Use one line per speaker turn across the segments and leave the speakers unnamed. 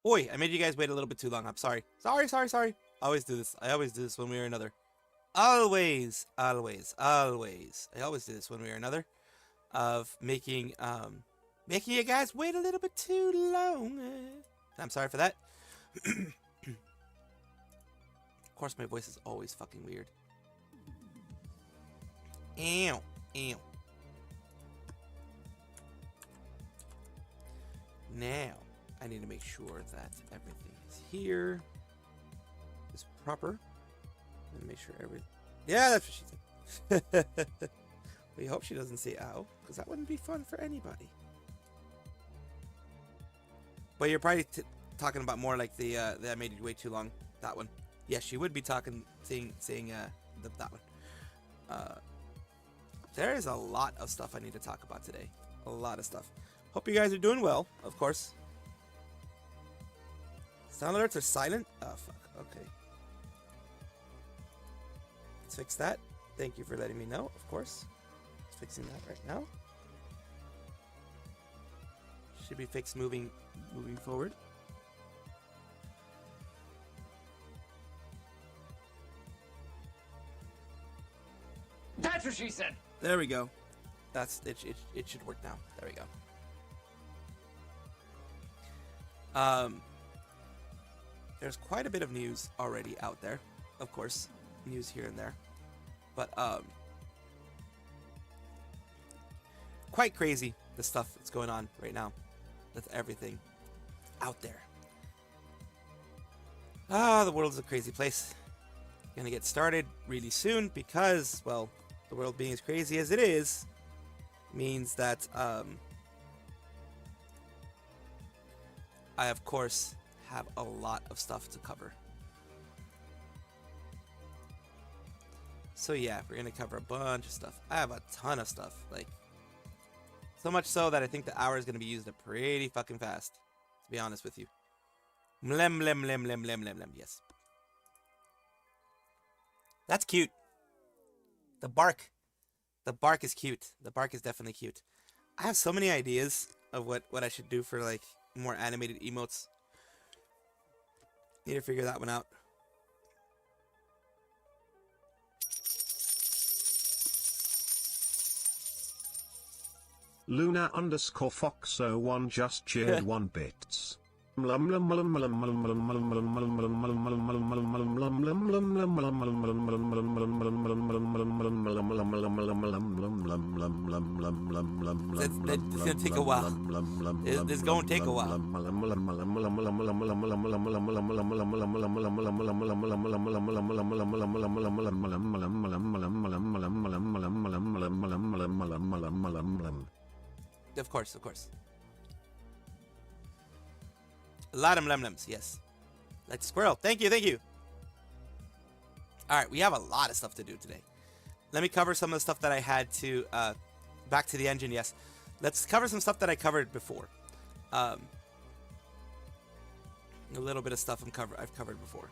Oi, I made you guys wait a little bit too long. I'm sorry. Sorry. I always do this. I always do this one way or another. Always. I always do this one way or another. Of making you guys wait a little bit too long. I'm sorry for that. Of course, my voice is always fucking weird. Ew. Now, I need to make sure that everything is here. Is proper. And make sure everything... Yeah, that's what she said. We hope she doesn't say ow, because that wouldn't be fun for anybody. But you're probably talking about more like the that I made you wait too long. That one. Yes, she would be saying that one. There is a lot of stuff I need to talk about today. A lot of stuff. Hope you guys are doing well, of course. Sound alerts are silent? Oh, fuck. Okay. Let's fix that. Thank you for letting me know, of course. Fixing that right now. Should be fixed moving forward.
That's what she said.
There we go. That's it. It should work now. There we go. There's quite a bit of news already out there. Of course, news here and there, but quite crazy the stuff that's going on right now with everything out there. The world is a crazy place. Gonna get started really soon because, well, the world being as crazy as it is means that I of course have a lot of stuff to cover. So yeah, we're gonna cover a bunch of stuff. I have a ton of stuff, like so much so that I think the hour is gonna be used up pretty fucking fast, to be honest with you. Yes. That's cute. The bark is cute. The bark is definitely cute. I have so many ideas of what I should do for like more animated emotes. Need to figure that one out.
Luna_Fox01 just cheered 1 bits.
It's gonna take a while. It's gonna take a while. Of course. A lot of lemlems, yes. Like squirrel. Thank you. Alright, we have a lot of stuff to do today. Let me cover some of the stuff that I had to, back to the engine, yes. Let's cover some stuff that I covered before. A little bit of stuff I've covered before.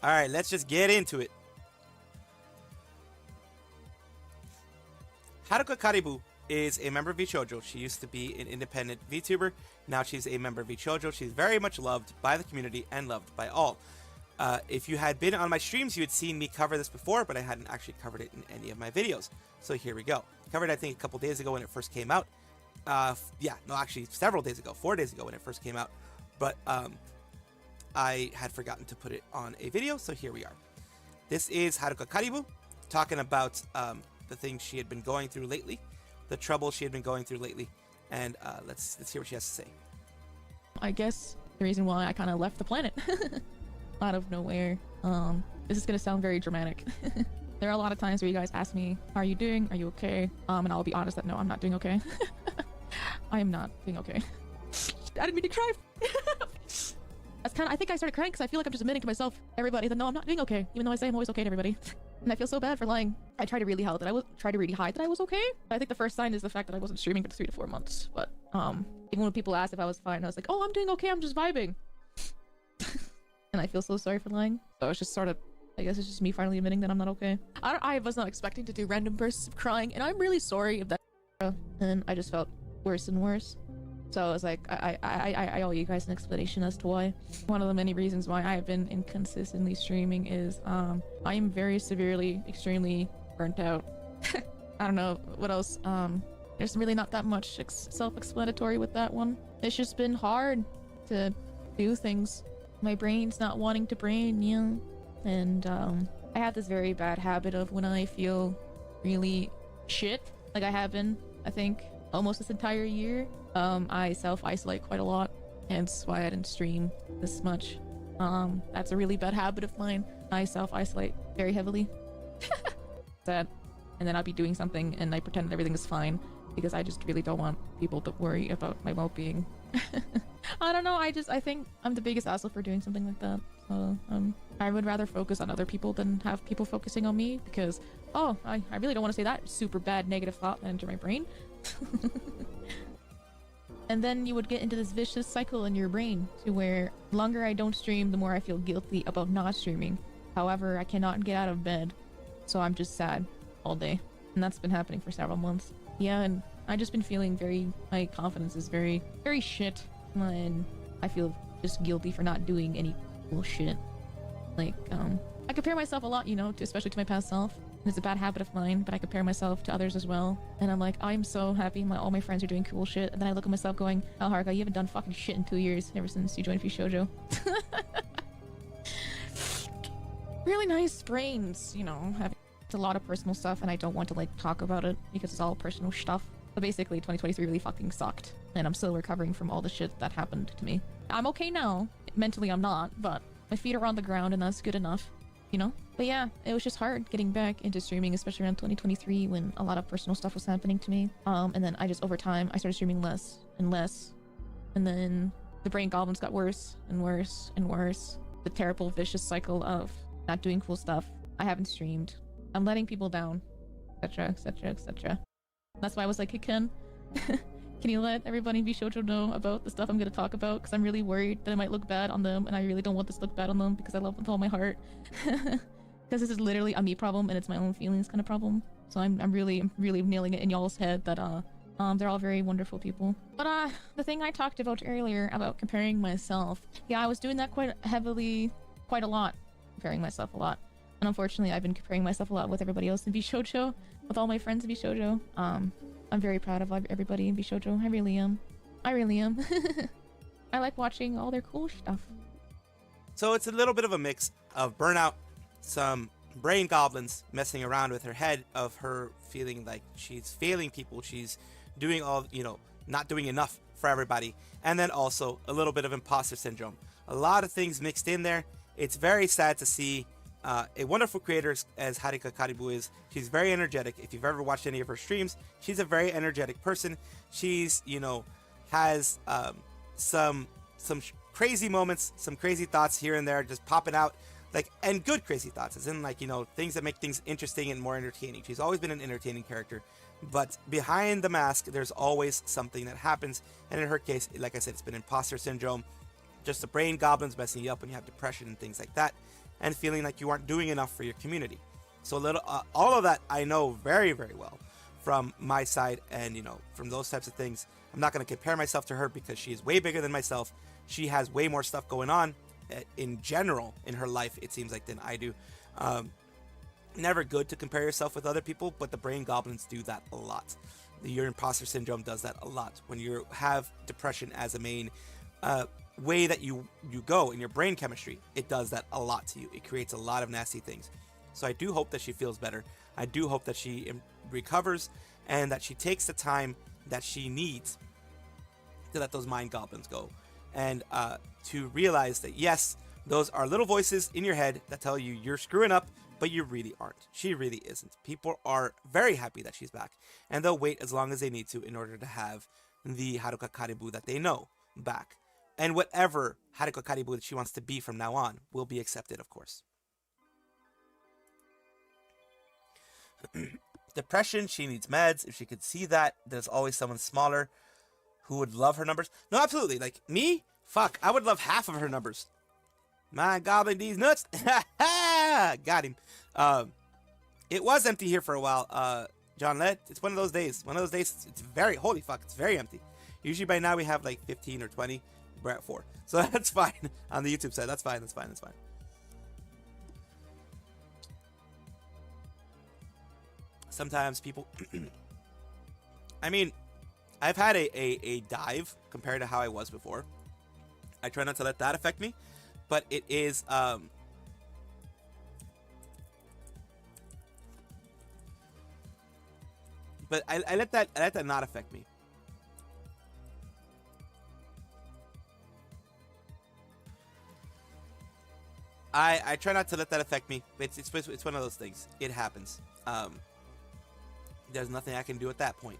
Alright, let's just get into it. Haruka Karibu is a member of VShojo. She used to be an independent VTuber. Now she's a member of VShojo. She's very much loved by the community and loved by all. If you had been on my streams, you had seen me cover this before, but I hadn't actually covered it in any of my videos. So here we go. Covered, I think, a couple days ago when it first came out. Actually, several days ago. 4 days ago when it first came out. But I had forgotten to put it on a video, so here we are. This is Haruka Karibu talking about the things she had been going through lately, the trouble she had been going through lately, and let's hear what she has to say.
I guess the reason why I kind of left the planet out of nowhere. This is gonna sound very dramatic. There are a lot of times where you guys ask me, "How are you doing? Are you okay?" And I'll be honest that no, I'm not doing okay. I am not doing okay. I didn't mean to cry. I think I started crying because I feel like I'm just admitting to myself, everybody, that no, I'm not doing okay, even though I say I'm always okay to everybody. And I feel so bad for lying. I tried to really hide that I was okay. I think the first sign is the fact that I wasn't streaming for 3 to 4 months. But even when people asked if I was fine, I was like, "Oh, I'm doing okay. I'm just vibing." And I feel so sorry for lying. So it's just sort of, I guess it's just me finally admitting that I'm not okay. I was not expecting to do random bursts of crying, and I'm really sorry if that Haruka, and I just felt worse and worse. So I was like, I owe you guys an explanation as to why. One of the many reasons why I have been inconsistently streaming is I am very severely, extremely burnt out. I don't know what else. There's really not that much self-explanatory with that one. It's just been hard to do things. My brain's not wanting to brain, and I have this very bad habit of when I feel really shit, like I have been, I think, almost this entire year, I self-isolate quite a lot, hence why I didn't stream this much. That's a really bad habit of mine. I self-isolate very heavily. That, and then I'll be doing something and I pretend that everything is fine because I just really don't want people to worry about my well-being. I don't know, I think I'm the biggest asshole for doing something like that. So I would rather focus on other people than have people focusing on me because, oh, I really don't want to say that super bad negative thought that entered my brain. And then you would get into this vicious cycle in your brain to where the longer I don't stream, the more I feel guilty about not streaming. However, I cannot get out of bed, so I'm just sad all day. And that's been happening for several months. Yeah, and I've just been feeling my confidence is very, very shit. And I feel just guilty for not doing any cool shit. Like, I compare myself a lot, especially to my past self. And it's a bad habit of mine, but I compare myself to others as well. And I'm like, I'm so happy all my friends are doing cool shit. And then I look at myself going, oh, Haruka, you haven't done fucking shit in 2 years ever since you joined Shoujo. Really nice brains, having a lot of personal stuff, and I don't want to talk about it because it's all personal stuff. But basically 2023 really fucking sucked, and I'm still recovering from all the shit that happened to me. I'm okay now. Mentally I'm not, but my feet are on the ground and that's good enough, But yeah, it was just hard getting back into streaming, especially around 2023 when a lot of personal stuff was happening to me. And then I just, over time, I started streaming less and less. And then the brain goblins got worse and worse and worse. The terrible vicious cycle of not doing cool stuff. I haven't streamed. I'm letting people down, etc, etc, etc. That's why I was like, hey Ken, can you let everybody in Shoujo know about the stuff I'm going to talk about? Because I'm really worried that it might look bad on them, and I really don't want this to look bad on them because I love them with all my heart. Because this is literally a me problem, and it's my own feelings kind of problem. So I'm really nailing it in y'all's head that they're all very wonderful people. But the thing I talked about earlier about comparing myself, yeah, I was doing that quite a lot, comparing myself a lot. And unfortunately, I've been comparing myself a lot with everybody else in Shoujo, with all my friends in Shoujo. I'm very proud of everybody in Shoujo. I really am. I like watching all their cool stuff.
So it's a little bit of a mix of burnout, some brain goblins messing around with her head, of her feeling like she's failing people, she's doing all, not doing enough for everybody, and then also a little bit of imposter syndrome. A lot of things mixed in there. It's very sad to see a wonderful creator as Haruka Karibu is. She's very energetic. If you've ever watched any of her streams, she's a very energetic person. She's, has some crazy moments, some crazy thoughts here and there just popping out, and good crazy thoughts, as in things that make things interesting and more entertaining. She's always been an entertaining character, but behind the mask, there's always something that happens. And in her case, like I said, it's been imposter syndrome, just the brain goblins messing you up when you have depression and things like that, and feeling like you aren't doing enough for your community. So all of that I know very, very well from my side, and from those types of things. I'm not going to compare myself to her because she is way bigger than myself. She has way more stuff going on in general in her life, it seems like, than I do. Never good to compare yourself with other people, but the brain goblins do that a lot. Your imposter syndrome does that a lot. When you have depression as a main way that you go in your brain chemistry, it does that a lot to you. It creates a lot of nasty things. So I do hope that she feels better. I do hope that she recovers and that she takes the time that she needs to let those mind goblins go, and to realize that yes, those are little voices in your head that tell you you're screwing up, but you really aren't. She really isn't. People are very happy that she's back, and they'll wait as long as they need to in order to have the Haruka Karibu that they know back. And whatever Haruka Karibu that she wants to be from now on will be accepted, of course. Depression, she needs meds. If she could see that, there's always someone smaller who would love her numbers. No, absolutely. Like me, fuck, I would love half of her numbers. My gobbling these nuts. Got him. It was empty here for a while. John Led, it's one of those days. One of those days, it's very, holy fuck, it's very empty. Usually by now we have like 15 or 20. We're at 4. So that's fine on the YouTube side. That's fine. Sometimes people, I mean, I've had a dive compared to how I was before. I try not to let that affect me, but it is, but I let that not affect me. I try not to let that affect me. It's one of those things. It happens. There's nothing I can do at that point.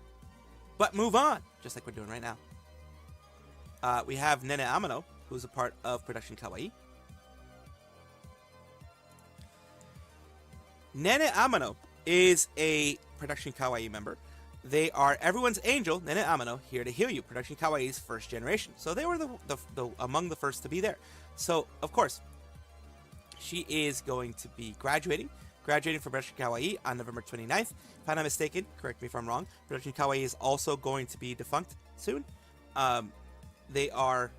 But move on, just like we're doing right now. We have N-Amo, who's a part of Production Kawaii. N-Amo is a Production Kawaii member. They are everyone's angel, N-Amo, here to heal you. Production Kawaii's first generation. So they were the among the first to be there. So, of course, she is going to be graduating from Production Kawaii on November 29th. If I'm not mistaken, correct me if I'm wrong, Production Kawaii is also going to be defunct soon. They are,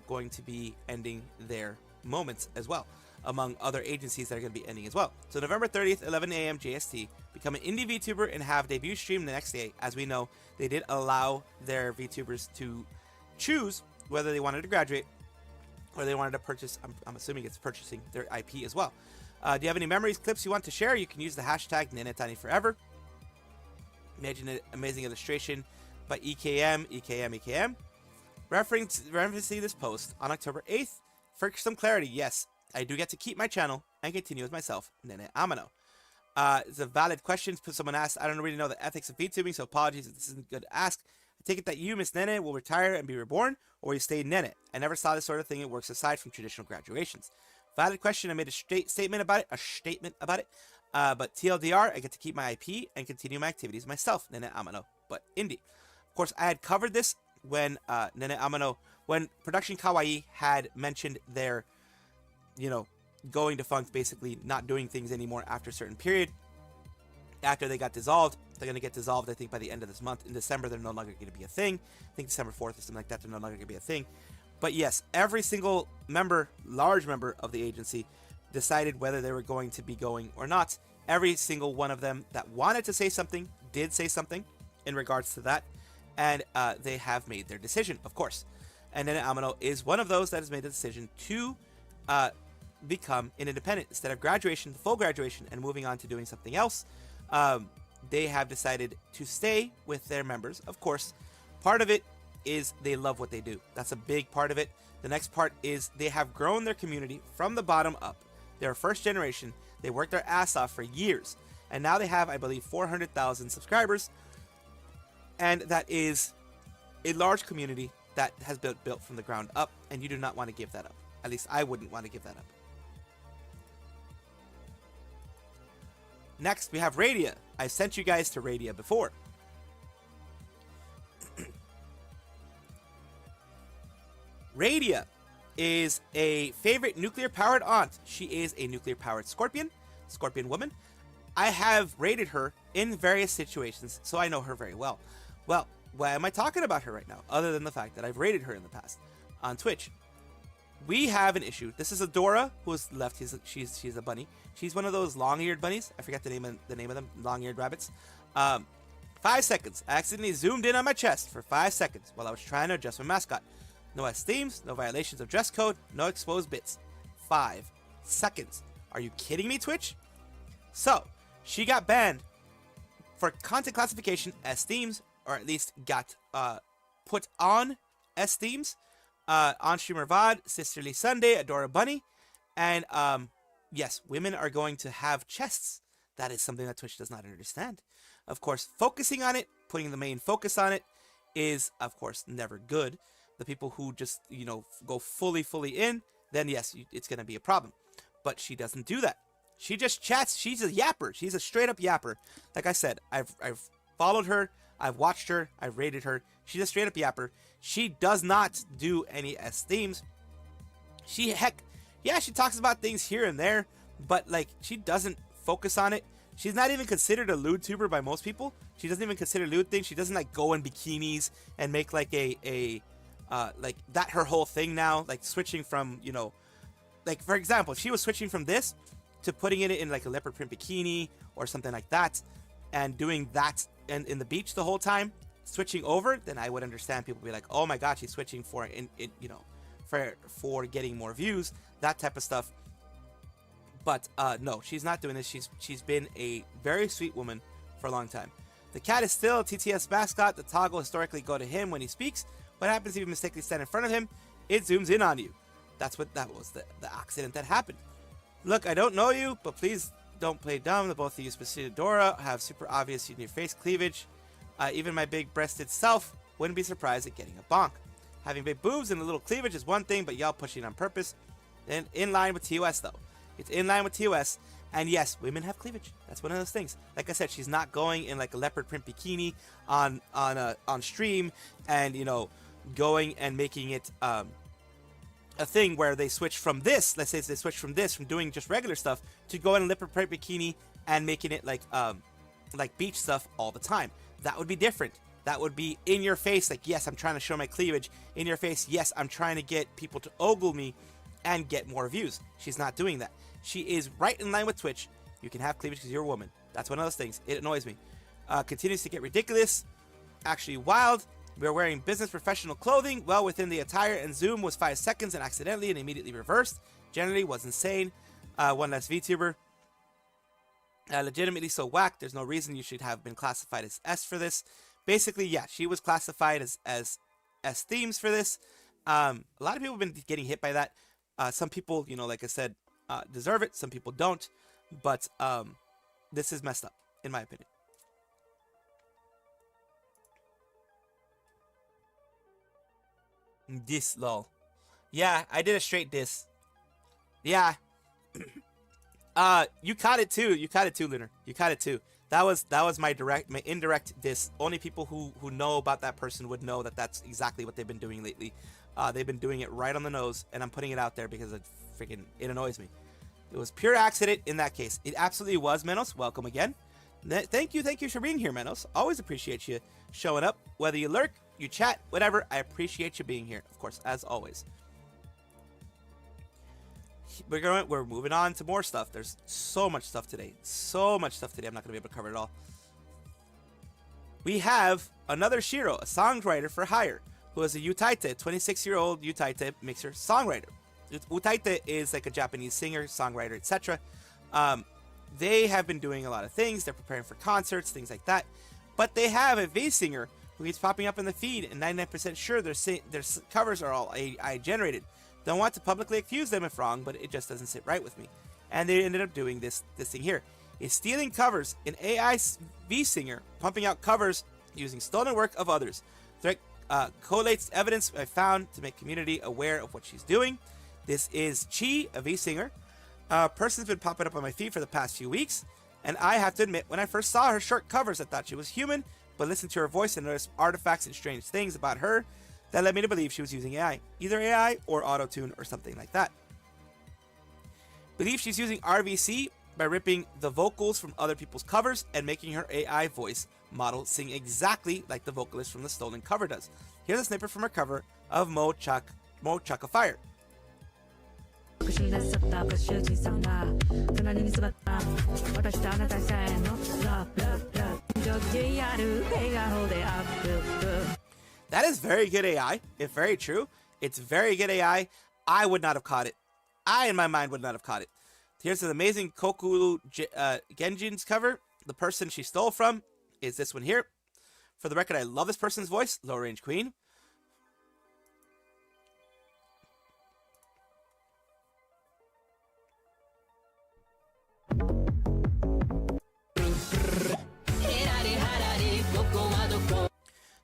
going to be ending their moments as well, among other agencies that are going to be ending as well. So November 30th, 11 a.m. JST, become an indie VTuber and have debut stream the next day. As we know, they did allow their VTubers to choose whether they wanted to graduate or they wanted to purchase. I'm assuming it's purchasing their IP as well. Do you have any memories, clips you want to share? You can use the hashtag NeneTaniForever. Imagine an amazing illustration by EKM. Referencing this post on October 8th. For some clarity, yes, I do get to keep my channel and continue as myself, N-Amo. It's a valid question. Someone asked, I don't really know the ethics of VTubing, so apologies if this isn't good to ask. I take it that you, Miss Nene, will retire and be reborn, or will you stay Nene? I never saw this sort of thing. It works aside from traditional graduations. Valid question. I made a statement about it. But TLDR, I get to keep my IP and continue my activities myself, N-Amo, but indie. Of course, I had covered this when N-Amo, when Production Kawaii had mentioned their, going defunct, basically not doing things anymore after a certain period. After they got dissolved, they're going to get dissolved, I think, by the end of this month. In December, they're no longer going to be a thing. I think December 4th or something like that, they're no longer going to be a thing. But yes, every single large member of the agency decided whether they were going to be going or not. Every single one of them that wanted to say something did say something in regards to that. And they have made their decision, of course. And then Amano is one of those that has made the decision to become an independent. Instead of graduation, full graduation, and moving on to doing something else, they have decided to stay with their members. Of course, part of it is they love what they do. That's a big part of it. The next part is they have grown their community from the bottom up. They're first generation. They worked their ass off for years. And now they have, I believe, 400,000 subscribers. And that is a large community that has been built from the ground up. And you do not want to give that up. At least I wouldn't want to give that up. Next, we have Radia. I sent you guys to Radia before. Radia is a favorite nuclear-powered aunt. She is a nuclear-powered scorpion woman. I have rated her in various situations, so I know her very well. Well, why am I talking about her right now, other than the fact that I've rated her in the past on Twitch? We have an issue. This is Adora, who is left. She's a bunny. She's one of those long-eared bunnies. I forget the name of them. Long-eared rabbits. 5 seconds. I accidentally zoomed in on my chest for 5 seconds while I was trying to adjust my mascot. No esteems, no violations of dress code, no exposed bits. 5 seconds. Are you kidding me, Twitch? So, she got banned for content classification esteems, or at least got put on esteems. On streamer VOD, Sisterly Sunday, Adora Bunny. And yes, women are going to have chests. That is something that Twitch does not understand. Of course, focusing on it, putting the main focus on it is, of course, never good. The people who just, go fully in, then yes, it's going to be a problem. But she doesn't do that. She just chats. She's a yapper. She's a straight up yapper. Like I said, I've followed her. I've watched her. I've rated her. She's a straight up yapper. She does not do any esteems. She talks about things here and there, but she doesn't focus on it. She's not even considered a lewd tuber by most people. She doesn't even consider lewd things. She doesn't like go in bikinis and make like a like that her whole thing now. Like switching from, you know, like for example, if she was switching from this to putting it in like a leopard print bikini or something like that, and doing that in the beach the whole time, switching over, then I would understand. People would be like, oh my god, she's switching for you know, for getting more views, that type of stuff. But no, she's not doing this. She's been a very sweet woman for a long time. The cat is still a TTS mascot. The toggle historically go to him when he speaks. What happens if you mistakenly stand in front of him? It zooms in on you. That was the accident that happened. Look, I don't know you, but please don't play dumb. The both of you, especially Adora, have super obvious in your face cleavage. Even my big-breasted self wouldn't be surprised at getting a bonk. Having big boobs and a little cleavage is one thing, but y'all pushing on purpose. And in line with TOS, though. It's in line with TOS. And yes, women have cleavage. That's one of those things. Like I said, she's not going in like a leopard print bikini on stream, and you know, going and making it a thing where they switch from this. Let's say they switch from this, from doing just regular stuff, to go in a leopard print bikini and making it like beach stuff all the time. That would be different. That would be in your face. Like, yes, I'm trying to show my cleavage. In your face. Yes, I'm trying to get people to ogle me and get more views. She's not doing that. She is right in line with Twitch. You can have cleavage because you're a woman. That's one of those things. It annoys me. Continues to get ridiculous. Actually wild. We're wearing business professional clothing well within the attire, and zoom was 5 seconds and accidentally and immediately reversed. Generally was insane. One less VTuber. Legitimately so whack. There's no reason you should have been classified as S for this. Basically, yeah, she was classified as themes for this. A lot of people have been getting hit by that. Some people, you know, like I said, deserve it. Some people don't. But this is messed up, in my opinion. Diss, lol. Yeah, I did a straight diss. Yeah. You caught it too. You caught it too, Lunar. You caught it too. That was my indirect diss. Only people who know about that person would know that that's exactly what they've been doing lately. They've been doing it right on the nose, and I'm putting it out there because it annoys me. It was pure accident in that case. It absolutely was, Menos. Welcome again. Thank you for being here, Menos. Always appreciate you showing up. Whether you lurk, you chat, whatever, I appreciate you being here, of course, as always. We're moving on to more stuff. There's so much stuff today. So much stuff today. I'm not going to be able to cover it all. We have another Shiro, a songwriter for hire, who is a Utaite, a 26-year-old Utaite mixer songwriter. Utaite is like a Japanese singer, songwriter, etc. They have been doing a lot of things. They're preparing for concerts, things like that. But they have a V singer who keeps popping up in the feed, and 99% sure their covers are all AI generated. Don't want to publicly accuse them if wrong, but it just doesn't sit right with me. And they ended up doing this thing here. Is stealing covers, an AI V singer pumping out covers using stolen work of others. Threat collates evidence I found to make community aware of what she's doing. This is Chi, a V singer. Person's been popping up on my feed for the past few weeks, and I have to admit, when I first saw her short covers, I thought she was human, but listened to her voice and noticed artifacts and strange things about her that led me to believe she was using AI, either AI or auto-tune or something like that. Believe she's using RVC by ripping the vocals from other people's covers and making her AI voice model sing exactly like the vocalist from the stolen cover does. Here's a snippet from her cover of Mo Chaka Fire. That is very good AI, if very true. It's very good AI. I would not have caught it. I, in my mind, would not have caught it. Here's an amazing Kokulu Genjin's cover. The person she stole from is this one here. For the record, I love this person's voice. Low Range Queen.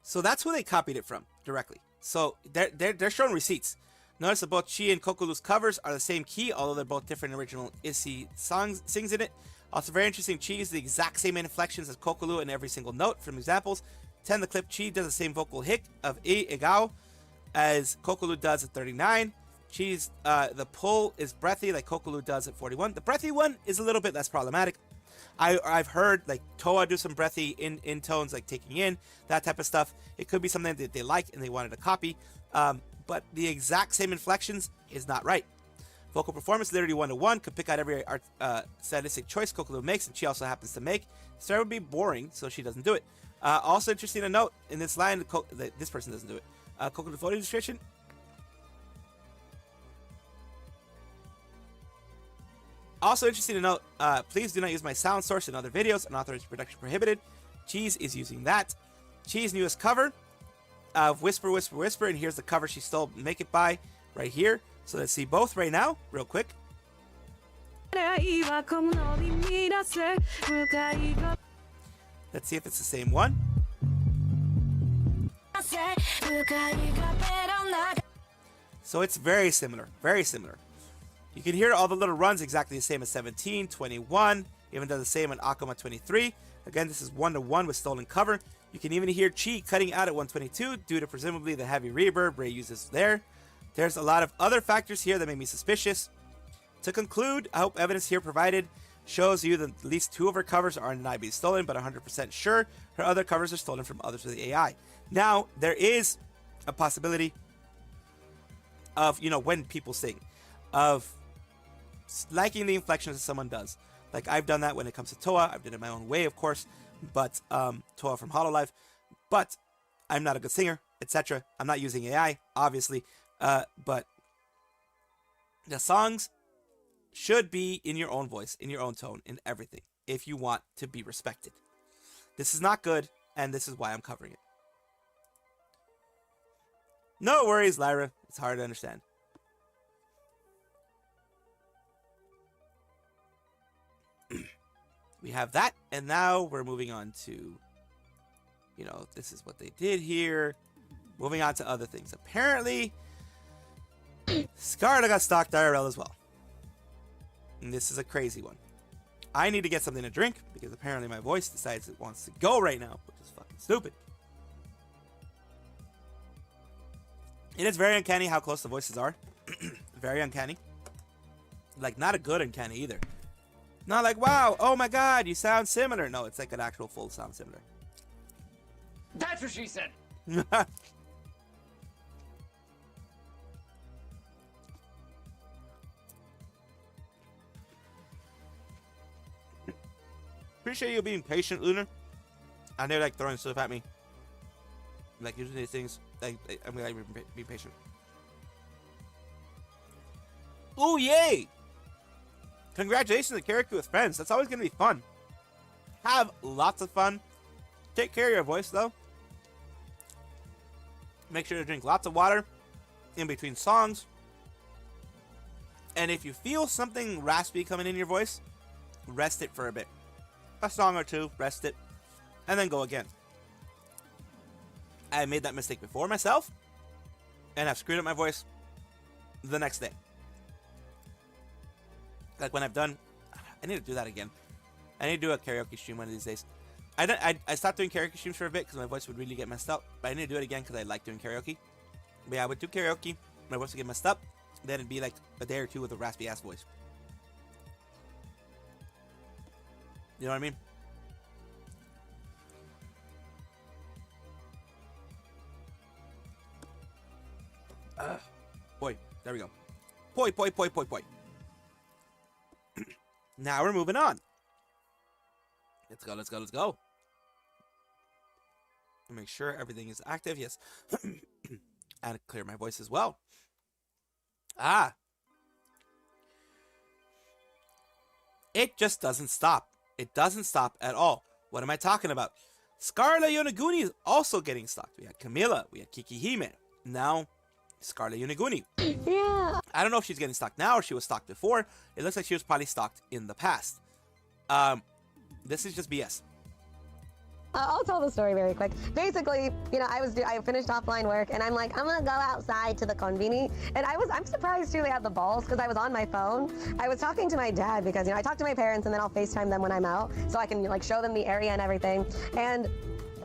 So that's who they copied it from directly. So they're showing receipts. Notice that both Chi and Kokulu's covers are the same key, although they're both different original Issei songs sings in it. Also very interesting, Chi is the exact same inflections as Kokulu in every single note. From examples, 10 the clip, Chi does the same vocal hic of Egao as Kokulu does at 39. Chi's the pull is breathy like Kokulu does at 41. The breathy one is a little bit less problematic. I've heard like Toa do some breathy in tones, like taking in, that type of stuff. It could be something that they like and they wanted to copy, but the exact same inflections is not right. Vocal performance, literally 1-to-1, could pick out every stylistic choice Kokoro makes, and she also happens to make. Sarah would be boring, so she doesn't do it. Also interesting to note, in this line, this person doesn't do it. Kokoro photo illustration. Also interesting to note, please do not use my sound source in other videos. Unauthorized production prohibited. Cheese is using that. Cheese newest cover of Whisper, Whisper, Whisper, and here's the cover she stole Make It By right here. So let's see both right now, real quick. Let's see if it's the same one. So it's very similar, very similar. You can hear all the little runs exactly the same as 17, 21, even does the same on Akuma 23. Again, this is 1-to-1 with stolen cover. You can even hear Chi cutting out at 122 due to presumably the heavy reverb Ray uses there. There's a lot of other factors here that make me suspicious. To conclude, I hope evidence here provided shows you that at least 2 of her covers are undeniably stolen, but 100% sure her other covers are stolen from others with AI. Now, there is a possibility of, when people sing, of liking the inflections that someone does. Like, I've done that when it comes to Toa. I've done it my own way, of course, but Toa from Hololive. But I'm not a good singer, etc. I'm not using AI, obviously. But the songs should be in your own voice, in your own tone, in everything, if you want to be respected. This is not good, and this is why I'm covering it. No worries, Lyra. It's hard to understand. We have that, and now we're moving on to, this is what they did here. Moving on to other things. Apparently, Scarle got stalked IRL as well. And this is a crazy one. I need to get something to drink, because apparently my voice decides it wants to go right now, which is fucking stupid. It is very uncanny how close the voices are. Very uncanny. Like, not a good uncanny either. Not like, wow, oh my god, you sound similar. No, it's like an actual full sound similar.
That's what she said.
Appreciate you being patient, Lunar. And they're like throwing stuff at me. Like using these things. I'm gonna be patient. Oh, yay! Congratulations to karaoke with friends. That's always gonna be fun. Have lots of fun. Take care of your voice, though. Make sure to drink lots of water in between songs. And if you feel something raspy coming in your voice, rest it for a bit. A song or two, rest it, and then go again. I made that mistake before myself, and I've screwed up my voice the next day. Like when I've done, I need to do that again. I need to do a karaoke stream one of these days. I stopped doing karaoke streams for a bit because my voice would really get messed up, but I need to do it again because I like doing karaoke. But yeah, I would do karaoke, my voice would get messed up, then it'd be like a day or two with a raspy ass voice. You know what I mean? Boy, there we go. Poi. Now we're moving on. Let's go. Make sure everything is active, yes. And clear my voice as well. It just doesn't stop. It doesn't stop at all. What am I talking about? Scarle Yonaguni is also getting stalked. We had Camilla, we had Kikihime. Now, Scarle Yonaguni.
Yeah.
I don't know if she's getting stalked now or she was stalked before. It looks like she was probably stalked in the past. This is just BS.
I'll tell the story very quick. Basically, I finished offline work and I'm like, I'm gonna go outside to the konbini. And I'm surprised too they had the balls because I was on my phone. I was talking to my dad because, I talk to my parents and then I'll FaceTime them when I'm out so I can show them the area and everything. And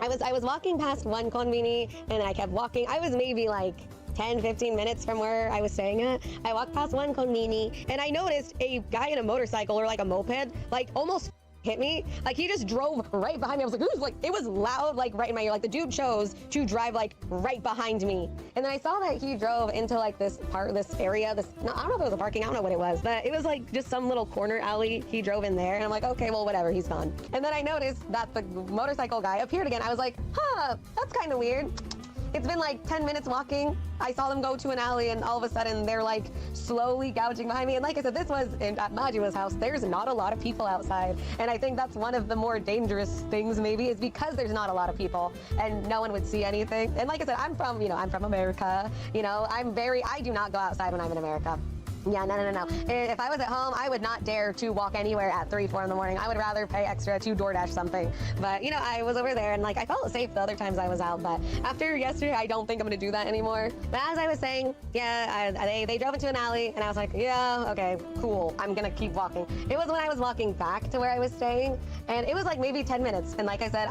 I was walking past one konbini and I kept walking. I was maybe 10-15 minutes from where I was staying at. I walked past one konbini and I noticed a guy in a motorcycle or a moped, almost hit me. Like, he just drove right behind me. I was like, who's like, it was loud, like right in my ear. Like, the dude chose to drive like right behind me. And then I saw that he drove into like this area, no, I don't know if it was a parking, I don't know what it was, but it was like just some little corner alley. He drove in there and I'm like, okay, well, whatever, he's gone. And then I noticed that the motorcycle guy appeared again. I was like, huh, that's kind of weird. It's been like 10 minutes walking. I saw them go to an alley and all of a sudden they're like slowly gouging behind me. And like I said, this was at Majima's house. There's not a lot of people outside. And I think that's one of the more dangerous things maybe is because there's not a lot of people and no one would see anything. And like I said, I'm from America. I do not go outside when I'm in America. Yeah, no. If I was at home, I would not dare to walk anywhere at 3, 4 in the morning. I would rather pay extra to DoorDash something. But, I was over there and, like, I felt safe the other times I was out. But after yesterday, I don't think I'm going to do that anymore. But as I was saying, yeah, they drove into an alley, and I was like, yeah, okay, cool. I'm going to keep walking. It was when I was walking back to where I was staying, and it was, like, maybe 10 minutes. And like I said,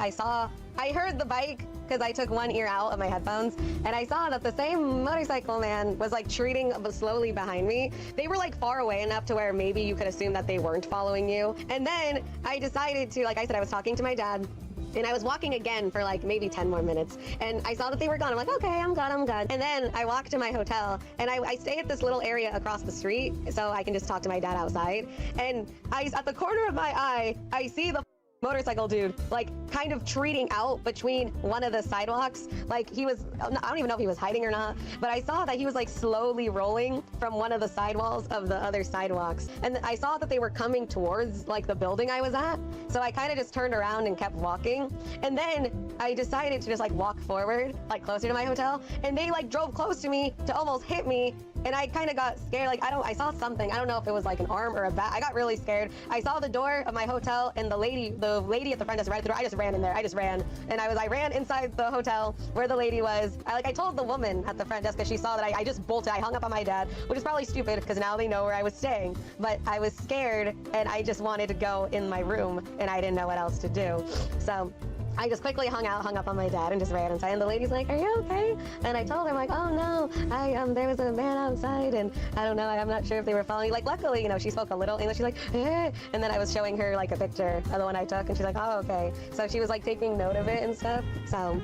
I heard the bike because I took one ear out of my headphones, and I saw that the same motorcycle man was like treating slowly behind me. They were like far away enough to where maybe you could assume that they weren't following you. And then I decided to, like I said, I was talking to my dad, and I was walking again for like maybe 10 more minutes, and I saw that they were gone. I'm like, okay, I'm good. And then I walked to my hotel, and I stay at this little area across the street so I can just talk to my dad outside. And at the corner of my eye, I see the motorcycle dude like kind of treating out between one of the sidewalks. Like I don't even know if he was hiding or not, but I saw that he was like slowly rolling from one of the sidewalls of the other sidewalks, and I saw that they were coming towards like the building I was at. So I kind of just turned around and kept walking, and then I decided to just like walk forward like closer to my hotel, and they like drove close to me to almost hit me. And I kind of got scared. Like, I saw something. I don't know if it was like an arm or a bat. I got really scared. I saw the door of my hotel, and the lady at the front desk right at the door. I just ran in there. And I ran inside the hotel where the lady was. I told the woman at the front desk because she saw that I just bolted. I hung up on my dad, which is probably stupid because now they know where I was staying. But I was scared, and I just wanted to go in my room, and I didn't know what else to do. So I just quickly hung up on my dad and just ran inside. And the lady's like, "Are you okay?" And I told her, I'm like, "Oh no, there was a man outside, and I don't know, I'm not sure if they were following." Like, luckily, she spoke a little English. She's like, "Eh." And then I was showing her like a picture of the one I took, and she's like, "Oh, okay." So she was like taking note of it and stuff. So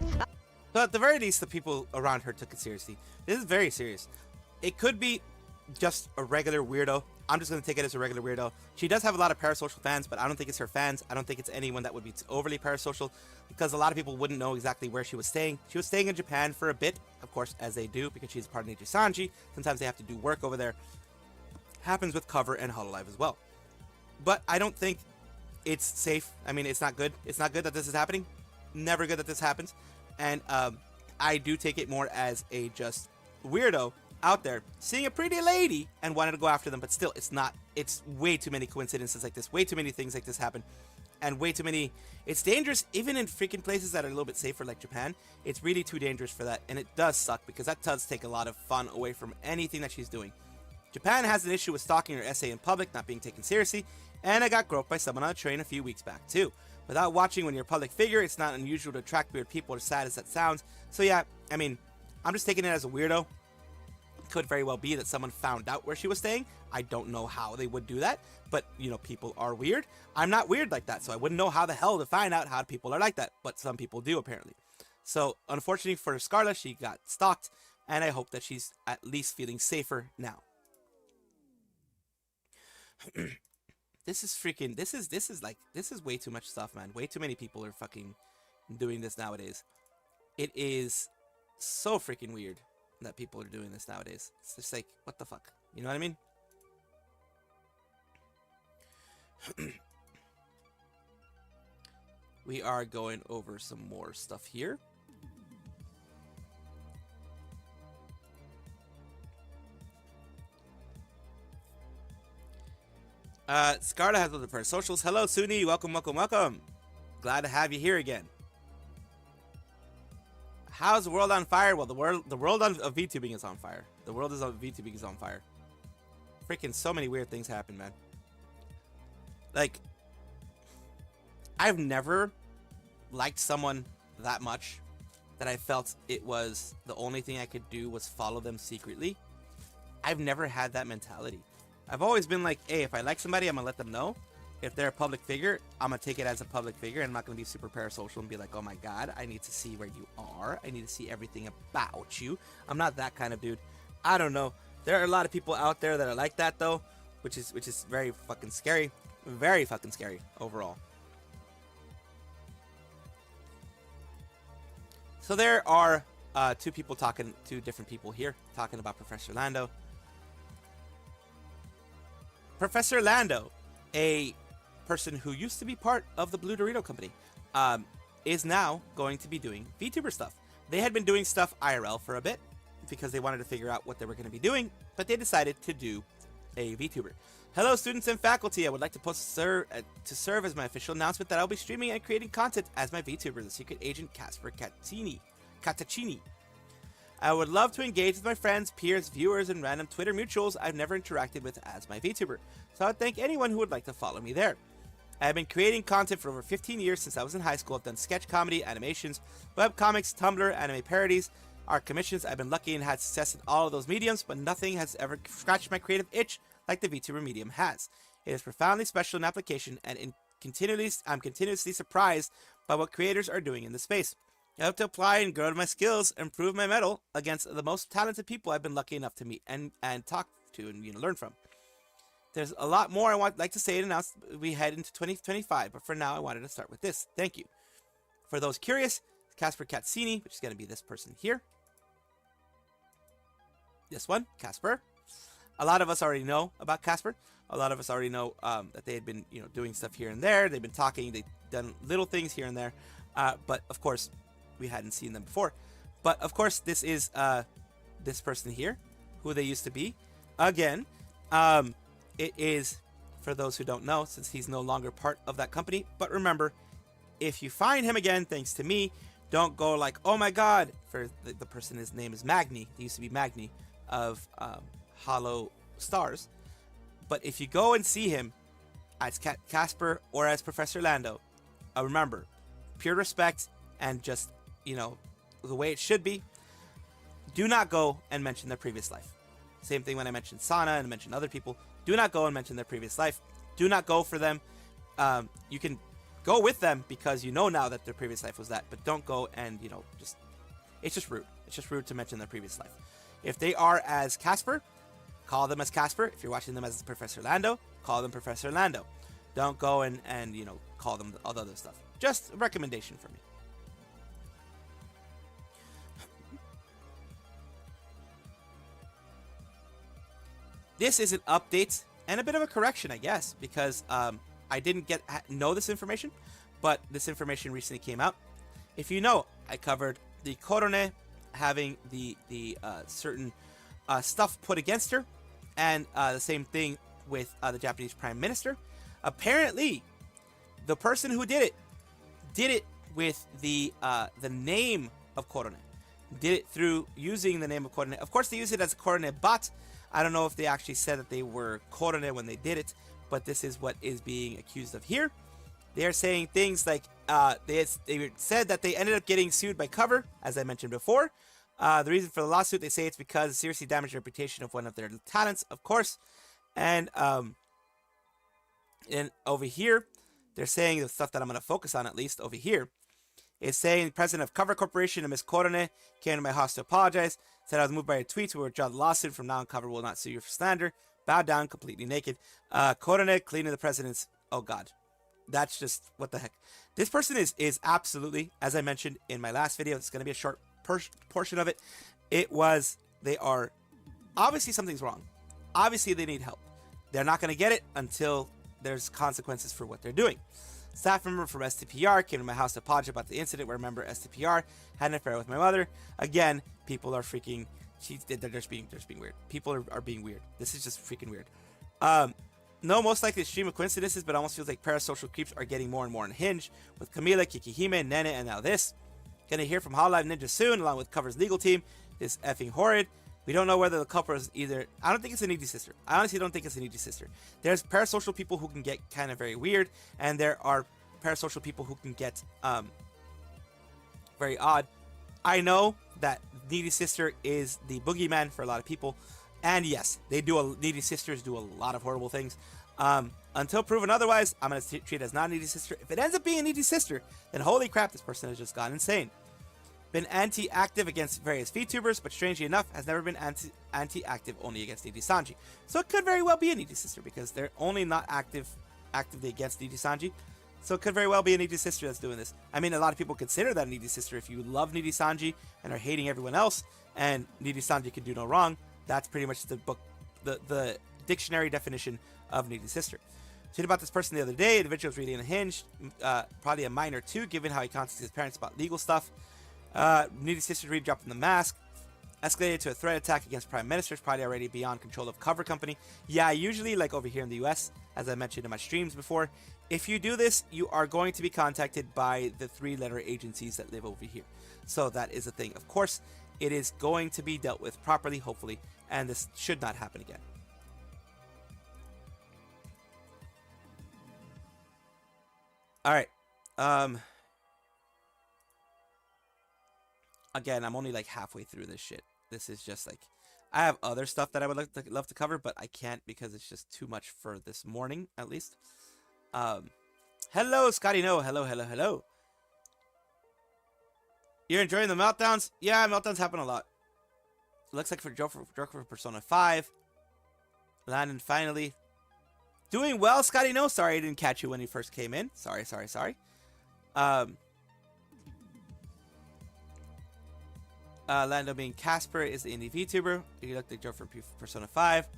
at the very least, the people around her took it seriously. This is very serious. It could be just a regular weirdo. I'm just going to take it as a regular weirdo. She does have a lot of parasocial fans, but I don't think it's her fans. I don't think it's anyone that would be overly parasocial, because a lot of people wouldn't know exactly where she was staying. She was staying in Japan for a bit, of course, as they do, because she's part of Nijisanji. Sometimes they have to do work over there. Happens with Cover and Hololive as well. But I don't think it's safe. I mean, it's not good. It's not good that this is happening. Never good that this happens. And I do take it more as a just weirdo out there seeing a pretty lady and wanted to go after them, but still, it's way too many coincidences like this, way too many things like this happen, and way too many. It's dangerous even in freaking places that are a little bit safer like Japan. It's really too dangerous for that, and it does suck because that does take a lot of fun away from anything that she's doing. Japan has an issue with stalking or essay in public not being taken seriously, and I got groped by someone on a train a few weeks back too. Without watching when you're a public figure, it's not unusual to attract weird people, as sad as that sounds. So yeah, I mean, I'm just taking it as a weirdo. Could very well be that someone found out where she was staying. I don't know how they would do that, but people are weird. I'm not weird like that, so I wouldn't know how the hell to find out how people are like that, but some people do apparently. So unfortunately for Scarle, she got stalked, and I hope that she's at least feeling safer now. This is way too much stuff, man. Way too many people are fucking doing this nowadays. It is so freaking weird that people are doing this nowadays. It's just like, what the fuck? You know what I mean? We are going over some more stuff here. Scarle has other parasocials. Hello, Suni. Welcome. Glad to have you here again. How's the world on fire? Well, the world of VTubing is on fire. The world of VTubing is on fire. Freaking so many weird things happen, man. Like, I've never liked someone that much that I felt it was the only thing I could do was follow them secretly. I've never had that mentality. I've always been like, hey, if I like somebody, I'm gonna let them know. if they're a public figure, I'm gonna take it as a public figure, and I'm not gonna be super parasocial and be like, oh my god, I need to see where you are. I need to see everything about you. I'm not that kind of dude. I don't know. There are a lot of people out there that are like that though, which is very fucking scary. Very fucking scary overall. So there are two different people here talking about Professor Lando. Professor Lando, a person who used to be part of the Blue Dorito Company, is now going to be doing VTuber stuff. They had been doing stuff IRL for a bit because they wanted to figure out what they were going to be doing, but they decided to do a VTuber. Hello, students and faculty. I would like to serve as my official announcement that I'll be streaming and creating content as my VTuber, the secret agent Casper Cataccini. I would love to engage with my friends, peers, viewers, and random Twitter mutuals I've never interacted with as my VTuber, so I would thank anyone who would like to follow me there. I have been creating content for over 15 years since I was in high school. I've done sketch comedy, animations, webcomics, Tumblr, anime parodies, art commissions. I've been lucky and had success in all of those mediums, but nothing has ever scratched my creative itch like the VTuber medium has. It is profoundly special in application, and I'm continuously surprised by what creators are doing in the space. I hope to apply and grow my skills and prove my mettle against the most talented people I've been lucky enough to meet and talk to and learn from. There's a lot more I would like to say and announce we head into 2025, but for now I wanted to start with this. Thank you. For those curious, Casper Cataccini, which is going to be this person here. This one, Casper. A lot of us already know about Casper. A lot of us already know that they had been doing stuff here and there. They've been talking. They've done little things here and there. But of course, we hadn't seen them before. But of course, this is this person here, who they used to be. Again, it is, for those who don't know, since he's no longer part of that company. But remember, if you find him again, thanks to me, don't go like, oh my god, for the person, his name is Magni. He used to be Magni of Hollow Stars. But if you go and see him as Casper or as Professor Lando, remember, pure respect and just, the way it should be. Do not go and mention their previous life. Same thing when I mentioned Sana and mentioned other people. Do not go and mention their previous life. Do not go for them. You can go with them because you know now that their previous life was that, but don't go and, it's just rude. It's just rude to mention their previous life. If they are as Casper, call them as Casper. If you're watching them as Professor Lando, call them Professor Lando. Don't go and call them all the other stuff. Just a recommendation for me. This is an update and a bit of a correction, I guess, because I didn't know this information, but this information recently came out. If you know, I covered the Korone having the certain stuff put against her, and the same thing with the Japanese Prime Minister. Apparently, the person who did it with the name of Korone. Did it through using the name of Korone. Of course, they use it as a Korone bot. I don't know if they actually said that they were Korone when they did it, but this is what is being accused of here. They are saying things like they said that they ended up getting sued by Cover, as I mentioned before. The reason for the lawsuit, they say it's because it seriously damaged the reputation of one of their talents, of course. And over here, they're saying the stuff that I'm going to focus on, at least over here, is saying the president of Cover Corporation and Ms. Korone came to my house to apologize. Said I was moved by a tweet to withdraw the lawsuit. From now on, Cover will not sue you for slander. Bow down, completely naked. Korone cleaning the president's... Oh, God. That's just... What the heck? This person is absolutely, as I mentioned in my last video, it's going to be a short portion of it. They are... Obviously, something's wrong. Obviously, they need help. They're not going to get it until there's consequences for what they're doing. Staff member from STPR came to my house to apologize about the incident where a member of STPR had an affair with my mother. Again, people are freaking... They're just being weird. People are being weird. This is just freaking weird. No, most likely a stream of coincidences, but it almost feels like parasocial creeps are getting more and more unhinged. With Camila, Kikihime, Nene, and now this. Gonna hear from Hololive Ninja soon, along with Cover's legal team. This effing horrid. We don't know whether the culprit is either... I don't think it's a needy sister. I honestly don't think it's a needy sister. There's parasocial people who can get kind of very weird, and there are parasocial people who can get very odd. I know that needy sister is the boogeyman for a lot of people, and yes, needy sisters do a lot of horrible things. Until proven otherwise, I'm going to treat it as not a needy sister. If it ends up being a needy sister, then holy crap, this person has just gone insane. Been anti-active against various VTubers, but strangely enough, has never been anti-active only against Nijisanji. So it could very well be a needy sister, because they're only not actively against Nijisanji. So it could very well be a needy sister that's doing this. I mean, a lot of people consider that a needy sister. If you love Nijisanji and are hating everyone else, and Nijisanji can do no wrong, that's pretty much the dictionary definition of needy sister. Tweeted about this person the other day. The individual was really unhinged, probably a minor too, given how he contacted his parents about legal stuff. Needy sister really dropped in the mask. Escalated to a threat attack against prime ministers, probably already beyond control of cover company. Yeah, usually, like over here in the US, as I mentioned in my streams before, if you do this, you are going to be contacted by the 3-letter agencies that live over here. So that is a thing. Of course, it is going to be dealt with properly, hopefully, and this should not happen again. All right. Again, I'm only like halfway through this shit. This is just like, I have other stuff that I would love to cover, but I can't because it's just too much for this morning, at least. Hello, Scotty. No, hello. You're enjoying the meltdowns? Yeah, meltdowns happen a lot. Looks like for Joker for Persona 5. Landon finally. Doing well, Scotty. No, sorry I didn't catch you when you first came in. Sorry. Lando being Casper is the indie VTuber. You look like Joe from Persona 5.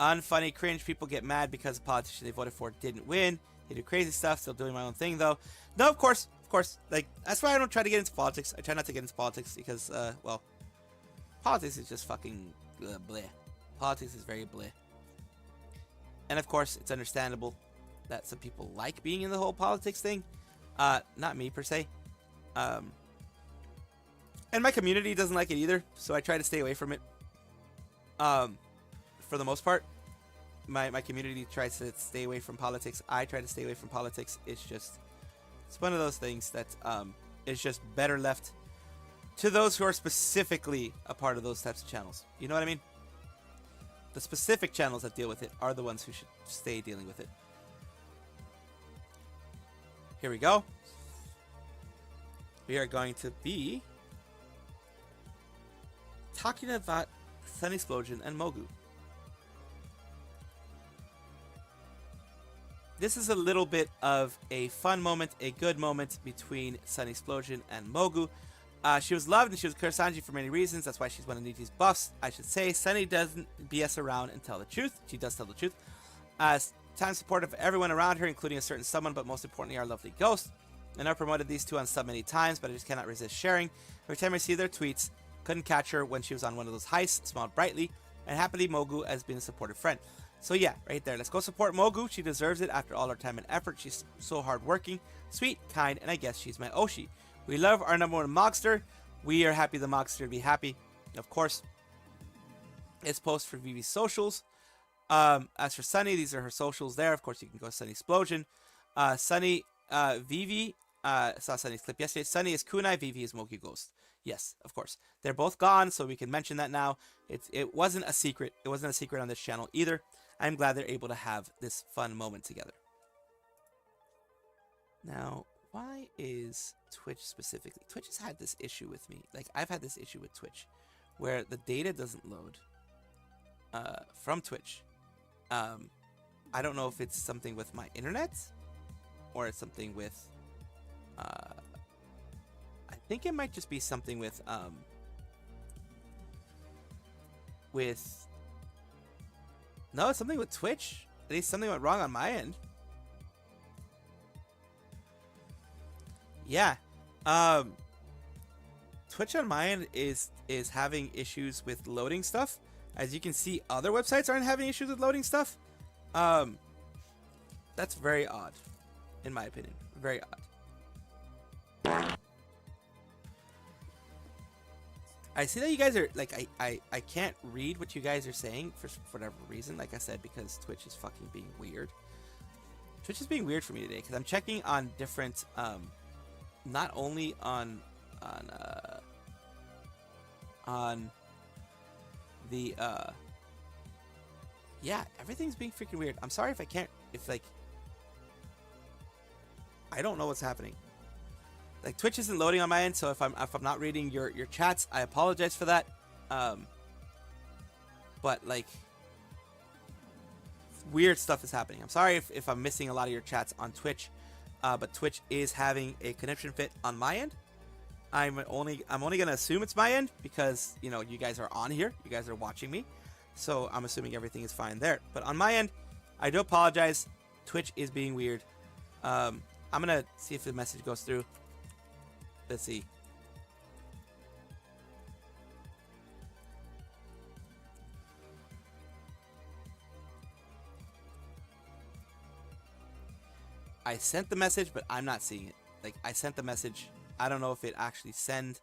Unfunny, cringe. People get mad because the politician they voted for didn't win. They do crazy stuff. Still doing my own thing, though. No, of course. Like, that's why I don't try to get into politics. I try not to get into politics because, well, politics is just fucking bleh. Politics is very bleh. And, of course, it's understandable that some people like being in the whole politics thing. Not me, per se. And my community doesn't like it either, so I try to stay away from it. For the most part, my community tries to stay away from politics. I try to stay away from politics. It's one of those things that is just better left to those who are specifically a part of those types of channels. You know what I mean? The specific channels that deal with it are the ones who should stay dealing with it. Here we go. We are going to be talking about Sun Explosion and Mogu. This is a little bit of a fun moment, a good moment between Sun Explosion and Mogu. She was loved and she was Kurisanji for many reasons. That's why she's one of Niji's buffs, I should say. Sunny doesn't BS around and tell the truth. She does tell the truth. Time supportive of everyone around her, including a certain someone, but most importantly, our lovely Ghost. I know promoted these two on sub many times, but I just cannot resist sharing. Every time I see their tweets, couldn't catch her when she was on one of those heists, smiled brightly, and happily Mogu has been a supportive friend. So yeah, right there. Let's go support Mogu. She deserves it after all her time and effort. She's so hardworking, sweet, kind, and I guess she's my Oshi. We love our number one Mogster. We are happy the Mogster to be happy. Of course, it's post for Vivi's socials. As for Sunny, these are her socials there. Of course, you can go Sunny Explosion. Sunny, Vivi, saw Sunny's clip yesterday. Sunny is Kunai, Vivi is Mogi Ghost. Yes, of course. They're both gone, so we can mention that now. It wasn't a secret. It wasn't a secret on this channel either. I'm glad they're able to have this fun moment together. Now, why is Twitch specifically? Twitch has had this issue with me. Like, I've had this issue with Twitch where the data doesn't load from Twitch. I don't know if it's something with my internet or it's something with... I think it might just be something with no, it's something with Twitch. At least something went wrong on my end. Yeah. Twitch on my end is having issues with loading stuff. As you can see, other websites aren't having issues with loading stuff. That's very odd, in my opinion. Very odd. I see that you guys are, like, I can't read what you guys are saying for whatever reason. Like I said, because Twitch is fucking being weird. Twitch is being weird for me today, because I'm checking on different, not only on the, yeah, everything's being freaking weird. I'm sorry if I can't, if like, I don't know what's happening. Like Twitch isn't loading on my end, so if I'm not reading your chats, I apologize for that. But like, weird stuff is happening. I'm sorry if I'm missing a lot of your chats on Twitch, but Twitch is having a connection fit on my end. I'm only gonna assume it's my end because you know you guys are on here, you guys are watching me, so I'm assuming everything is fine there. But on my end, I do apologize. Twitch is being weird. I'm gonna see if the message goes through. Let's see. I sent the message, but I'm not seeing it. Like, I sent the message. I don't know if it actually send.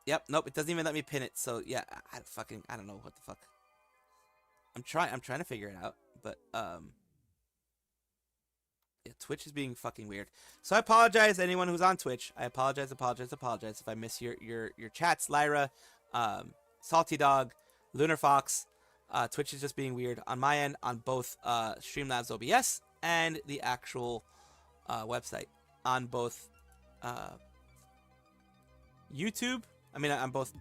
Yep, nope, it doesn't even let me pin it. So, yeah, I don't know what the fuck. I'm trying to figure it out, but, yeah, Twitch is being fucking weird. So I apologize to anyone who's on Twitch. I apologize if I miss your chats, Lyra, Salty Dog, Lunar Fox. Twitch is just being weird on my end on both Streamlabs OBS and the actual website on both YouTube. I mean, on both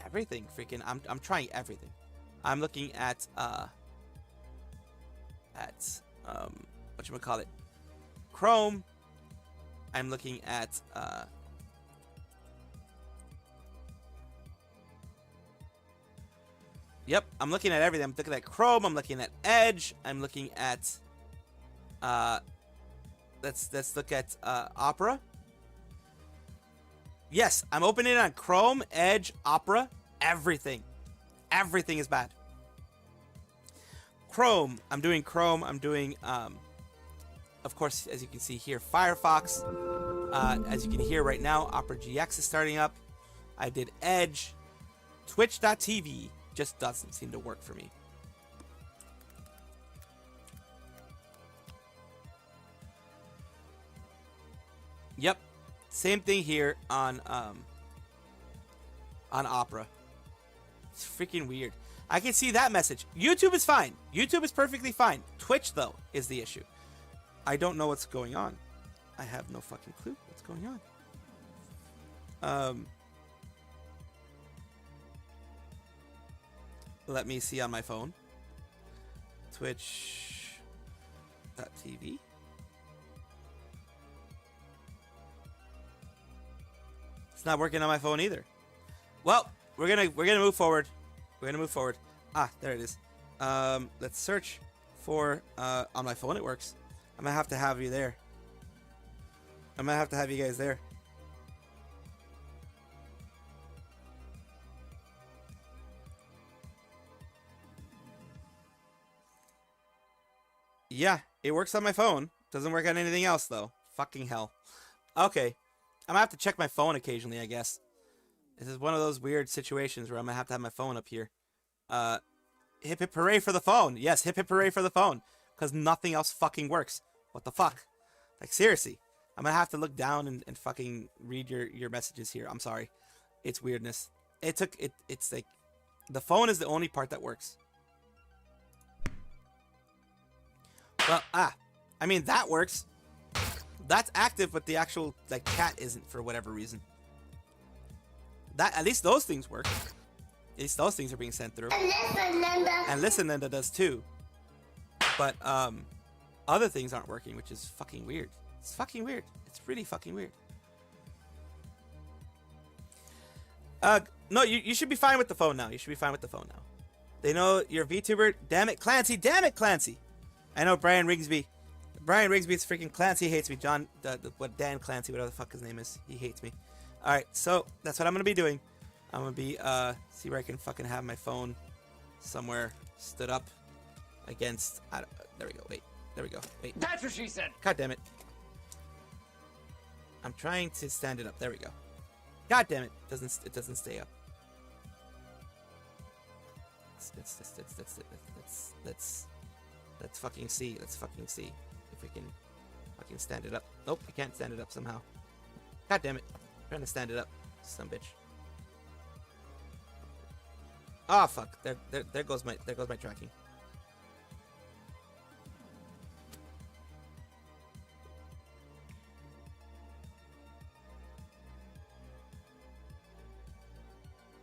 everything. Freaking, I'm trying everything. I'm looking at whatchamacallit, Chrome. I'm looking at yep, I'm looking at everything. I'm looking at Chrome, I'm looking at Edge, I'm looking at let's look at Opera. Yes, I'm opening it on Chrome, Edge, Opera, everything. Everything is bad. Chrome, I'm doing, of course, as you can see here, Firefox. As you can hear right now, Opera GX is starting up. I did Edge. Twitch.tv just doesn't seem to work for me. Yep, same thing here on Opera. It's freaking weird. I can see that message. YouTube is fine. YouTube is perfectly fine. Twitch, though, is the issue. I don't know what's going on. I have no fucking clue what's going on. Let me see on my phone. Twitch.tv. It's not working on my phone either. Well, we're gonna move forward. We're gonna move forward. Ah, there it is. Let's search for on my phone. It works. I'm gonna have to have you there. I'm gonna have to have you guys there. Yeah, it works on my phone. Doesn't work on anything else though. Fucking hell. Okay, I'm gonna have to check my phone occasionally, I guess. This is one of those weird situations where I'm gonna have to have my phone up here. Hip hip hooray for the phone. Yes, hip hip hooray for the phone. Because nothing else fucking works. What the fuck? Like, seriously. I'm gonna have to look down and fucking read your messages here. I'm sorry. It's weirdness. It's like, the phone is the only part that works. Well, I mean, that works. That's active, but the actual, like, chat isn't for whatever reason. At least those things work. At least those things are being sent through. And listen, Linda does too. But other things aren't working, which is fucking weird. It's fucking weird. It's really fucking weird. No, you should be fine with the phone now. You should be fine with the phone now. They know you're a VTuber. Damn it, Clancy. Damn it, Clancy. I know Brian Rigsby. Brian Rigsby's freaking Clancy hates me. Dan Clancy, whatever the fuck his name is. He hates me. Alright, so that's what I'm gonna be doing. I'm gonna be see where I can fucking have my phone somewhere stood up against. There we go. Wait. There we go. Wait.
That's what she said.
God damn it. I'm trying to stand it up. There we go. God damn it. It doesn't stay up. Let's fucking see. Let's fucking see if we can fucking stand it up. Nope, I can't stand it up somehow. God damn it. I'm trying to stand it up. Some bitch. Oh fuck! There goes my tracking.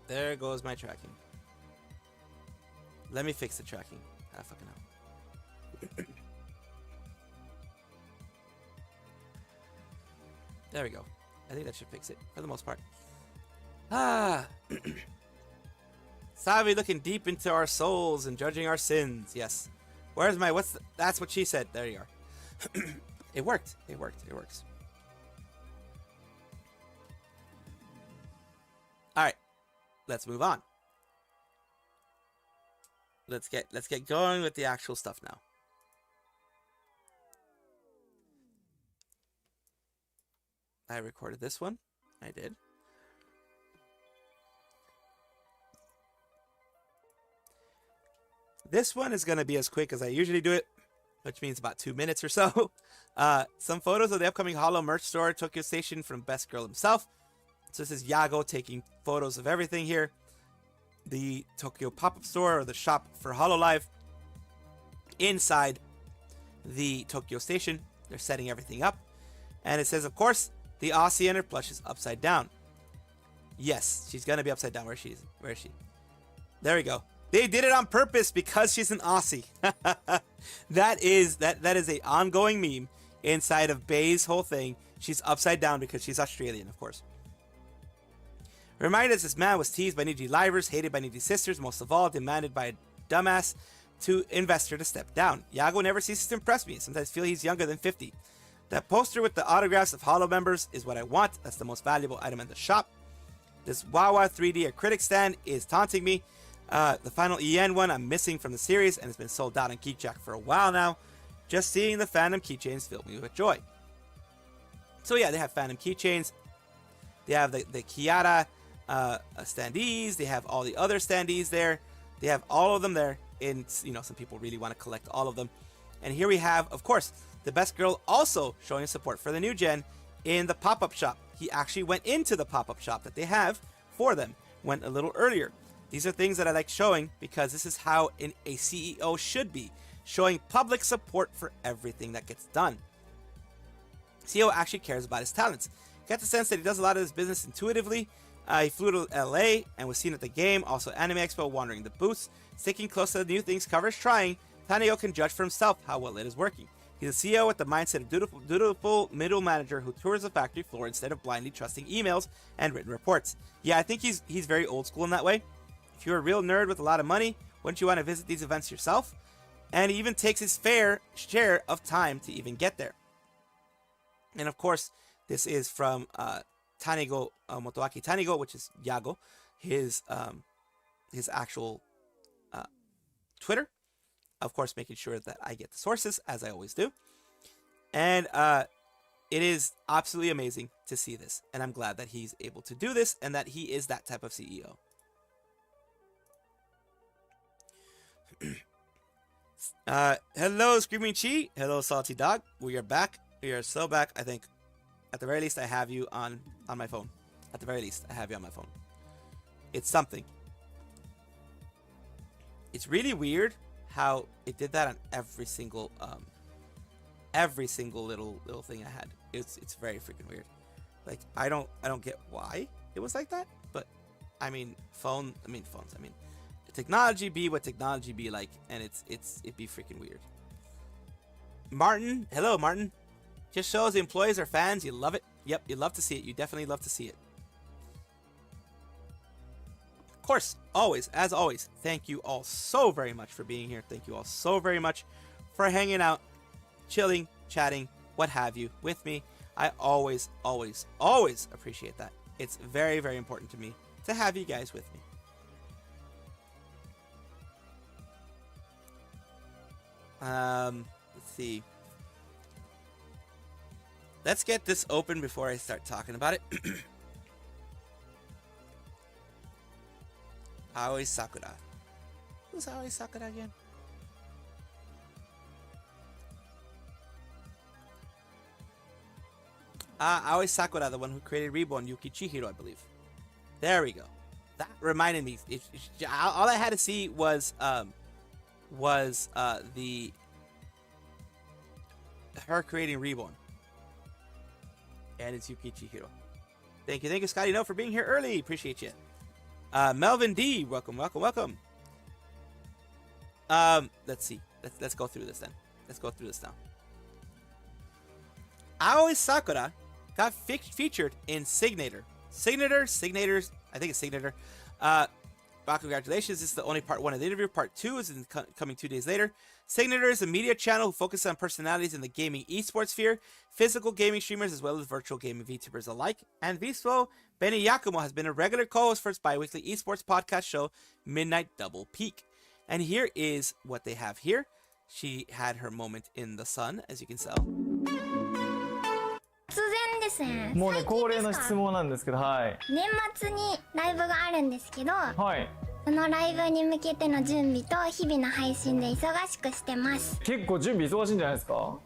There goes my tracking. Let me fix the tracking. Ah, fucking hell. There we go. I think that should fix it for the most part. Ah. Savi looking deep into our souls and judging our sins. Yes. Where's my that's what she said. There you are. It worked. It worked. It works. All right. Let's move on. Let's get going with the actual stuff now. I recorded this one. I did. This one is going to be as quick as I usually do it, which means about 2 minutes or so. Some photos of the upcoming Holo merch store, Tokyo Station, from Best Girl himself. So this is Yago taking photos of everything here. The Tokyo pop-up store, or the shop for Hololive, inside the Tokyo Station. They're setting everything up. And it says, of course, the Aussie and her plush is upside down. Yes, she's going to be upside down. Where is she? There we go. They did it on purpose because she's an Aussie. that is a ongoing meme inside of Bay's whole thing. She's upside down because she's Australian, of course. Reminded us this man was teased by Niji livers, hated by Niji sisters, most of all, demanded by a dumbass to investor to step down. Yago never ceases to impress me. Sometimes feel he's younger than 50. That poster with the autographs of Holo members is what I want. That's the most valuable item in the shop. This Wawa 3D acrylic stand is taunting me. The final EN one I'm missing from the series and it's been sold out on Geekjack for a while now. Just seeing the fandom keychains filled me with joy. So yeah, they have fandom keychains. They have the Kiara standees. They have all the other standees there. They have all of them there. And some people really want to collect all of them. And here we have, of course, the Best Girl also showing support for the new gen in the pop-up shop. He actually went into the pop-up shop that they have for them. Went a little earlier. These are things that I like showing because this is how a CEO should be. Showing public support for everything that gets done. CEO actually cares about his talents. Get the sense that he does a lot of his business intuitively. He flew to LA and was seen at the game, also Anime Expo, wandering the booths, sticking close to the new things covers, trying. Taneo can judge for himself how well it is working. He's a CEO with the mindset of dutiful middle manager who tours the factory floor instead of blindly trusting emails and written reports. Yeah, I think he's very old school in that way. If you're a real nerd with a lot of money, wouldn't you want to visit these events yourself? And he even takes his fair share of time to even get there. And of course, this is from Tanigo, Motoaki Tanigo, which is Yago, his actual Twitter. Of course, making sure that I get the sources, as I always do. And it is absolutely amazing to see this. And I'm glad that he's able to do this and that he is that type of CEO. Hello, Screaming Chi. Hello, Salty Dog. We are back. We are so back. I think at the very least I have you on my phone. At the very least, I have you on my phone. It's something. It's really weird how it did that on every single little thing I had. It's very freaking weird. Like I don't get why it was like that, but phones. Technology be what technology be like, and it'd be freaking weird. Martin, hello Martin. Just shows the employees are fans. You love it. Yep, you love to see it. You definitely love to see it. Of course, always, as always, thank you all so very much for being here. Thank you all so very much for hanging out, chilling, chatting, what have you, with me. I always, always, always appreciate that. It's very, very important to me to have you guys with me. Let's see. Let's get this open before I start talking about it. Aoi Sakura. Who's Aoi Sakura again? Aoi Sakura, the one who created Reborn, Yuki Chihiro, I believe. There we go. that reminded me. All I had to see was the her creating Reborn. And it's Yuki Chihiro. Thank you, Scotty No, for being here early. Appreciate you. Melvin D, welcome. Let's see. Let's go through this then. Let's go through this now. Aoi Sakura got featured in Signator. Signators. I think it's Signator. Well, congratulations. This is the only part 1 of the interview. Part 2 is coming 2 days later. Signator is a media channel who focuses on personalities in the gaming esports sphere, physical gaming streamers, as well as virtual gaming VTubers alike. And Visuo Benny Yakumo has been a regular co-host for its bi-weekly esports podcast show, Midnight Double Peak. And here is what they have here. She had her moment in the sun, as you can tell.
突然ですね。
もうね、
最近
恒例の
ですか
質問なんですけど、はい。
年末にライブがあるんですけど、
はい。
そのライブに向けての準備と日々の配信で忙しくしてます。
結構準備忙しいんじゃないですか？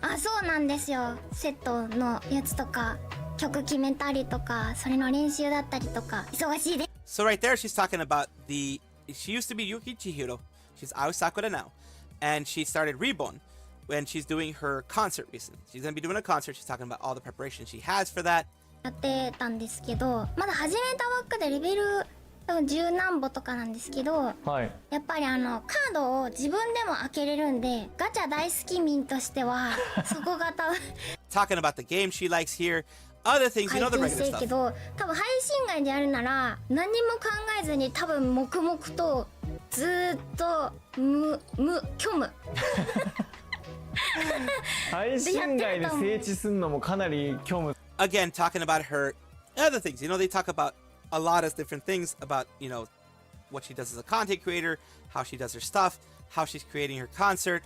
あ、そうなんですよ。セットのやつとか、曲決めたりとか、それの練習だったりとか、忙しいです。
So right there, she's talking about she used to be Yuki Chihiro. She's Aoi Sakura now. And she started Reborn when she's doing her concert recently. She's going to be doing a concert. She's talking about all the preparation she has for that.
やってたんですけど、まだ始めたばっかでレベル多分10何歩とかなんですけど、
はい。
やっぱりカードを自分でも開けれるんで、ガチャ大好き民としてはそこが多分
Talking about the game she likes here. Other things, you know, the
配
regular
信してる
stuff.
けど、多分配信外でやるなら何も考えずに多分黙々とずーっと虚無
配信外で整地するのもかなり虚無。
Again, talking about her other things. You know, they talk about a lot of different things about, you know, what she does as a content creator, how she does her stuff, how she's creating her concert,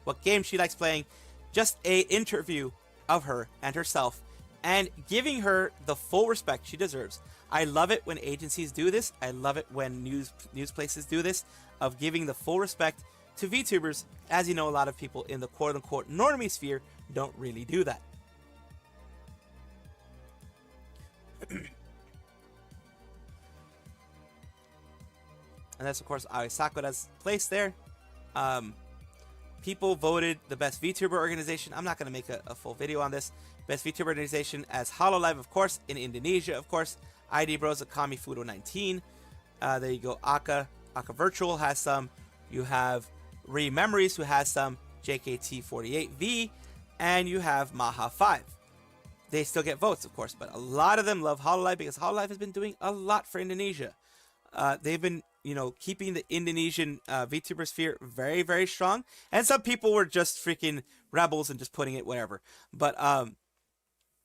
what games she likes playing. Just a interview of her and herself and giving her the full respect she deserves. I love it when agencies do this. I love it when news places do this, of giving the full respect to VTubers. As you know, a lot of people in the quote-unquote normie sphere don't really do that. And that's, of course, Aoi Sakura's place there. People voted the best VTuber organization. I'm not going to make a full video on this. Best VTuber organization as Hololive, of course, in Indonesia, of course. ID Bros, Akami Fudo 19. There you go. Aka Virtual has some. You have Re Memories, who has some. JKT48V. And you have Maha 5. They still get votes, of course, but a lot of them love Hololive because Hololive has been doing a lot for Indonesia. They've been, you know, keeping the Indonesian VTuber sphere very, very strong. And some people were just freaking rebels and just putting it whatever. But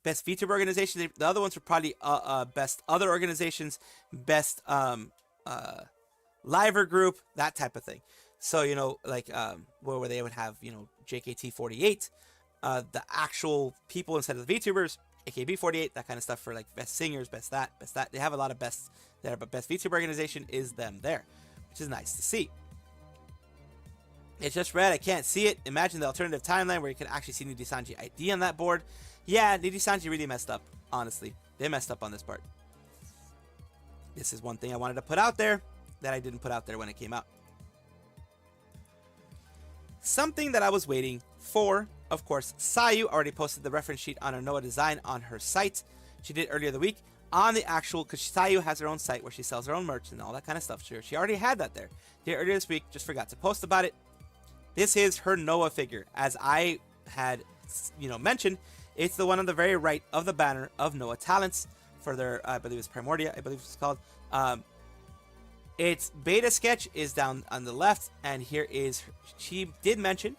best VTuber organization, the other ones were probably best other organizations, best liver group, that type of thing. So, you know, like where they would have, you know, JKT48, the actual people instead of the VTubers, AKB48, that kind of stuff for like best singers, best that. They have a lot of best there, but best VTuber organization is them there, which is nice to see. It's just red, I can't see it. Imagine the alternative timeline where you can actually see Nijisanji ID on that board. Yeah, Nijisanji really messed up, honestly. They messed up on this part. This is one thing I wanted to put out there that I didn't put out there when it came out. Something that I was waiting for, of course, Sayu already posted the reference sheet on her Noah design on her site. She did earlier the week on the actual, because Sayu has her own site where she sells her own merch and all that kind of stuff. She already had that there. Did earlier this week, just forgot to post about it. This is her Noah figure. As I had, you know, mentioned, it's the one on the very right of the banner of Noah Talents for their, I believe it's Primordia, I believe it's called. Its beta sketch is down on the left, and here is, she did mention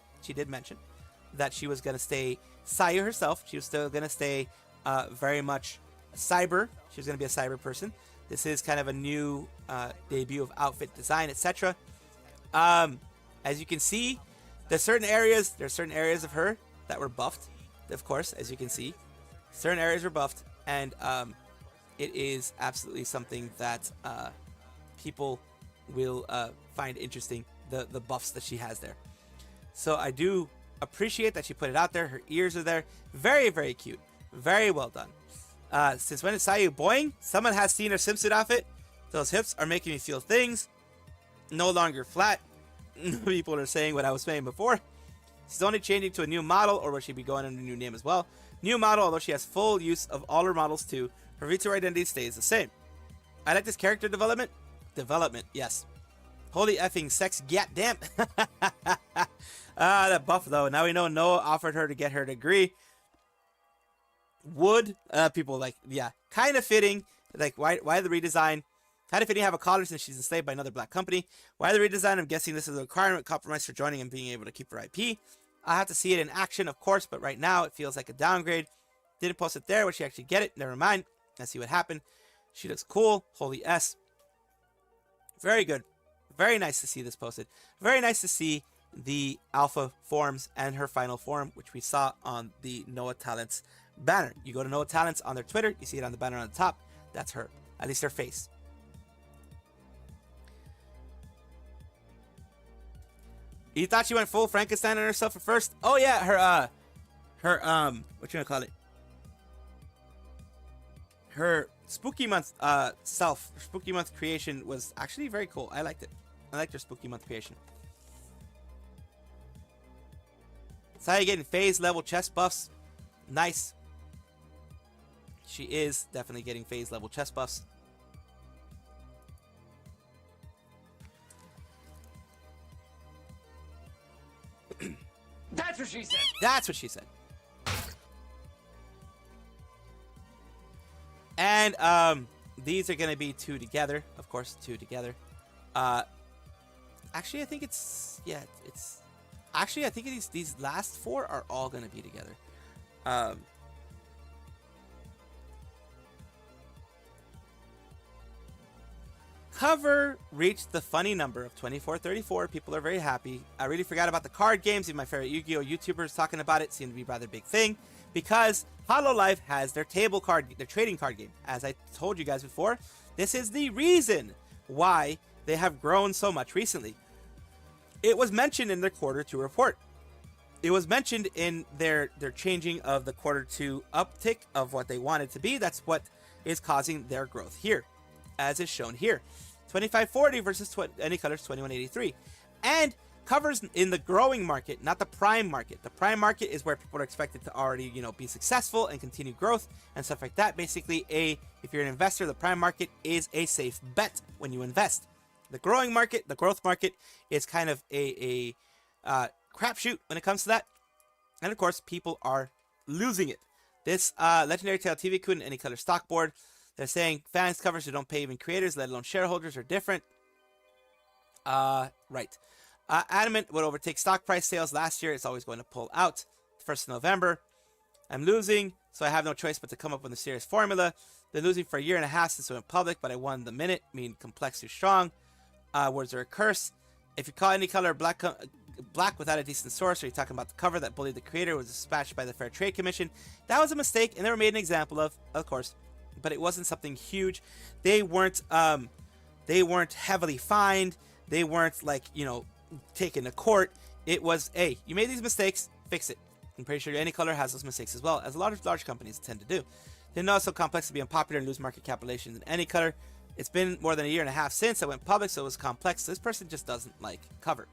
that she was going to stay Sayu herself. She was still going to stay very much cyber. She was going to be a cyber person. This is kind of a new debut of outfit design, etc. As you can see, there's certain areas of her that were buffed, of course, as you can see. Certain areas were buffed, and it is absolutely something that people will find interesting, the buffs that she has there. So I do appreciate that she put it out there. Her ears are there. Very, very cute. Very well done. Since when is Sayu boing? Someone has seen her swimsuit outfit. Those hips are making me feel things. No longer flat. People are saying what I was saying before. She's only changing to a new model, or will she be going under a new name as well? New model, although she has full use of all her models too, her VTuber identity stays the same. I like this character development. Development, yes. Holy effing sex, goddamn. That buff though. Now we know Noah offered her to get her degree. Would people like, yeah, kind of fitting. Like, why the redesign? Kind of fitting to have a collar since she's enslaved by another black company. Why the redesign? I'm guessing this is a requirement compromise for joining and being able to keep her IP. I have to see it in action, of course, but right now it feels like a downgrade. Didn't post it there. Would she actually get it? Never mind. Let's see what happened. She looks cool. Holy S. Very good. Very nice to see this posted. Very nice to see the alpha forms and her final form, which we saw on the Noah Talents banner. You go to Noah Talents on their Twitter. You see it on the banner on the top. That's her. At least her face. You thought she went full Frankenstein on herself at first? Oh yeah, her what you gonna call it? Her Spooky Month Spooky Month creation was actually very cool. I liked it. I liked her Spooky Month creation. Sayu getting phase level chest buffs. Nice. She is definitely getting phase level chest buffs.
That's what she said.
That's what she said. And these are gonna be two together, of course, two together. Actually, I think it's actually I think these last four are all gonna be together. Cover reached the funny number of 2434. People are very happy. I really forgot about the card games. Even my favorite Yu-Gi-Oh! YouTubers talking about it. Seemed to be a rather big thing because Hololive has their trading card game. As I told you guys before, this is the reason why they have grown so much recently. It was mentioned in their quarter 2 report. It was mentioned in their changing of the quarter 2 uptick of what they wanted to be. That's what is causing their growth here, as is shown here. 2540 versus any colors 2183. And covers in the growing market, not the prime market. The prime market is where people are expected to already, be successful and continue growth and stuff like that. Basically, if you're an investor, the prime market is a safe bet when you invest. The growing market, the growth market, is kind of a crapshoot when it comes to that. And of course, people are losing it. This Legendary Tail TV Kun any color stock board. They're saying fans covers who don't pay even creators, let alone shareholders, are different. Right. Adamant would overtake stock price sales last year. It's always going to pull out. 1st of November. I'm losing, so I have no choice but to come up with a serious formula. Been losing for a year and a half since it went public, but I won the minute. Mean complex too strong. Words are a curse. If you call any color black without a decent source, or you're talking about the cover that bullied the creator, was dispatched by the Fair Trade Commission. That was a mistake, and they were made an example of course. But it wasn't something huge. They weren't heavily fined. They weren't taken to court. It was, hey, you made these mistakes, fix it. I'm pretty sure any color has those mistakes as well, as a lot of large companies tend to do. Didn't know it's so complex to be unpopular and lose market capitalizations in any color. It's been more than a year and a half since I went public, so it was complex. This person just doesn't like cover.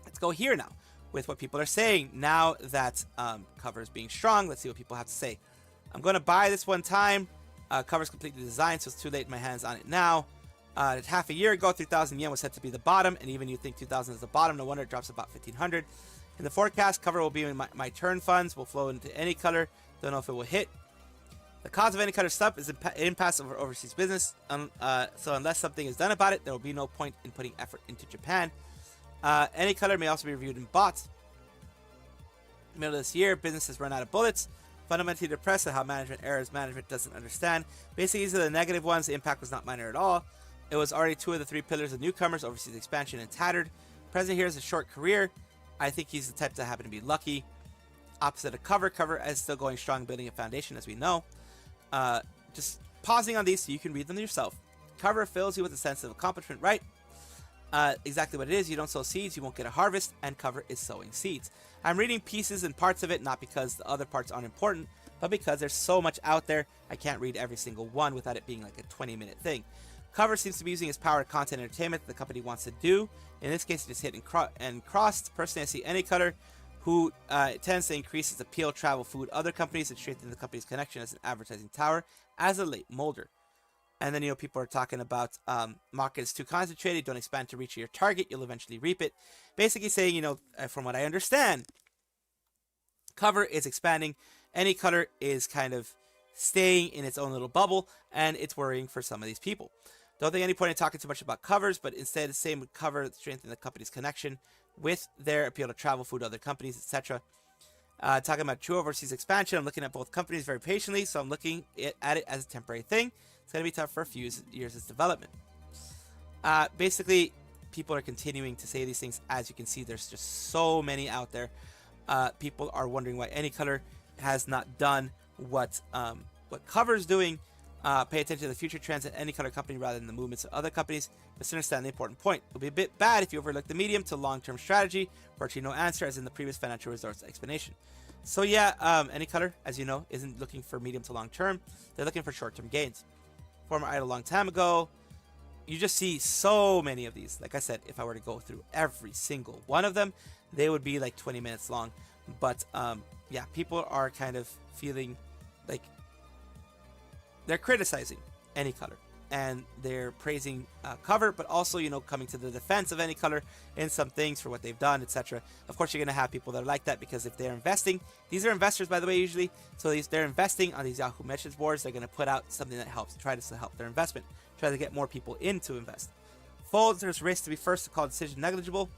Let's go here now with what people are saying now that cover is being strong. Let's see what people have to say. I'm going to buy this one time. Cover's completely designed, so it's too late in my hands on it now. Half a year ago, 3,000 yen was said to be the bottom, and even you think 2,000 is the bottom. No wonder it drops about 1,500. In the forecast, cover will be in my turn funds, will flow into any color. Don't know if it will hit. The cause of any color stuff is impasse over overseas business. So unless something is done about it, there will be no point in putting effort into Japan. Any color may also be reviewed and bought. Middle of this year, businesses run out of bullets. Fundamentally depressed at how management doesn't understand. Basically, these are the negative ones. The impact was not minor at all. It was already 2 of the 3 pillars of newcomers, overseas expansion and tattered. President here has a short career. I think he's the type to happen to be lucky. Opposite of cover. Cover is still going strong, building a foundation, as we know. Just pausing on these so you can read them yourself. Cover fills you with a sense of accomplishment, right? Exactly what it is. You don't sow seeds, you won't get a harvest, and cover is sowing seeds. I'm reading pieces and parts of it, not because the other parts aren't important, but because there's so much out there, I can't read every single one without it being like a 20-minute thing. Cover seems to be using its power to content entertainment that the company wants to do. In this case, it just hit and crossed. Personally, I see any cutter who tends to increase its appeal, travel, food, other companies, and strengthen the company's connection as an advertising tower as a late molder. And then, people are talking about market is too concentrated. Don't expand to reach your target. You'll eventually reap it. Basically saying, from what I understand, Cover is expanding. Any cutter is kind of staying in its own little bubble, and it's worrying for some of these people. Don't think any point in talking too much about covers, but instead the same with Cover, strengthen the company's connection with their appeal to travel, food, other companies, etc. Talking about true overseas expansion, I'm looking at both companies very patiently, so I'm looking at it as a temporary thing. It's going to be tough for a few years of development. Basically, people are continuing to say these things. As you can see, there's just so many out there. People are wondering why any color has not done what Cover is doing. Pay attention to the future trends at any color company rather than the movements of other companies. But understand the important point. It'll be a bit bad if you overlook the medium to long-term strategy. Virtually no answer, as in the previous financial resource explanation. So yeah, any color, as you know, isn't looking for medium to long-term. They're looking for short-term gains. Former idol a long time ago. You just see so many of these. Like I said, if I were to go through every single one of them, they would be like 20 minutes long. But yeah, people are kind of feeling like they're criticizing any color, and they're praising Cover, but also, coming to the defense of any color in some things for what they've done, etc. Of course, you're going to have people that are like that, because if they're investing, these are investors, by the way, usually. So they're investing on these Yahoo message boards. They're going to put out something that helps, try to help their investment, try to get more people in to invest. Folds, there's risk to be first to call decision negligible.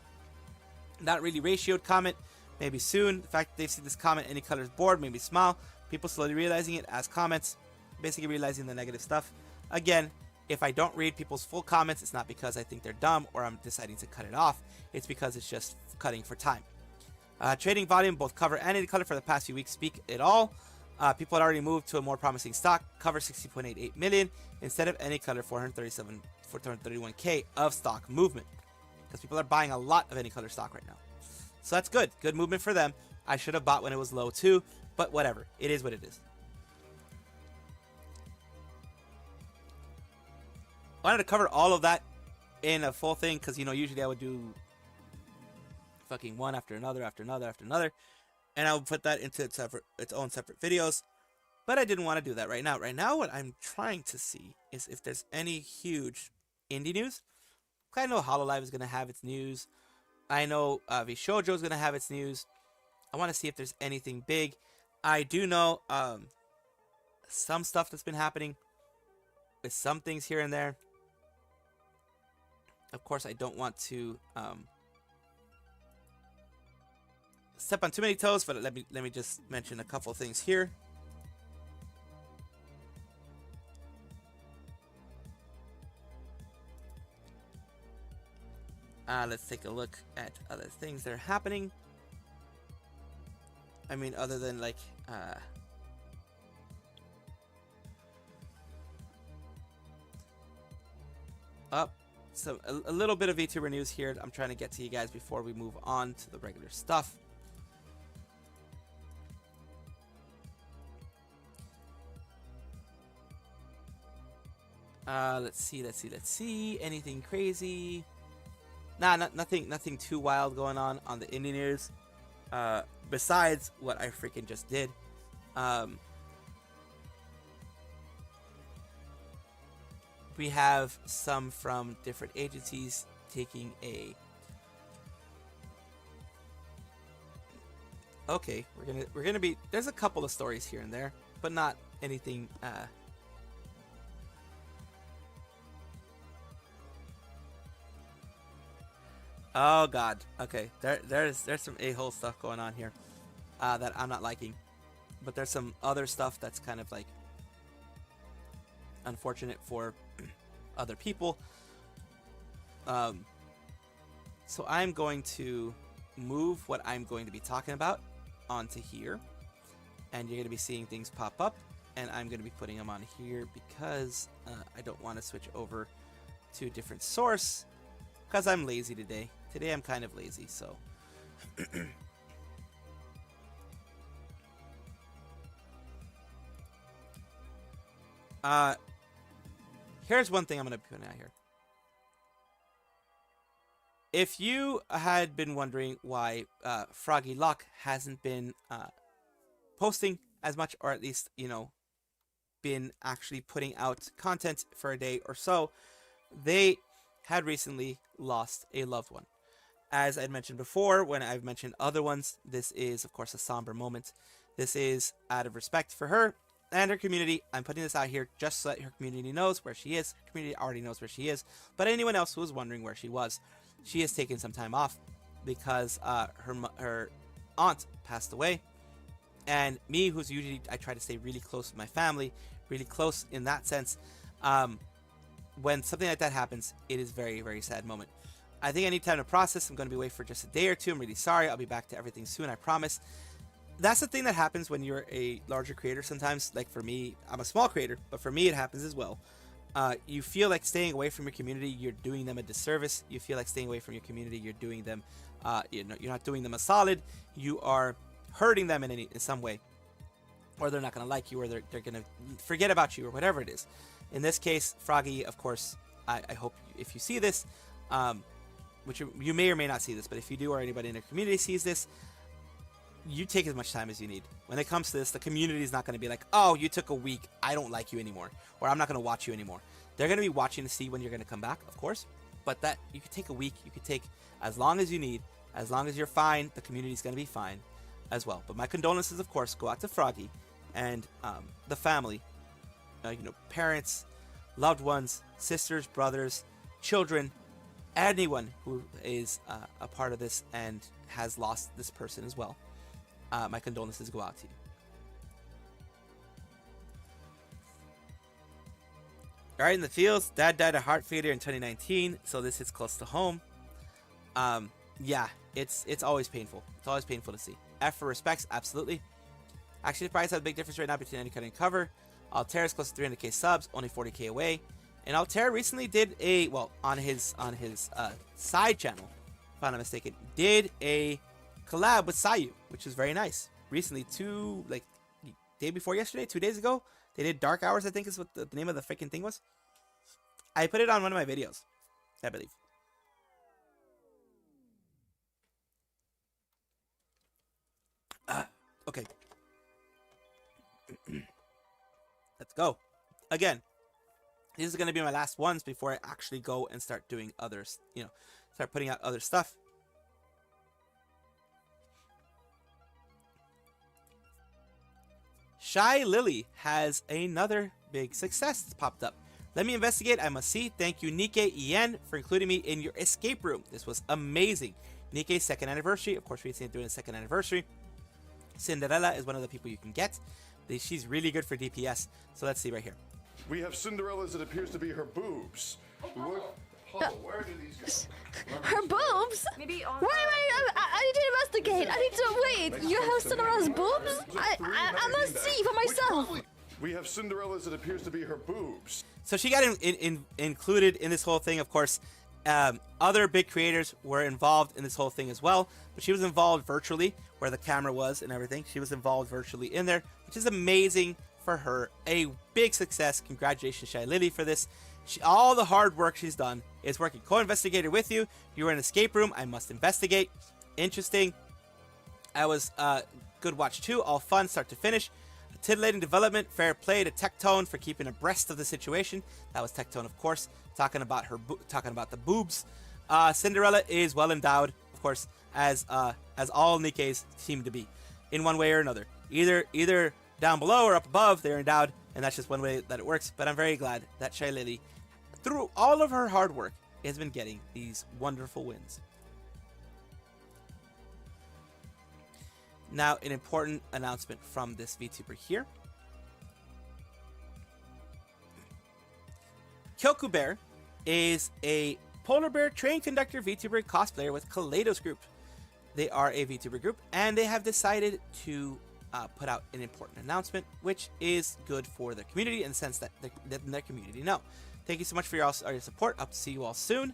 Not really ratioed comment. Maybe soon. The fact that they've seen this comment, any color's board, maybe smile. People slowly realizing it as comments. Basically realizing the negative stuff. Again, if I don't read people's full comments, it's not because I think they're dumb or I'm deciding to cut it off. It's because it's just cutting for time. Trading volume, both Cover and any color for the past few weeks speak it all. People had already moved to a more promising stock. Cover 60.88 million instead of any color 431k of stock movement, because people are buying a lot of any color stock right now. So that's good. Good movement for them. I should have bought when it was low too, but whatever. It is what it is. I wanted to cover all of that in a full thing, because, usually I would do fucking one after another, and I would put that into its own separate videos, but I didn't want to do that right now. Right now, what I'm trying to see is if there's any huge indie news. I know Hololive is going to have its news. I know VShojo is going to have its news. I want to see if there's anything big. I do know some stuff that's been happening with some things here and there. Of course, I don't want to step on too many toes, but let me just mention a couple things here. Let's take a look at other things that are happening. I mean, other than like so a little bit of VTuber news here. I'm trying to get to you guys before we move on to the regular stuff. Let's see. Anything crazy? Nah, nothing too wild going on the indie news. Besides what I freaking just did. We have some from different agencies taking a... Okay, we're gonna be... There's a couple of stories here and there, but not anything... Oh god. Okay, there's some a-hole stuff going on here that I'm not liking, but there's some other stuff that's kind of like unfortunate for other people. So I'm going to move what I'm going to be talking about onto here, and you're going to be seeing things pop up, and I'm going to be putting them on here because I don't want to switch over to a different source because I'm lazy today. Today I'm kind of lazy, so here's one thing I'm going to point out here. If you had been wondering why Froggy Lock hasn't been posting as much, or at least, you know, been actually putting out content for a day or so, they had recently lost a loved one. As I'd mentioned before, when I've mentioned other ones, this is, of course, a somber moment. This is out of respect for her and her community. I'm putting this out here just so that her community knows where she is. Her community already knows where she is, but anyone else who was wondering where she was, she has taken some time off because her aunt passed away. And me, who's usually, I try to stay really close with my family, really close in that sense. When something like that happens, it is a very, very sad moment. I think I need time to process. I'm going to be away for just a day or two. I'm really sorry. I'll be back to everything soon, I promise. That's the thing that happens when you're a larger creator sometimes. Like for me, I'm a small creator, but for me it happens as well. You feel like staying away from your community, you're doing them a disservice. You feel like staying away from your community, you're doing them, you're not doing them a solid. You are hurting them in some way, or they're not going to like you, or they're going to forget about you, or whatever it is. In this case, Froggy, of course, I hope if you see this, which you may or may not see this, but if you do, or anybody in the community sees this, you take as much time as you need. When it comes to this, the community is not going to be like, oh, you took a week, I don't like you anymore, or I'm not going to watch you anymore. They're going to be watching to see when you're going to come back, of course, but that you could take a week, you could take as long as you need, as long as you're fine, the community is going to be fine as well. But my condolences, of course, go out to Froggy and the family, parents, loved ones, sisters, brothers, children, anyone who is a part of this and has lost this person as well. My condolences go out to you. Alright, in the fields, Dad died of heart failure in 2019, so this is close to home. Yeah, it's always painful. It's always painful to see. F for respects, absolutely. Actually, the price has a big difference right now between Anycut and Cover. Altair is close to 300k subs, only 40k away. And Altair recently did on his side channel, if I'm not mistaken, did a collab with Sayu, which is very nice. Recently, day before yesterday, 2 days ago, they did Dark Hours, I think is what the name of the freaking thing was. I put it on one of my videos, I believe. Okay. Let's go. Again, these are going to be my last ones before I actually go and start doing others, start putting out other stuff. Shy Lily has another big success that's popped up. Let me investigate. I must see. Thank you, Nikkei Ien, for including me in your escape room. This was amazing. Nikkei's second anniversary. Of course, we've seen it doing a second anniversary. Cinderella is one of the people you can get. She's really good for DPS. So let's see right here.
We have Cinderella's, it appears to be her boobs. Look, where do these go?
Her boobs? Maybe on. Wait, I need to investigate. I need to wait. You have Cinderella's boobs? I must see for myself.
We have Cinderella's, it appears to be her boobs.
So she got included in this whole thing, of course. Other big creators were involved in this whole thing as well, but she was involved virtually, where the camera was and everything. She was involved virtually in there, which is amazing for her. A big success. Congratulations, Shy Lily, for this. All the hard work she's done is working. Co-investigator with you. You were in an escape room. I must investigate. Interesting. I was good watch too. All fun, start to finish. Titillating development. Fair play to Tectone for keeping abreast of the situation. That was Tectone, of course, talking about the boobs. Cinderella is well endowed, of course, as all Nikkeis seem to be, in one way or another. Either down below or up above, they're endowed, and that's just one way that it works. But I'm very glad that Shy Lily, through all of her hard work, has been getting these wonderful wins. Now, an important announcement from this VTuber here. Kyoku Bear is a polar bear train conductor VTuber cosplayer with Kaleidos Group. They are a VTuber group, and they have decided to put out an important announcement, which is good for their community in the sense that their community know. Thank you so much for your support. Hope to see you all soon.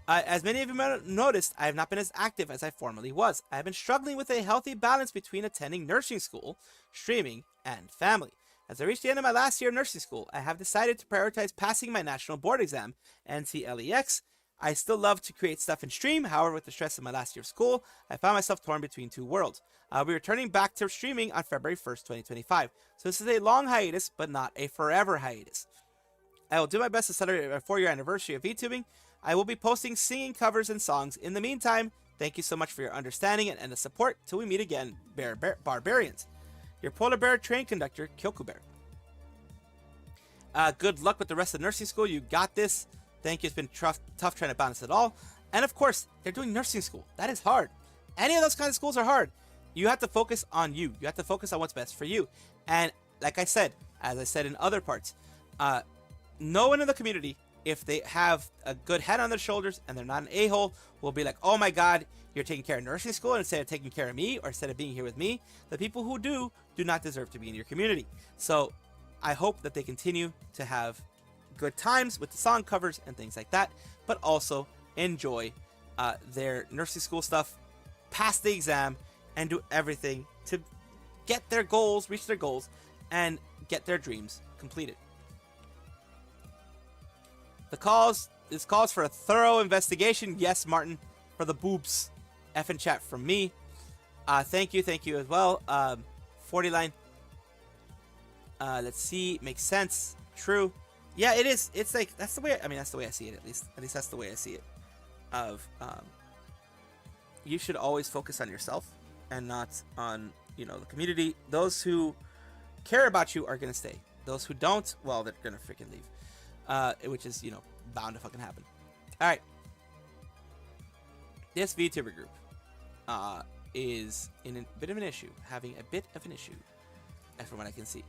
As many of you might have noticed, I have not been as active as I formerly was. I have been struggling with a healthy balance between attending nursing school, streaming, and family. As I reach the end of my last year of nursing school, I have decided to prioritize passing my national board exam, NCLEX. I still love to create stuff and stream. However, with the stress of my last year of school, I found myself torn between two worlds. I'll be returning back to streaming on February 1st, 2025. So this is a long hiatus, but not a forever hiatus. I will do my best to celebrate my 4-year anniversary of VTubing. I will be posting singing covers and songs. In the meantime, thank you so much for your understanding and the support. Till we meet again, barbarians. Your polar bear train conductor, Kyoku Bear. Good luck with the rest of nursing school. You got this. Thank you. It's been tough trying to balance it all. And of course, they're doing nursing school. That is hard. Any of those kinds of schools are hard. You have to focus on you. You have to focus on what's best for you. And like I said, as I said in other parts, no one in the community, if they have a good head on their shoulders and they're not an a-hole, will be like, oh my god, you're taking care of nursing school instead of taking care of me, or instead of being here with me. The people who do not deserve to be in your community. So I hope that they continue to have good times with the song covers and things like that, but also enjoy their nursing school stuff, pass the exam, and do everything to get their goals, reach their goals, and get their dreams completed. This calls for a thorough investigation. Yes, Martin, for the boobs. F in chat from me. Thank you as well. 40 line. Let's see. Makes sense. True. Yeah, it is. It's like, that's the way, that's the way I see it, at least. At least that's the way I see it. You should always focus on yourself and not on, the community. Those who care about you are going to stay. Those who don't, well, they're going to freaking leave. Which is, bound to fucking happen. Alright. This VTuber group is in a bit of an issue. Having a bit of an issue, from what I can see.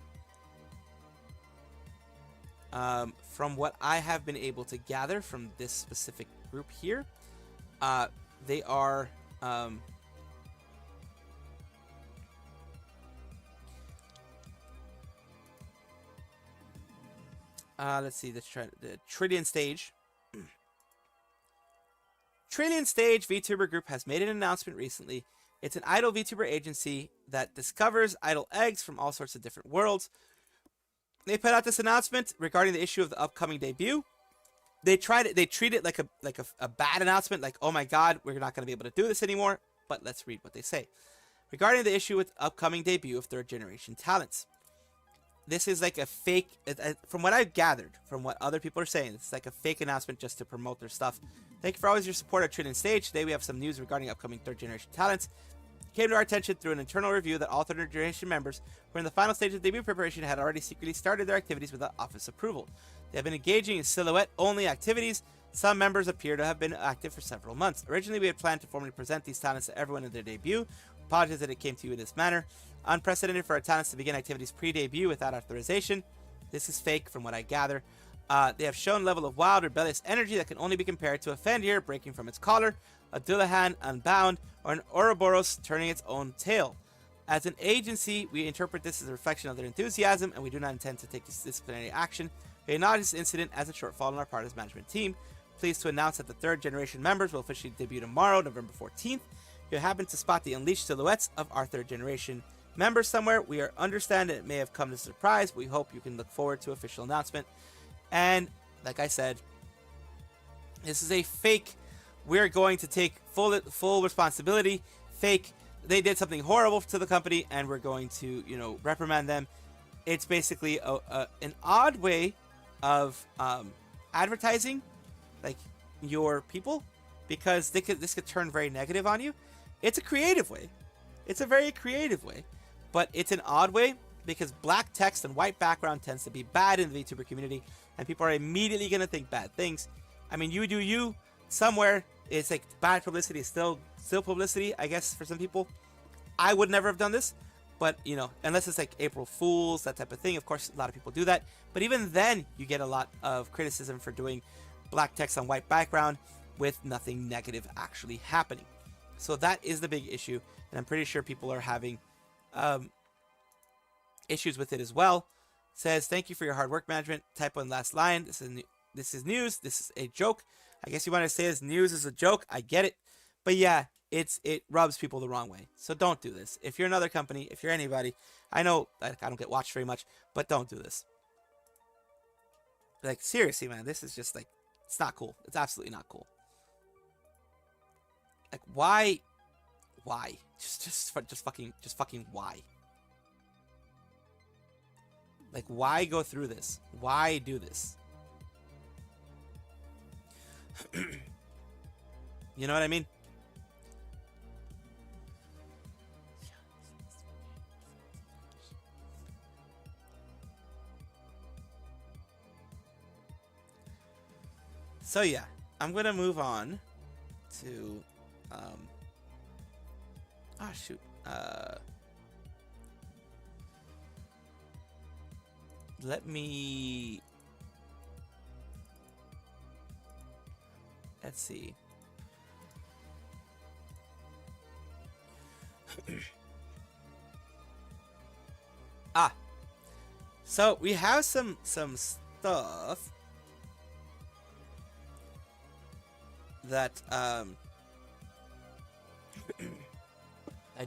From what I have been able to gather from this specific group here, they are let's see, let's try the Trillion Stage. Trillion Stage VTuber group has made an announcement recently. It's an idol VTuber agency that discovers idol eggs from all sorts of different worlds. They put out this announcement regarding the issue of the upcoming debut. They treat it like a bad announcement, like, oh my god, we're not going to be able to do this anymore. But let's read what they say. Regarding the issue with upcoming debut of third generation talents. This is like a fake, from what I've gathered, from what other people are saying, it's like a fake announcement just to promote their stuff. Thank you for always your support at Trillion Stage. Today we have some news regarding upcoming third generation talents. It came to our attention through an internal review that all third generation members who are in the final stage of debut preparation had already secretly started their activities without office approval. They have been engaging in silhouette-only activities. Some members appear to have been active for several months. Originally, we had planned to formally present these talents to everyone in their debut. Apologies that it came to you in this manner. Unprecedented for our talents to begin activities pre-debut without authorization. This is fake from what I gather. They have shown a level of wild, rebellious energy that can only be compared to a Fenrir breaking from its collar, a Dullahan unbound, or an Ouroboros turning its own tail. As an agency, we interpret this as a reflection of their enthusiasm, and we do not intend to take disciplinary action. We acknowledge this incident as a shortfall on our part as management team. Pleased to announce that the third generation members will officially debut tomorrow, November 14th. If you happen to spot the unleashed silhouettes of our third generation members somewhere, we understand that it may have come as a surprise, but we hope you can look forward to official announcement. And like I said, this is a fake. We're going to take full responsibility. Fake. They did something horrible to the company, and we're going to, reprimand them. It's basically an odd way of advertising, like, your people, because this could turn very negative on you. It's a creative way. It's a very creative way, but it's an odd way because black text and white background tends to be bad in the VTuber community, and people are immediately going to think bad things. I mean, you do you. Somewhere, it's like bad publicity is still publicity, I guess, for some people. I would never have done this, but, unless it's like April Fools, that type of thing. Of course, a lot of people do that. But even then, you get a lot of criticism for doing black text on white background with nothing negative actually happening. So that is the big issue, and I'm pretty sure people are having issues with it as well. Says, thank you for your hard work, management. Typo in last line. This is news. This is a joke. I guess you want to say this news is a joke. I get it. But yeah, it rubs people the wrong way. So don't do this. If you're another company, if you're anybody, I know I don't get watched very much, but don't do this. Like, seriously, man, this is just like, it's not cool. It's absolutely not cool. Like, why? Just fucking why? Like, why go through this? Why do this? You know what I mean? So yeah, I'm gonna move on to shoot. Let's see. So we have some stuff that I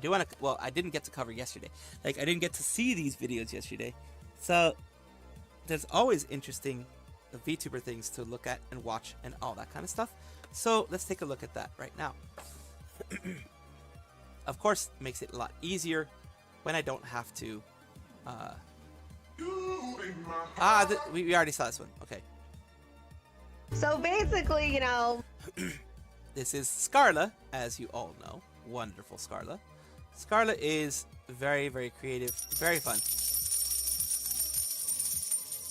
do want to. Well, I didn't get to cover yesterday. Like, I didn't get to see these videos yesterday, so there's always interesting VTuber things to look at and watch and all that kind of stuff. So let's take a look at that right now. Of course, it makes it a lot easier when I don't have to. We already saw this one. Okay.
So basically, you know,
this is Scarle, as you all know. Wonderful Scarle. Scarle is very, very creative, very fun.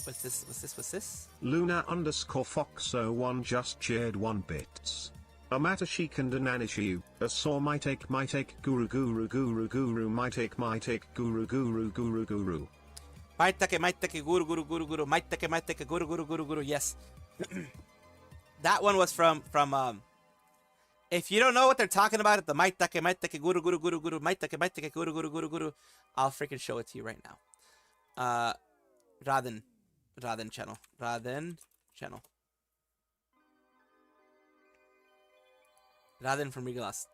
What's this?
Luna_Fox01 just shared 1 bits. Amatashi kandanishiu, a saw my take guru guru guru guru my take guru guru guru guru.
Maitake guru guru guru guru maitake guru guru guru guru. Yes. That one was from if you don't know what they're talking about at the maitake guru guru guru guru maitake guru guru guru guru, I'll freaking show it to you right now. Raden channel. Raden from Regalas.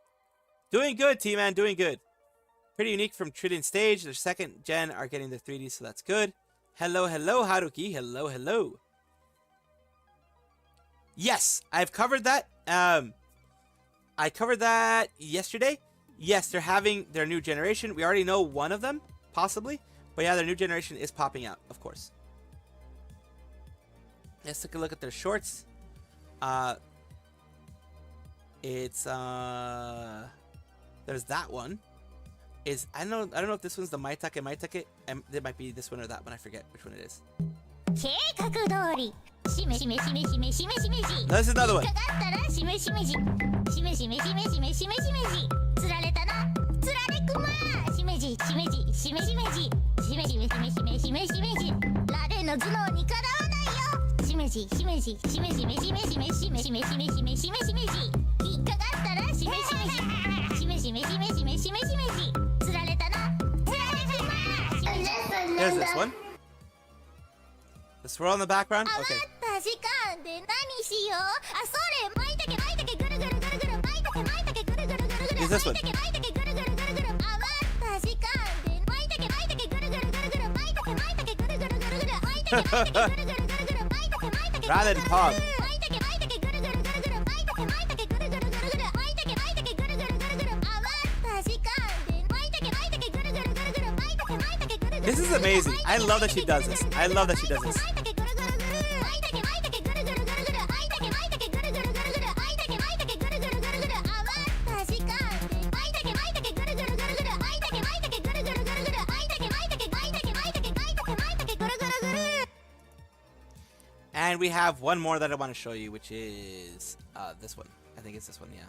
Doing good, T-Man, doing good. Pretty unique from Trillion Stage. Their 2nd gen are getting their 3D, so that's good. Hello, Haruki. Hello. Yes, I've covered that. I covered that yesterday. Yes, they're having their new generation. We already know one of them, possibly. But yeah, their new generation is popping out, of course. Let's take a look at their shorts. It's there's that one. I don't know if this one's the maitake. It might be this one or that one. I forget which one it is. This is another one. There's this one. The swirl in the background? Okay. Is this one? Rather than pog. This is amazing. I love that she does this. And we have one more that I want to show you, which is this one. I think it's this one, yeah.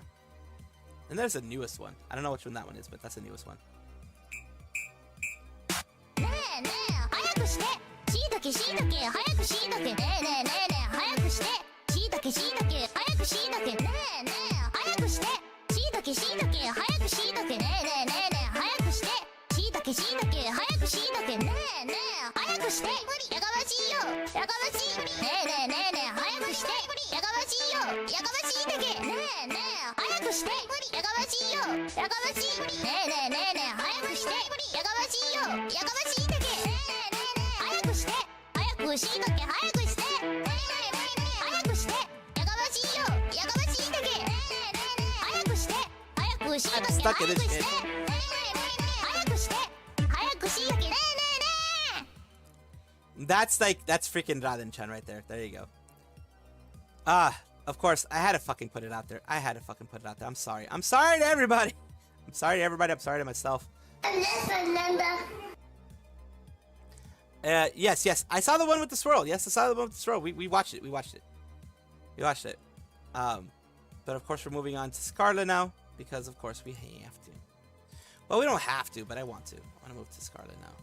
And there's the newest one. I don't know which one that one is, but that's the newest one.
くしてやかましいよやかましいねえねえねえねえ早くしてやかましいよやかましいだけ早くして早くしいだけ早くして早くしてやかましいよやかましいだけ早くして早くしいだけ早くして早くして早くしいだけねえねえねえ
That's freaking Raden-chan right there. There you go. Of course, I had to fucking put it out there. I'm sorry. I'm sorry to everybody. I'm sorry to everybody. I'm sorry to myself. Yes. I saw the one with the swirl. Yes, I saw the one with the swirl. We watched it. We watched it. But of course, we're moving on to Scarle now because, of course, we have to. Well, we don't have to, but I want to. I want to move to Scarle now.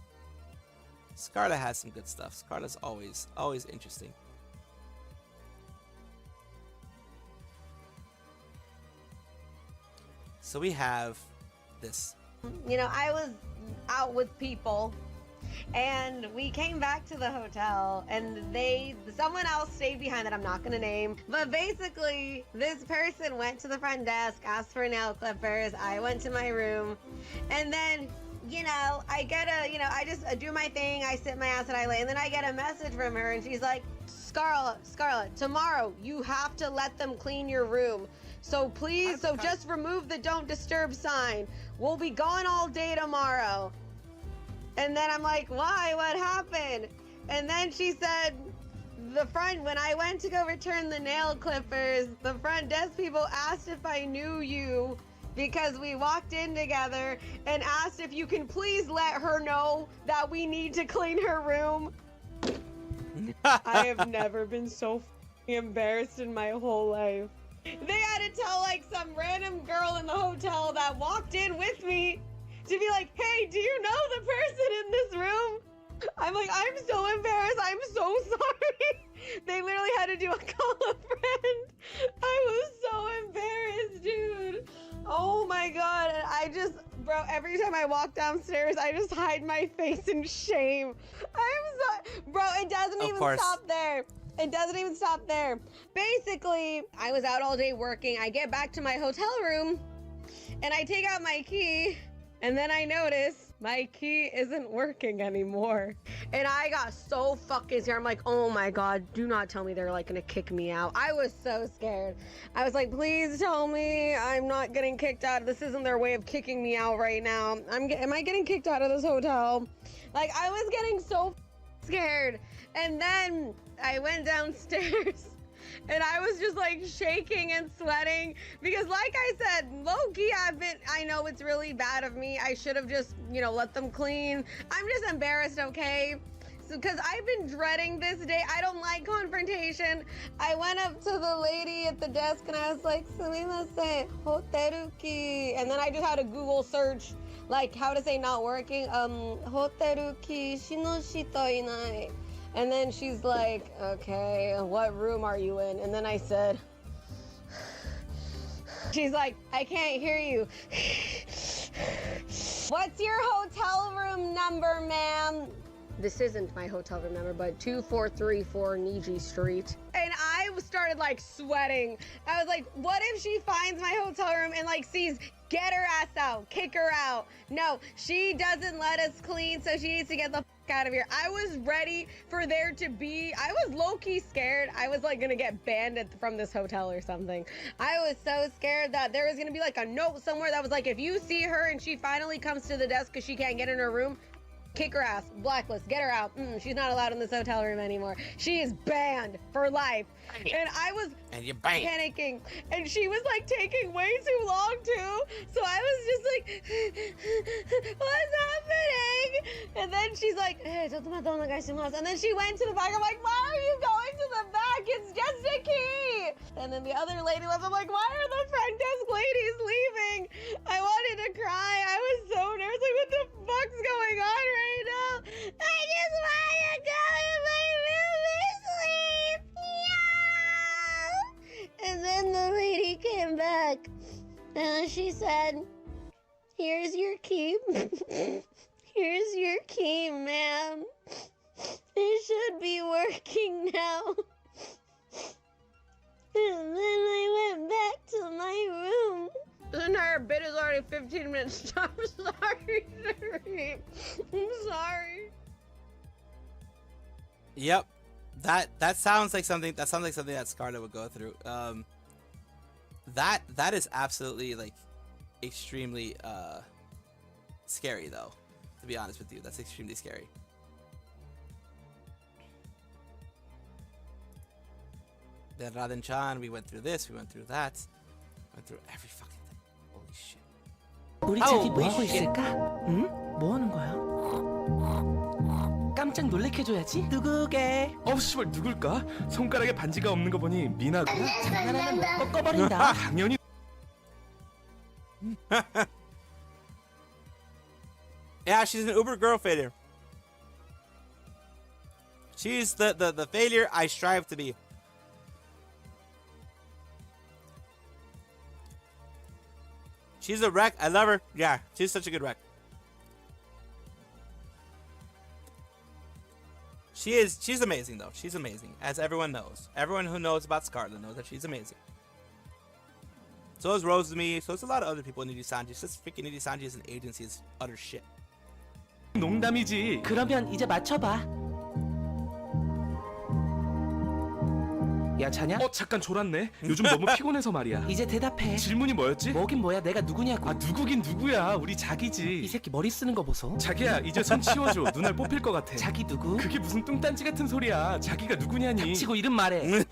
Scarle has some good stuff. Scarle's always interesting. So we have this.
You know, I was out with people and we came back to the hotel and someone else stayed behind that I'm not gonna name, but basically this person went to the front desk, asked for nail clippers. I went to my room and then, you know, I just do my thing. I sit my ass and I lay, and then I get a message from her and she's like, Scarle, tomorrow you have to let them clean your room. So please, just remove the don't disturb sign. We'll be gone all day tomorrow. And then I'm like, why? What happened? And then she said, when I went to go return the nail clippers, the front desk people asked if I knew you because we walked in together and asked if you can please let her know that we need to clean her room. I have never been so embarrassed in my whole life. They had to tell like some random girl in the hotel that walked in with me to be like, hey, do you know the person in this room? I'm like, I'm so embarrassed. I'm so sorry. They literally had to do a call a friend. I was so embarrassed, dude. Oh my God. And bro, every time I walk downstairs, I just hide my face in shame. Bro, it doesn't even stop there. It doesn't even stop there. Basically, I was out all day working. I get back to my hotel room and I take out my key and then I notice my key isn't working anymore. And I got so fucking scared. I'm like, oh my God, do not tell me they're like gonna kick me out. I was so scared. I was like, please tell me I'm not getting kicked out. This isn't their way of kicking me out right now. Am I getting kicked out of this hotel? Like, I was getting so scared. And then I went downstairs and I was just like shaking and sweating because like I said, low-key I know it's really bad of me. I should have just, you know, let them clean. I'm just embarrassed, okay? So, because I've been dreading this day. I don't like confrontation. I went up to the lady at the desk and I was like, sumimasen, hoteru ki. And then I just had a Google search like how to say not working. Hoteru ki shinoshito inai. And then she's like, okay, what room are you in? And then I said, she's like, I can't hear you. What's your hotel room number, ma'am? This isn't my hotel room number, but 2434 Niji Street. And I started like sweating. I was like, what if she finds my hotel room and like sees, get her ass out, kick her out. No, she doesn't let us clean, so she needs to get the out of here. I was ready for there to be, I was low-key scared. I was like gonna get banned from this hotel or something. I was so scared that there was gonna be like a note somewhere that was like, if you see her and she finally comes to the desk because she can't get in her room, kick her ass, blacklist, get her out. She's not allowed in this hotel room anymore. She is banned for life. And I was panicking. And she was like taking way too long too. So I was just like, what's happening? And then she's like, hey, and then she went to the back. I'm like, why are you going to the back? It's just a key. And then the other lady left. I'm like, why are the front desk ladies leaving? I wanted to cry. I was so nervous. Like, what the fuck's going on right now? I just want to go in my room and sleep. Yeah. And then the lady came back and she said, here's your key. Here's your key, ma'am. It should be working now. And then I went back to my room.
entire bit is already 15 minutes. I'm sorry, Sherry. I'm sorry.
Yep. That sounds like something that Scarle would go through. That is absolutely like extremely scary though, to be honest with you. That's extremely scary. Then Raden-chan, we went through this, we went through that. Went through every fucking thing. Holy shit.
우리 자기 뭐 하고 있을까? 응? 뭐 하는 거야? 깜짝 놀래켜줘야지. 누구게?
씨발 누굴까? 손가락에 반지가 없는 거 보니 미나구나.
장난하면 너 꺾어버린다.
당연히.
Yeah, she's an uber girl failure. She's the failure I strive to be. She's a wreck. I love her. Yeah, she's such a good wreck. She's amazing though. She's amazing, as everyone knows. Everyone who knows about Scarle knows that she's amazing. So is rosemi. So is a lot of other people in Nijisanji. It's just freaking Nijisanji as an agency is utter shit.
농담이지.
그러면 이제 맞춰봐. 야 자냐?
잠깐 졸았네. 요즘 너무 피곤해서 말이야.
이제 대답해.
질문이 뭐였지?
뭐긴 뭐야, 내가 누구냐고.
누구긴 누구야. 우리 자기지.
이 새끼 머리 쓰는 거 보소.
자기야, 이제 손 치워줘. 눈알 뽑힐 것 같아.
자기 누구?
그게 무슨 뚱딴지 같은 소리야. 자기가 누구냐니.
닥치고 이름 말해.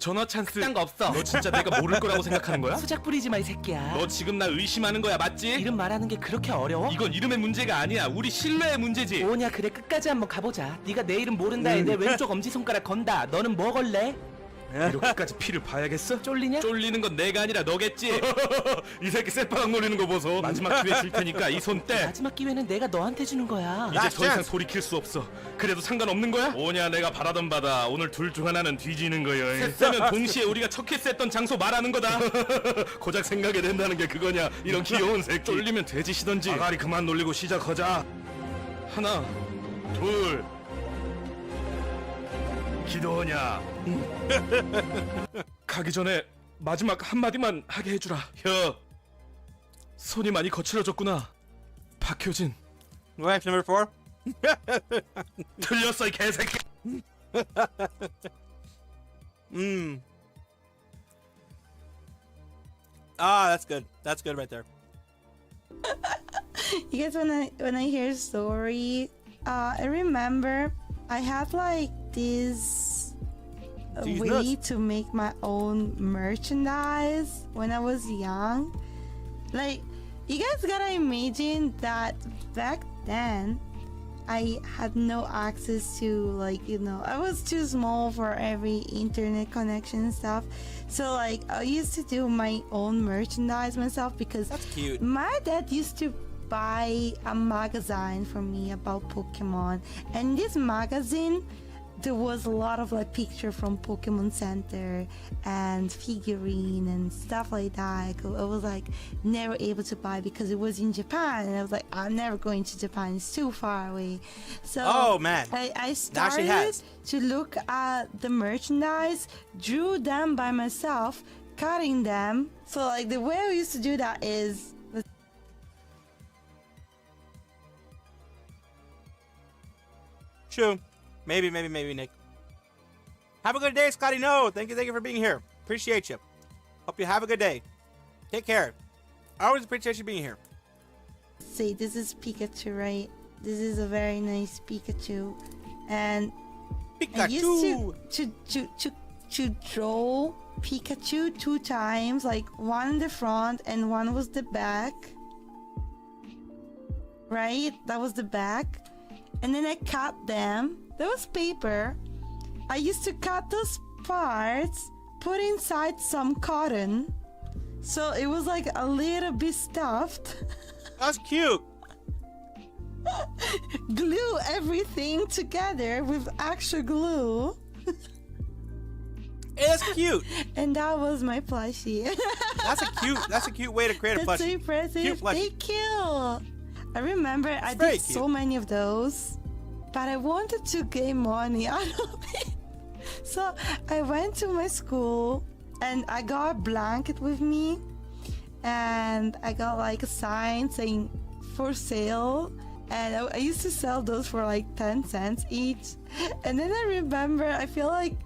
전화 찬스.
그딴 거 없어.
너 진짜 내가 모를 거라고 생각하는 거야?
수작 부리지 마, 이 새끼야.
너 지금 나 의심하는 거야, 맞지?
이름 말하는 게 그렇게 어려워?
이건 이름의 문제가 아니야. 우리 신뢰의 문제지.
뭐냐, 그래 끝까지 한번 가보자. 네가 내 이름 모른다에 내 왼쪽 엄지손가락 건다. 너는 뭐 걸래?
이렇게까지 피를 봐야겠어?
쫄리냐?
쫄리는 건 내가 아니라 너겠지. 이 새끼 쌔바닥 노리는 거 보소. 마지막 기회 줄 테니까 이 손 떼.
마지막 기회는 내가 너한테 주는 거야.
이제 더 이상 소리 킬 수 없어. 그래도 상관없는 거야? 뭐냐, 내가 바라던 바다. 오늘 둘 중 하나는 뒤지는 거야. 셋째는 동시에 우리가 첫 키스했던 장소 말하는 거다. 고작 생각이 된다는 게 그거냐, 이런 귀여운 새끼. 쫄리면 돼지시던지. 아가리 그만 놀리고 시작하자. 하나, 둘. 기도하냐? 가기 전에 마지막 한마디만 하게 해주라. 혀, 손이 많이 거칠어졌구나. 박효진.
Right, number 4.
틀렸어, 이 개새끼.
That's good. That's good right there.
You guys, when I hear a story, I remember I had like this way to make my own merchandise when I was young. Like, you guys gotta imagine that back then I had no access to, like, you know, I was too small for every internet connection and stuff. So like I used to do my own merchandise myself because
that's cute.
My dad used to buy a magazine for me about Pokemon, and this magazine there was a lot of like picture from Pokemon Center and figurine and stuff like that. I was like never able to buy because it was in Japan, and I was like, I'm never going to Japan, it's too far away. So I started to look at the merchandise, drew them by myself, cutting them. So like the way I used to do that is
True. Maybe, Nick. Have a good day, Scotty. No, thank you for being here. Appreciate you. Hope you have a good day. Take care. I always appreciate you being here.
See, this is Pikachu, right? This is a very nice Pikachu, and I used to draw Pikachu 2 times, like one in the front and one was the back. Right? That was the back. And then I cut them. There was paper. I used to cut those parts, put inside some cotton, so it was like a little bit stuffed.
That's cute.
Glue everything together with actual glue.
It's cute.
And that was my plushie.
That's a cute way to create a plushie.
That's so impressive.
Cute plushie.
Thank you. I remember I did so many of those, but I wanted to gain money out of it. So I went to my school and I got a blanket with me, and I got like a sign saying for sale, and I used to sell those for like 10 cents each. And then I remember, I feel like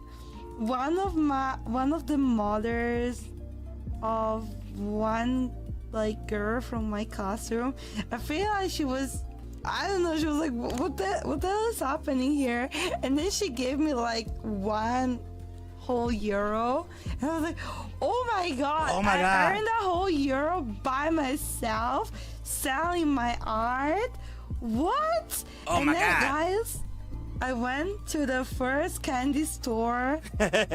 one of the mothers of one like girl from my classroom, I feel like she was, I don't know, she was like, what the hell is happening here? And then she gave me like €1 whole, and I was like, oh my god, I earned a whole euro by myself selling my art. What?
Oh
and
my
then,
god,
guys, I went to the first candy store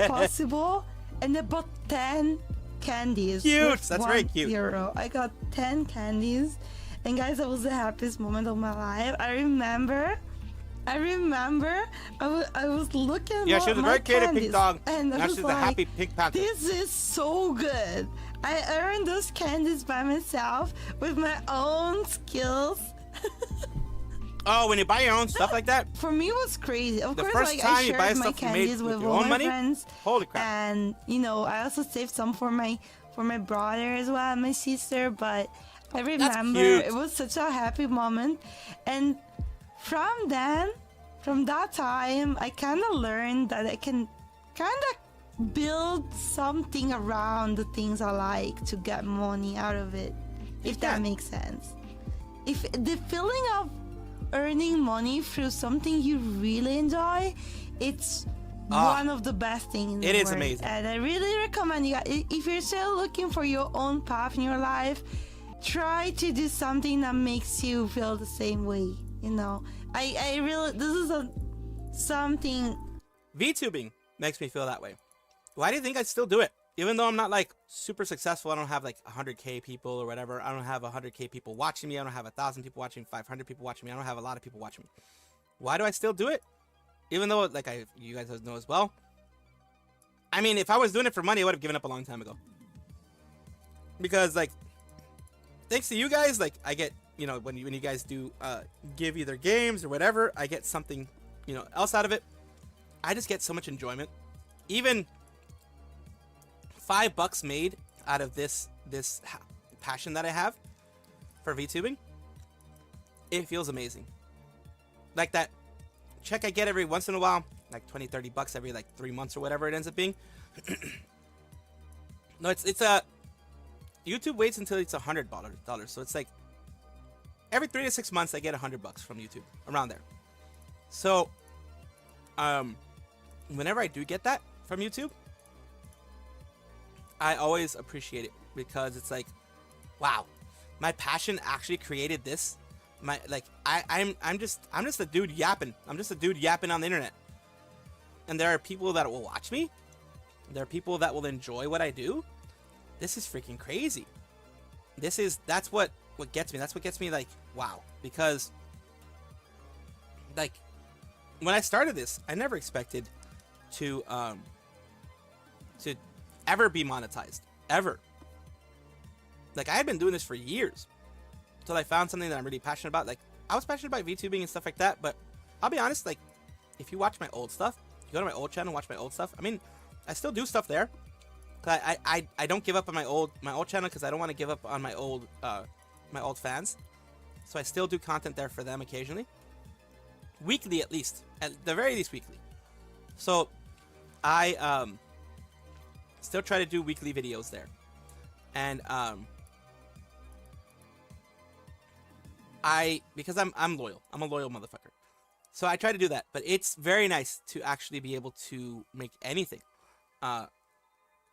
possible, and I bought 10 candies.
Cute. That's very cute.
€1. I got 10 candies, and guys, that was the happiest moment of my life. I remember I was looking at
yeah, she was a very creative pink dog,
and
now she's a happy pink panther.
This is so good. I earned those candies by myself with my own skills.
Oh, when you buy your own stuff like that?
For me, it was crazy. Of course,
first
like,
time
I
you buy
shared my
stuff you made
candies
with
with
your
all
own
my
money?
friends.
Holy crap.
And, you know, I also saved some for my brother as well, and my sister. But I remember it was such a happy moment. And from that time, I kind of learned that I can kind of build something around the things I like to get money out of it, if that makes sense. If the feeling of earning money through something you really enjoy, it's one of the best things in the world.
It is amazing.
And I really recommend you guys, if you're still looking for your own path in your life, try to do something that makes you feel the same way. You know, I really, this is something.
VTubing makes me feel that way. Why do you think I still do it? Even though I'm not like super successful, I don't have like 100K people or whatever. I don't have 100K people watching me. I don't have 1,000 people watching, 500 people watching me. I don't have a lot of people watching me. Why do I still do it? Even though, like you guys know as well. I mean, if I was doing it for money, I would have given up a long time ago. Because like, thanks to you guys, like I get, you know, when you guys do give either games or whatever, I get something, you know, else out of it. I just get so much enjoyment. Even $5 made out of this passion that I have for VTubing, it feels amazing. Like that check I get every once in a while, like $20-30 every like 3 months or whatever it ends up being. No, it's YouTube waits until it's $100, so it's like every 3 to 6 months I get $100 from YouTube, around there. So whenever I do get that from YouTube, I always appreciate it, because it's like, wow, my passion actually created this. I'm just a dude yapping. I'm just a dude yapping on the internet. And there are people that will watch me. There are people that will enjoy what I do. This is freaking crazy. That's what gets me. That's what gets me like, wow. Because like when I started this, I never expected to ever be monetized, ever. Like I had been doing this for years until I found something that I'm really passionate about. Like I was passionate about VTubing and stuff like that, but I'll be honest, like if you watch my old stuff, you go to my old channel and watch my old stuff, I mean, I still do stuff there. I don't give up on my old channel because I don't want to give up on my old fans. So I still do content there for them occasionally, weekly at least, at the very least weekly. So I still try to do weekly videos there, and because I'm loyal. I'm a loyal motherfucker. So I try to do that, but it's very nice to actually be able to make anything,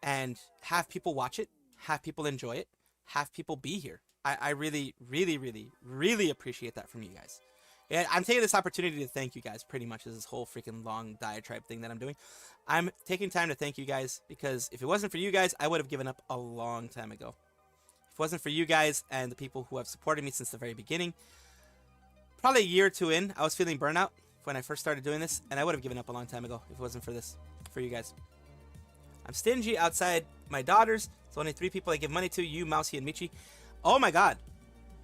and have people watch it, have people enjoy it, have people be here. I really, really, really, really appreciate that from you guys. And I'm taking this opportunity to thank you guys pretty much as this whole freaking long diatribe thing that I'm doing. I'm taking time to thank you guys, because if it wasn't for you guys, I would have given up a long time ago. If it wasn't for you guys and the people who have supported me since the very beginning, probably a year or two in, I was feeling burnout when I first started doing this, and I would have given up a long time ago if it wasn't for this, for you guys. I'm stingy outside my daughters. It's only 3 people I give money to, you, Mousy, and Michi. Oh my god.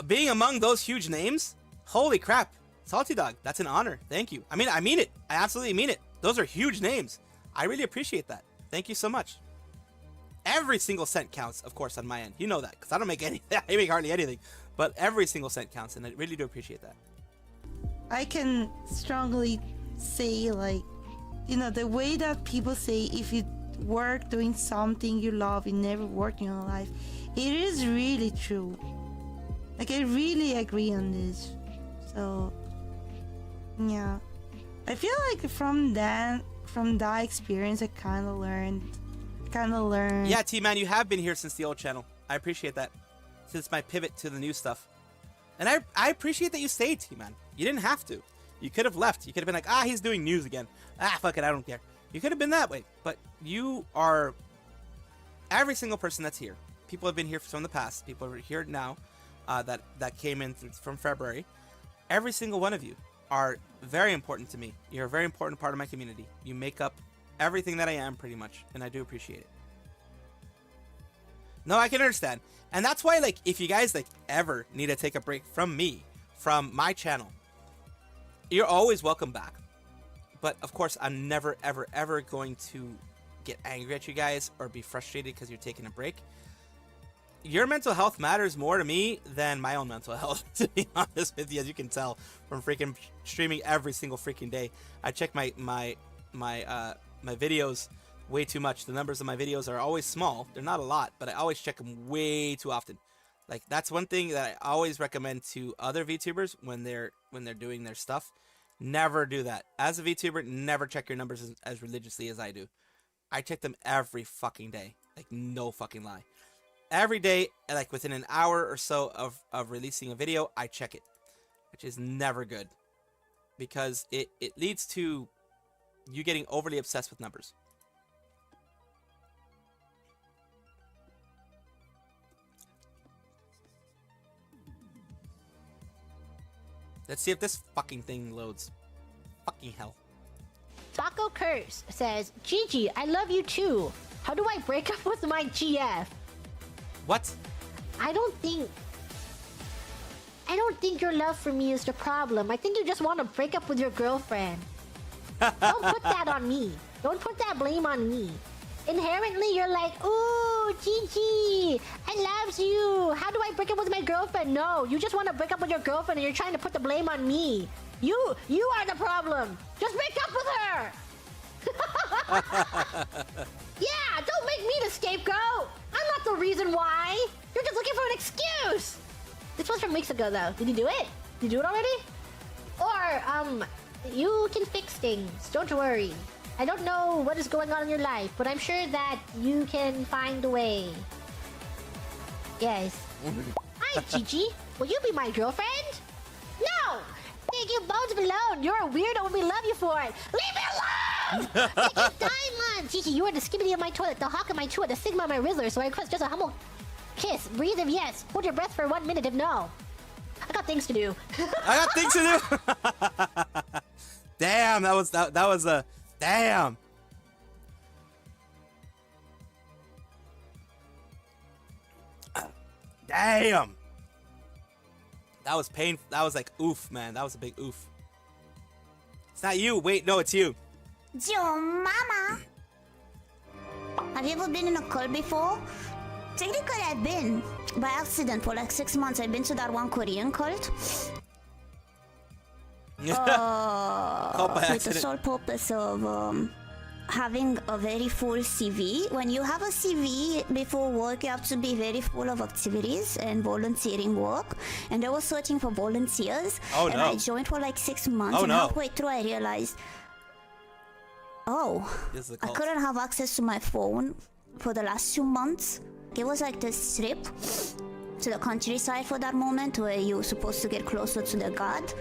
Being among those huge names, holy crap. Salty Dog, that's an honor. Thank you. I mean it. I absolutely mean it. Those are huge names. I really appreciate that. Thank you so much. Every single cent counts, of course, on my end. You know that, because I don't make anything. I make hardly anything. But every single cent counts, and I really do appreciate that.
I can strongly say, like, you know, the way that people say if you work doing something you love, you never work in your life, it is really true. Like, I really agree on this. So, yeah. I feel like from that experience, I kind of learned.
Yeah, T-Man, you have been here since the old channel. I appreciate that. Since my pivot to the new stuff. And I appreciate that you stayed, T-Man. You didn't have to. You could have left. You could have been like, he's doing news again. Fuck it, I don't care. You could have been that way. But you are... Every single person that's here. People have been here from the past. People are here now that came in from February. Every single one of you are very important to me. You're a very important part of my community. You make up everything that I am, pretty much. And I do appreciate it. No, I can understand. And that's why, like, if you guys, like, ever need to take a break from me, from my channel, you're always welcome back. But, of course, I'm never, ever, ever going to get angry at you guys or be frustrated because you're taking a break. Your mental health matters more to me than my own mental health, to be honest with you, as you can tell from freaking streaming every single freaking day. I check my videos way too much. The numbers of my videos are always small. They're not a lot, but I always check them way too often. Like, that's one thing that I always recommend to other VTubers when they're doing their stuff. Never do that. As a VTuber, never check your numbers as religiously as I do. I check them every fucking day. Like, no fucking lie. Every day, like within an hour or so of releasing a video, I check it. Which is never good. Because it leads to you getting overly obsessed with numbers. Let's see if this fucking thing loads. Fucking hell.
Taco Curse says, Gigi, I love you too. How do I break up with my GF?
What?
I don't think your love for me is the problem. I think you just want to break up with your girlfriend. Don't put that on me. Don't put that blame on me. Inherently, you're like, ooh, Gigi, I love you. How do I break up with my girlfriend? No, you just want to break up with your girlfriend and you're trying to put the blame on me. You are the problem. Just break up with her. Yeah, don't make me the scapegoat. I'm not the reason why. You're just looking for an excuse. This was from weeks ago, though. Did you do it? Did you do it already? Or, you can fix things. Don't worry. I don't know what is going on in your life, but I'm sure that you can find a way. Yes. Hi, Gigi. Will you be my girlfriend? No! Take you both alone. You're a weirdo and we love you for it. Leave me alone! Take you diamond! Gigi, you are the skibbity of my toilet, the hawk of my toilet, the sigma of my rizzler, so I request just a humble kiss. Breathe if yes. Hold your breath for 1 minute if no. I got things to do.
I got things to do! Damn, that was a... Damn! Damn! That was painful. That was like, oof, man. That was a big oof. It's not you. Wait, no, it's you.
Yo, mama.
Have you ever been in a cult before? Technically, I've been. By accident, for like 6 months, I've been to that one Korean cult. With the sole purpose of having a very full CV. When you have a CV before work, you have to be very full of activities and volunteering work. And they were searching for volunteers.
Oh,
and
no.
I joined for like 6 months.
Oh,
and
no.
halfway through, I realized, I couldn't have access to my phone for the last 2 months. It was like this trip to the countryside for that moment where you're supposed to get closer to the god.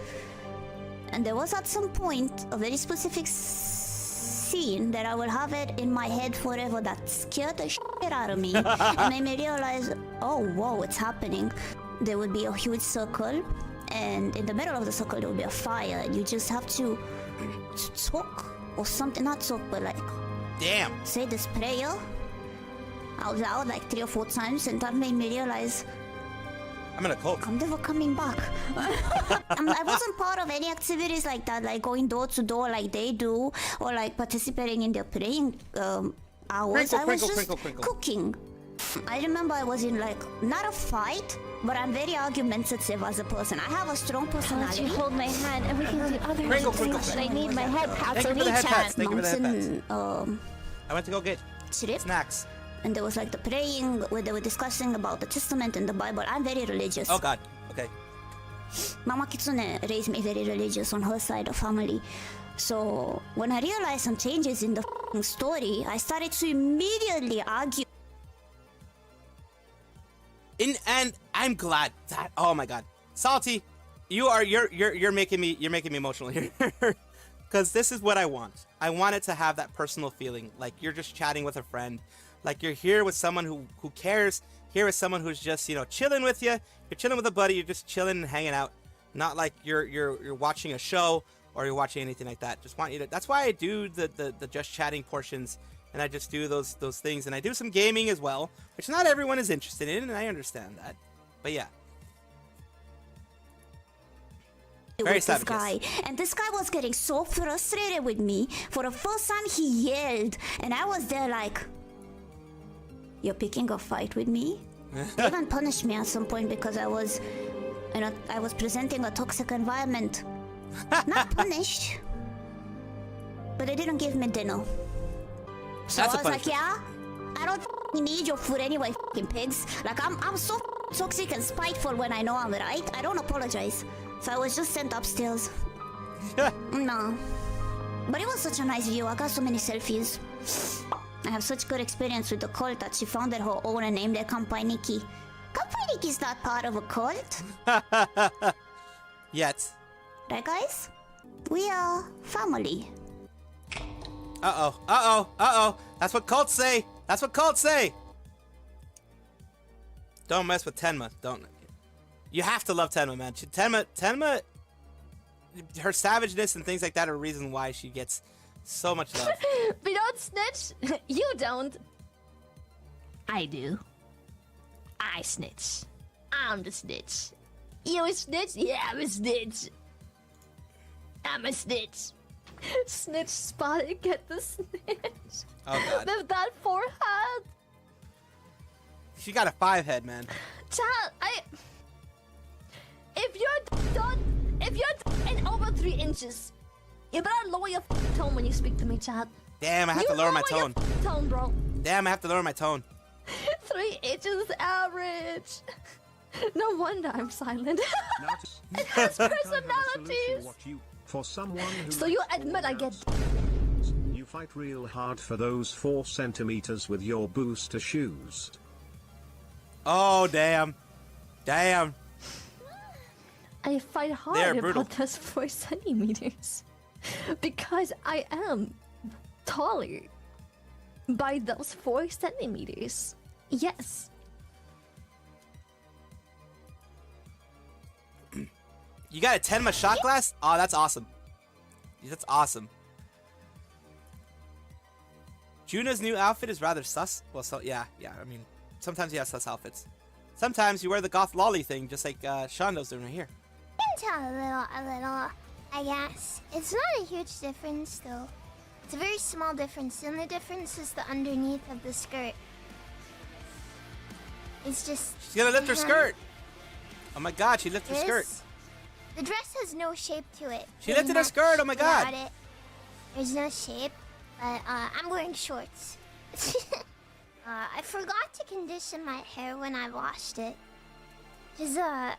And there was at some point a very specific scene that I will have it in my head forever that scared the shit out of me. And made me realize, oh, whoa, it's happening. There would be a huge circle, and in the middle of the circle there would be a fire, and you just have to talk or something, not talk, but like,
damn,
say this prayer out loud like 3 or 4 times, and that made me realize,
I'm in a cult.
I'm never coming back. I wasn't part of any activities like that, like going door to door like they do, or like participating in their praying hours. I was just
crinkle.
cooking. I remember I was in like not a fight, but I'm very argumentative as a person. I have a strong personality.
You hold my hand, everything the other
Crinkle.
I need my head pats.
Thank you for the head pats. Thank you for the head pats.
Mountain,
I went to go get
trip.
snacks.
And there was like the praying where they were discussing about the Testament and the Bible. I'm very religious.
Oh God. Okay.
Mama Kitsune raised me very religious on her side of family. So when I realized some changes in the story, I started to immediately argue.
And I'm glad that, oh my God, Salty, you're making me emotional here, because this is what I want. I want it to have that personal feeling, like you're just chatting with a friend, like you're here with someone who cares, here with someone who's just, you know, chilling with you. You're chilling with a buddy. You're just chilling and hanging out, not like you're watching a show or you're watching anything like that. Just want you to. That's why I do the just chatting portions. And I just do those things, and I do some gaming as well, which not everyone is interested in, and I understand that. But yeah, very
with this guy, and this guy was getting so frustrated with me. For the first time, he yelled, and I was there like, "You're picking a fight with me?" They even punished me at some point because I was presenting a toxic environment. Not punished, but they didn't give me dinner. So I was like, yeah, I don't need your food anyway, fucking pigs. Like, I'm so toxic and spiteful when I know I'm right. I don't apologize. So I was just sent upstairs. No. But it was such a nice view. I got so many selfies. I have such good experience with the cult that she founded her own and named it Kampai Nikki. Kampai Nikki's not part of a cult.
Yet.
Right, guys? We are family.
Uh-oh. That's what cults say. Don't mess with Tenma. Don't. You have to love Tenma, man. Tenma, her savageness and things like that are a reason why she gets so much love.
We don't snitch. You don't. I do. I snitch. I'm the snitch. You a snitch? Yeah, I'm a snitch. I'm a snitch. Snitch spotted, get the snitch.
Oh God.
With that forehead.
She got a 5 head, man.
Child, if you're in over 3 inches, you better lower your tone when you speak to me, Chad.
Damn, I have to lower my tone.
Tone, bro.
Damn, I have to lower my tone.
3 inches average. No wonder I'm silent. It has personalities.
For someone who
so you admit I get.
You fight real hard for those 4 centimeters with your booster shoes.
Oh damn.
I fight hard about those 4 centimeters because I am taller by those 4 centimeters. Yes.
You got a Tenma shot glass? Oh, that's awesome. That's awesome. Juna's new outfit is rather sus. Well, so yeah. I mean, sometimes you have sus outfits. Sometimes you wear the goth lolly thing, just like Shondo's doing right here.
You can tell a little, I guess. It's not a huge difference, though. It's a very small difference. The only difference is the underneath of the skirt. It's just...
She's gonna lift her skirt! Oh my God, she lifted her skirt.
The dress has no shape to it.
She lifted her skirt, oh my God!
There's no shape, but I'm wearing shorts. I forgot to condition my hair when I washed it. Which is a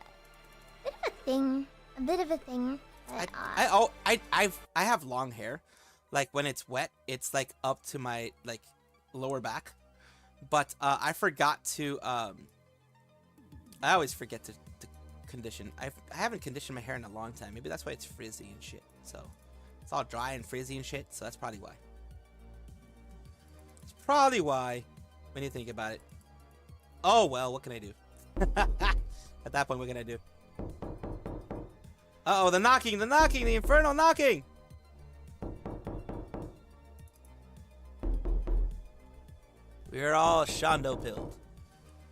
bit of a thing. But,
I have long hair. Like when it's wet, it's like up to my like lower back. But I forgot to I always forget to condition. I haven't conditioned my hair in a long time. Maybe that's why it's frizzy and shit. So it's all dry and frizzy and shit. So that's probably why. It's probably why when you think about it. Oh well, what can I do? At that point, what can I do? Uh oh, the knocking, the infernal knocking! We're all Shondo pilled.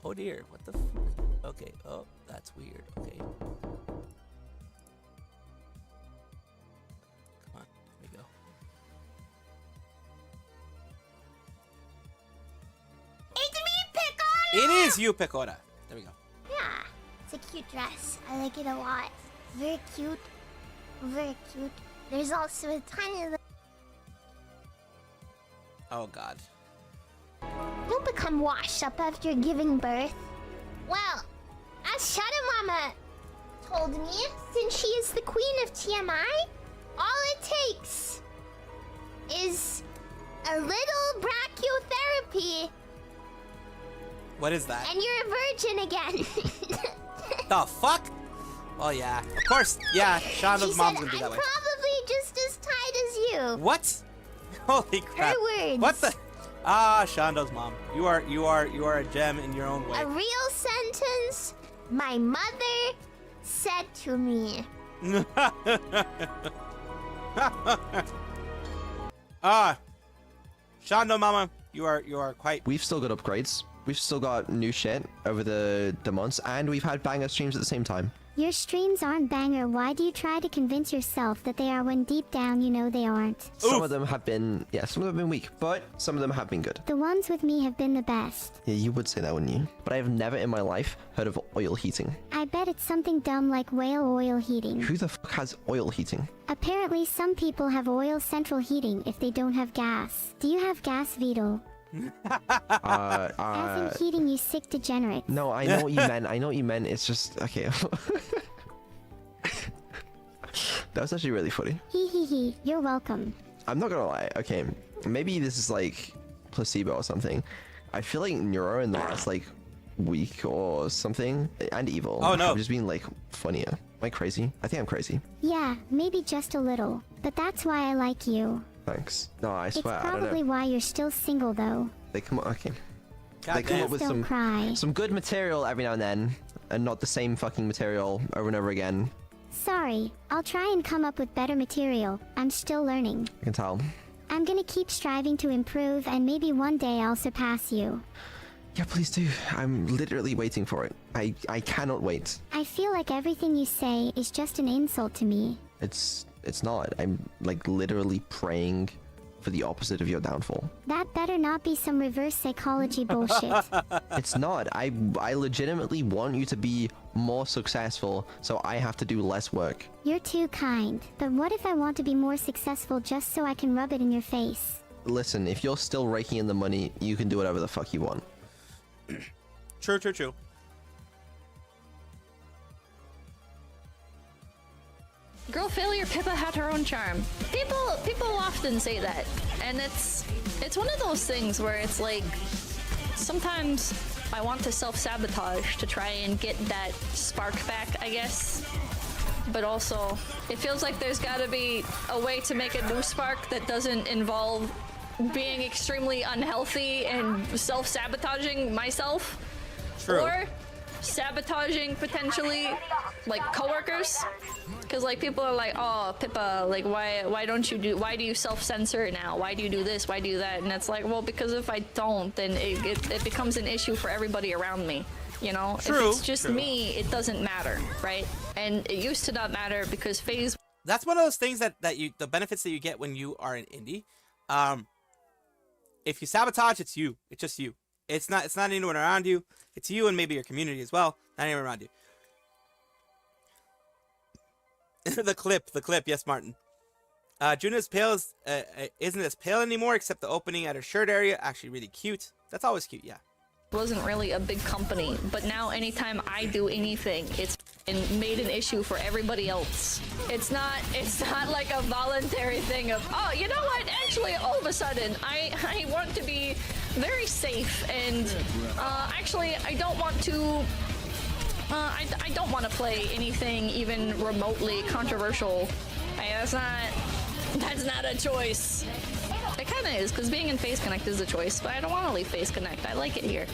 Oh dear, what the f. Okay, oh, that's weird. Okay. Come on, here we go. is you, Pecora. There we go.
Yeah, it's a cute dress. I like it a lot. Very cute. Very cute. There's also a tiny little...
Oh god.
You'll become washed up after giving birth. Well, as Shadow Mama told me, since she is the queen of TMI, all it takes is a little brachytherapy.
What is that?
And you're a virgin again.
The fuck? Well, yeah. Of course. Yeah, Shonda's mom's gonna be that way.
I'm probably just as tight as you.
What? Holy crap.
Her words.
What the? Ah, Shonda's mom. You are a gem in your own way.
A real sentence my mother said to me.
Ah, Shonda mama, you are quite.
We've still got upgrades. We've still got new shit over the months, and we've had banger streams at the same time.
Your streams aren't banger. Why do you try to convince yourself that they are when deep down you know they aren't?
Some of them have been, some of them have been weak, but some of them have been good.
The ones with me have been the best.
Yeah, you would say that, wouldn't you? But I have never in my life heard of oil heating.
I bet it's something dumb like whale oil heating.
Who the fuck has oil heating?
Apparently some people have oil central heating if they don't have gas. Do you have gas, Vito? As in heating, you sick degenerate.
No, I know what you meant. I know what you meant. It's just, okay. That was actually really funny.
Hee hee hee, you're welcome.
I'm not gonna lie. Okay, maybe this is like placebo or something. I feel like Neuro in the last like week or something, and Evil, have just been like funnier. Am I crazy? I think I'm crazy.
Yeah, maybe just a little. But that's why I like you.
Thanks. No, I swear,
It's
I don't
probably
know.
why you're still single though.
They come up, okay.
God
they come
damn.
up with
Don't cry.
some good material every now and then, and not the same fucking material over and over again.
Sorry, I'll try and come up with better material. I'm still learning.
I can tell.
I'm gonna keep striving to improve and maybe one day I'll surpass you.
Yeah, please do. I'm literally waiting for it. I cannot wait.
I feel like everything you say is just an insult to me.
It's not. I'm like literally praying for the opposite of your downfall.
That better not be some reverse psychology bullshit.
It's not. I legitimately want you to be more successful, so I have to do less work.
You're too kind. But what if I want to be more successful just so I can rub it in your face?
Listen, if you're still raking in the money, you can do whatever the fuck you want.
True, true, true.
Girl failure, Pippa had her own charm. People often say that, and it's one of those things where it's like sometimes I want to self-sabotage to try and get that spark back, I guess. But also, it feels like there's gotta be a way to make a new spark that doesn't involve being extremely unhealthy and self-sabotaging myself.
True.
Or sabotaging potentially like coworkers, because like people are like, oh Pippa, like why do you self-censor now, why do you do this, why do you do that? And it's like, well, because if I don't, then it becomes an issue for everybody around me, you know.
True,
if it's just
true.
me, it doesn't matter, right? And it used to not matter because phase.
That's one of those things that the benefits that you get when you are an indie. If you sabotage, it's you. It's just you. It's not anyone around you. It's you and maybe your community as well. Not anyone around you. the clip. Yes, Martin. Juna's pale isn't as pale anymore, except the opening at her shirt area. Actually, really cute. That's always cute. Yeah.
Wasn't really a big company, but now anytime I do anything, it's made an issue for everybody else. It's not like a voluntary thing of, oh, you know what, actually all of a sudden I want to be very safe, and actually I don't want to I don't want to play anything even remotely controversial. That's not a choice. It kind of is, because being in Face Connect is a choice, but I don't want to leave Face Connect. I like it here.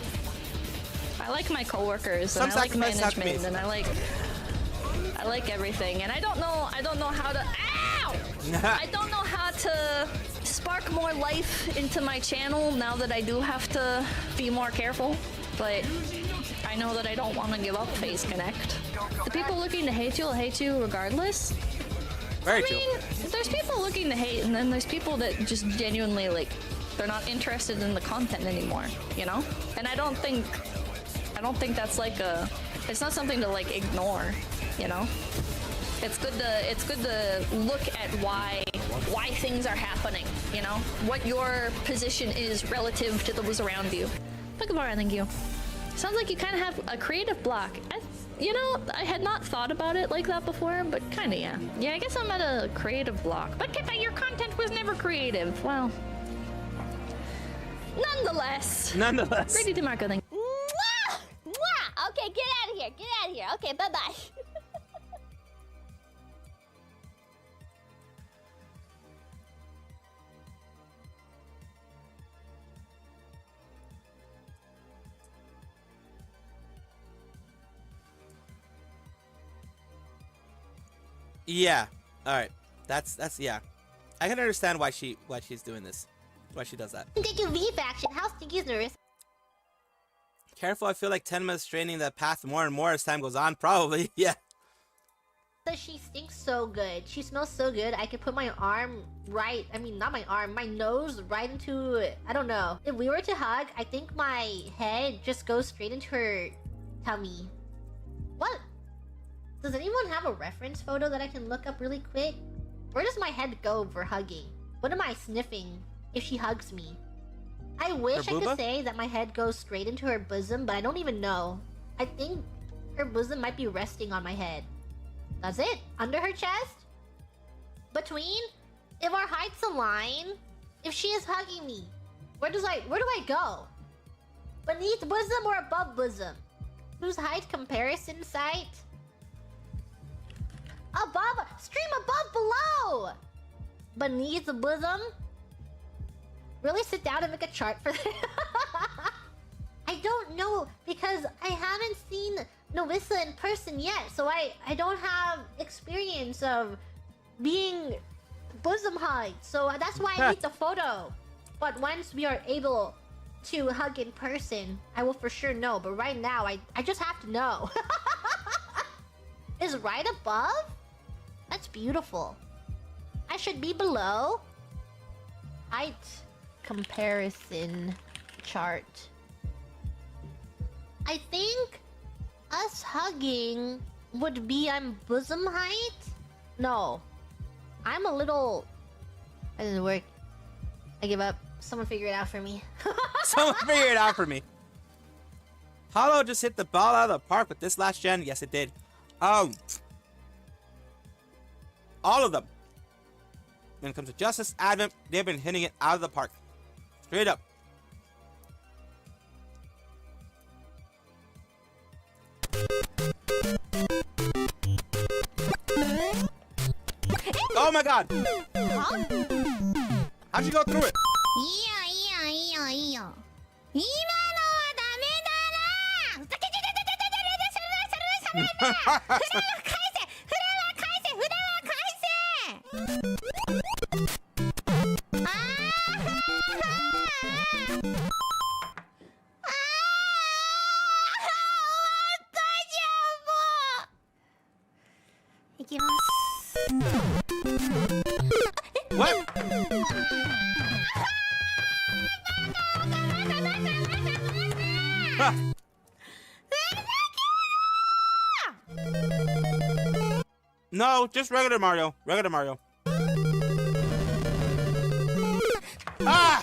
I like my coworkers, and I like management, and I like everything, and I don't know how to. Ow! I don't know how to spark more life into my channel now that I do have to be more careful. But I know that I don't want to give up Face Connect. The people looking to hate you will hate you regardless.
Very
I mean, there's people looking to hate, and then there's people that just genuinely, like, they're not interested in the content anymore, you know? And I don't think I don't think that's like it's not something to like ignore, you know? It's good to look at why things are happening, you know? What your position is relative to those around you. Pokeball, thank you. Sounds like you kind of have a creative block. You know, I had not thought about it like that before, but kind of, yeah. Yeah, I guess I'm at a creative block. But Kippa, your content was never creative. Well, nonetheless. Ready to Marco, thank you.
Mwah! Mwah! Okay, get out of here. Get out of here. Okay, bye-bye.
Yeah. All right. That's yeah. I can understand why she's doing this. Why she does that.
Thank you, V faction. How Stinky's nervous?
Careful, I feel like Tenma is straining that path more and more as time goes on. Probably, yeah.
She stinks so good. She smells so good. I could put my arm right, I mean, not my arm, my nose right into, I don't know. If we were to hug, I think my head just goes straight into her tummy. What? Does anyone have a reference photo that I can look up really quick? Where does my head go for hugging? What am I sniffing if she hugs me? I wish I could say that my head goes straight into her bosom, but I don't even know. I think her bosom might be resting on my head. Does it? Under her chest? Between? If our heights align, if she is hugging me, where do I go? Beneath bosom or above bosom? Whose height comparison site? Above, stream above, below! Beneath the bosom? Really sit down and make a chart for that? I don't know, because I haven't seen Novissa in person yet, so I don't have experience of being bosom hugged, so that's why I need the photo. But once we are able to hug in person, I will for sure know, but right now, I just have to know. Is right above? That's beautiful. I should be below. Height comparison chart. I think us hugging would be on bosom height? No. I'm a little... That doesn't work. I give up. Someone figure it out for me.
Someone figure it out for me. Holo just hit the ball out of the park with this last gen. Yes, it did. All of them. When it comes to Justice, Advent, they've been hitting it out of the park. Straight up. Oh my god!
Huh?
How'd you go through it? What? No, just regular Mario. Regular Mario. Ah!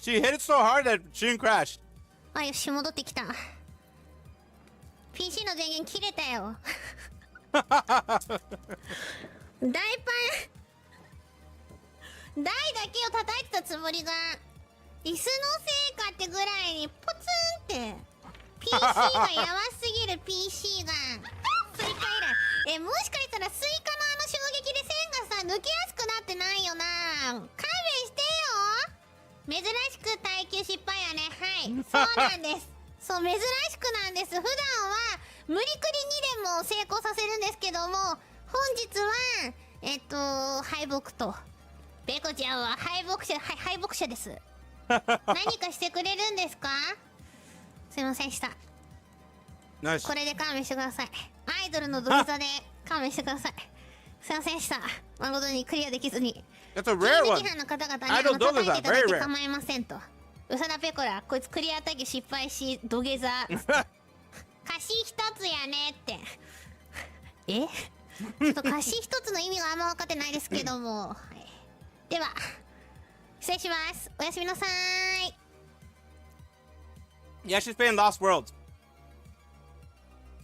She hit it so hard that she crashed.
あ、よし、戻ってきた。PC の電源切れたよ。大パン。台だけを叩いてたつもりが、椅子のせいかってぐらいにポツンって。PC がやばすぎる PC が。スイカ以来。もしかしたらスイカのあの衝撃で線がさ、抜けやすくなってないよな。勘弁してよ。珍しく耐久失敗やね。はい、そうなんです。そう、珍しくなんです。普段は無理くりにでも成功させるんですけども、本日は敗北と。ペコちゃんは敗北者です。何かしてくれるんですか？すいませんでした。これで勘弁してください。アイドルの土下座で勘弁してください。すいませんでした。誠にクリアできずに。
That's a rare one.
金的班の方々に叩いていただいて構いませんと。うさだペコラ、こいつクリア対決失敗し、土下座。貸し一つやねって。ちょっと貸し一つの意味があんま分かってないですけども。はい、では、失礼します。おやすみなさーい。
Yeah, she's playing Lost Worlds.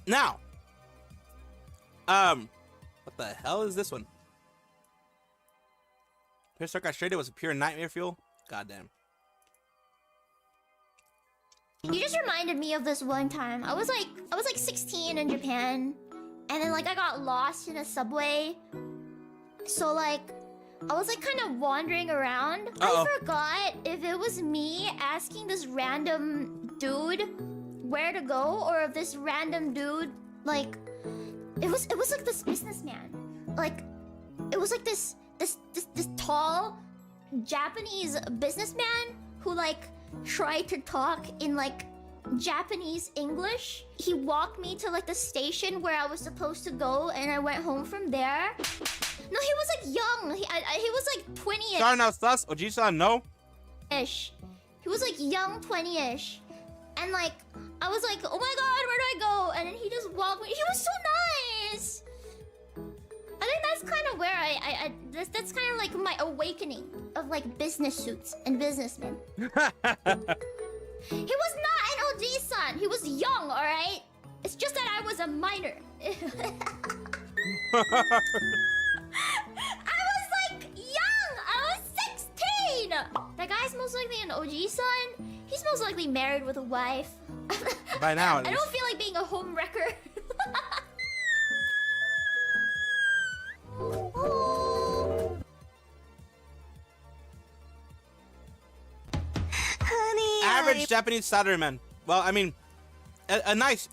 Now, what the hell is this one? Pistol castrated was a pure nightmare fuel? Goddamn.
You just reminded me of this one time. I was like 16 in Japan, and then like I got lost in a subway. So like I was like kind of wandering around. I forgot if it was me asking this random dude where to go, or if this random dude like it was like this businessman. Like it was like this tall Japanese businessman who like tried to talk in like Japanese English. He walked me to like the station where I was supposed to go, and I went home from there. No, he was like young. He was like 20ish.
Sorry, now sus. Oji-san, no.
Ish. He was like young 20ish, and like I was like, oh my god, where do I go? And then he just walked me. He was so nice. I think that's kind of where that's kind of like my awakening of like business suits and businessmen. He was not an OG-san. He was young, all right? It's just that I was a minor. I was like young. I was 16. That guy's most likely an OG-san. He's most likely married with a wife.
By now,
I don't feel like being a home wrecker.
Honey,
average Japanese salaryman. Well, I mean, a nice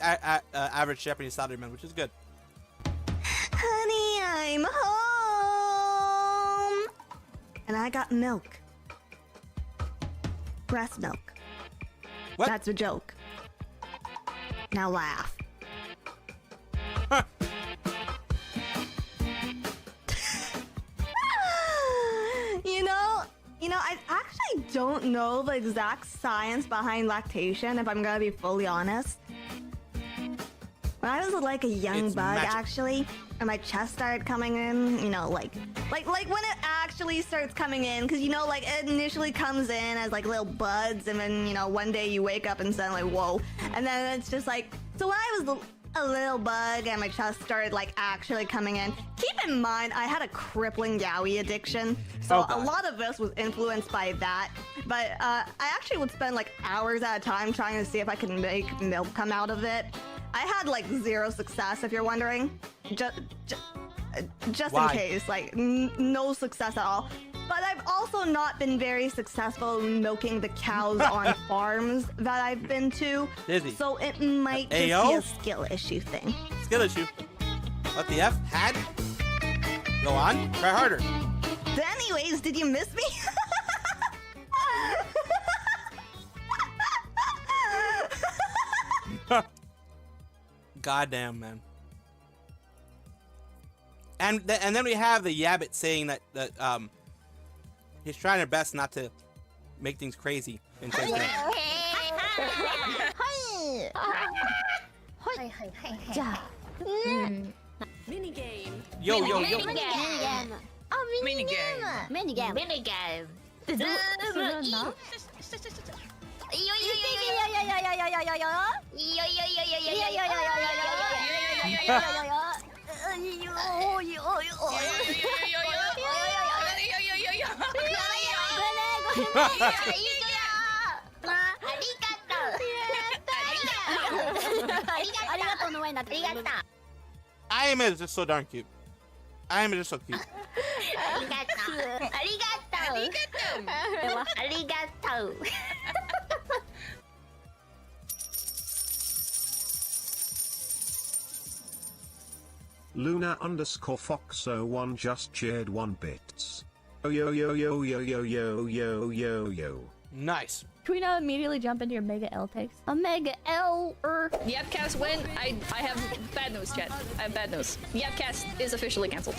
average Japanese salaryman, which is good.
Honey, I'm home. And I got milk. Breast milk.
What?
That's a joke. Now laugh. You know, I actually don't know the exact science behind lactation, if I'm gonna be fully honest. When I was like a young bug, actually, and my chest started coming in, you know, like when it actually starts coming in, because, you know, like, it initially comes in as, like, little buds, and then, you know, one day you wake up and suddenly, whoa. And then it's just like, so when I was a little bug and my chest started, like, actually coming in, keep in mind, I had a crippling yaoi addiction, so a lot of this was influenced by that. But I actually would spend, like, hours at a time trying to see if I could make milk come out of it. I had, like, 0 success, if you're wondering. Just in case, like, no success at all. But I've also not been very successful milking the cows on farms that I've been to.
Dizzy.
So it might just be a skill issue thing.
Skill issue. What the F? Had? Go on. Try harder.
Anyways, did you miss me?
Goddamn, man. And then we have the Yabbit saying that he's trying her best not to make things crazy. In
Mini game.
Yo.
Mini game. Oh, mini game. Mini game. Mini game.
I am is just so darn cute. I am just so cute.
Luna_Fox01 just shared 1 bits. Oh yo yo yo yo yo yo yo yo yo.
Nice.
Can we not immediately jump into your Mega L takes? A Mega L. Yapcast win. I have bad news, chat. I have bad news. Yapcast is officially canceled.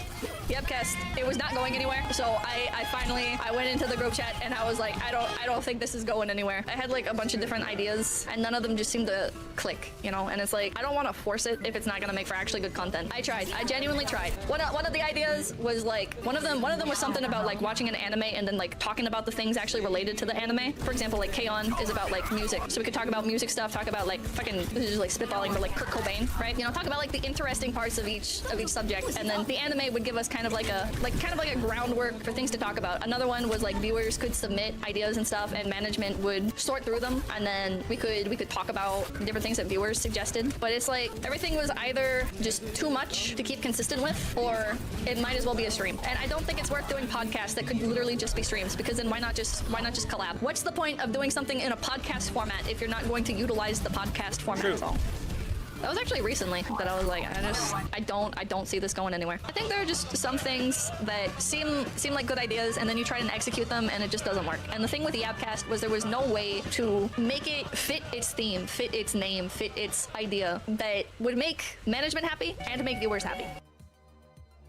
Yapcast, it was not going anywhere. So I finally went into the group chat and I was like, I don't think this is going anywhere. I had like a bunch of different ideas and none of them just seemed to click, you know. And it's like I don't want to force it if it's not gonna make for actually good content. I tried. I genuinely tried. One of the ideas was like one of them was something about like watching an anime and then like talking about the things actually related to the anime. For example, like K-On! Is about like music, so we could talk about music stuff, talk about like fucking, this is just like spitballing, but like Kurt Cobain, right? You know, talk about like the interesting parts of each subject, and then the anime would give us kind of like a groundwork for things to talk about. Another one was like viewers could submit ideas and stuff, and management would sort through them, and then we could talk about different things that viewers suggested. But it's like everything was either just too much to keep consistent with, or it might as well be a stream. And I don't think it's worth doing podcasts that could literally just be streams, because then why not just collab? What's the point of doing something in a podcast format if you're not going to utilize the podcast format at all? That was actually recently that I was like, I don't see this going anywhere. I think there are just some things that seem like good ideas, and then you try and execute them and it just doesn't work. And the thing with the Yapcast was there was no way to make it fit its theme, fit its name, fit its idea that would make management happy and make viewers happy.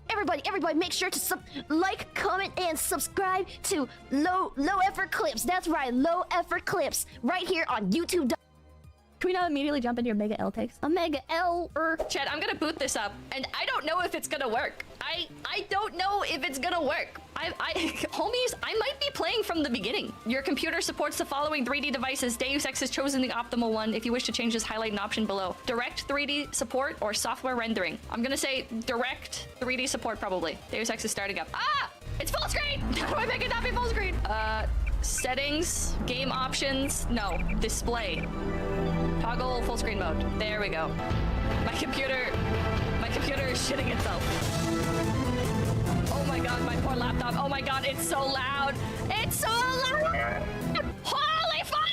Everybody, make sure to like, comment, and subscribe to Low Effort Clips. That's right, Low Effort Clips, right here on YouTube.
Can we not immediately jump into your Mega L takes? A Mega L. Chat, I'm gonna boot this up, and I don't know if it's gonna work. I don't know if it's gonna work. Homies, I might be playing from the beginning. Your computer supports the following 3D devices. Deus Ex has chosen the optimal one. If you wish to change this, highlight an option below. Direct 3D support or software rendering. I'm gonna say direct 3D support probably. Deus Ex is starting up. Ah! It's full screen! How do I make it not be full screen? Settings, game options, no. Display. Toggle full screen mode. There we go. My computer is shitting itself. Oh my god, my poor laptop. Oh my god, it's so loud. It's so loud! Holy fuck!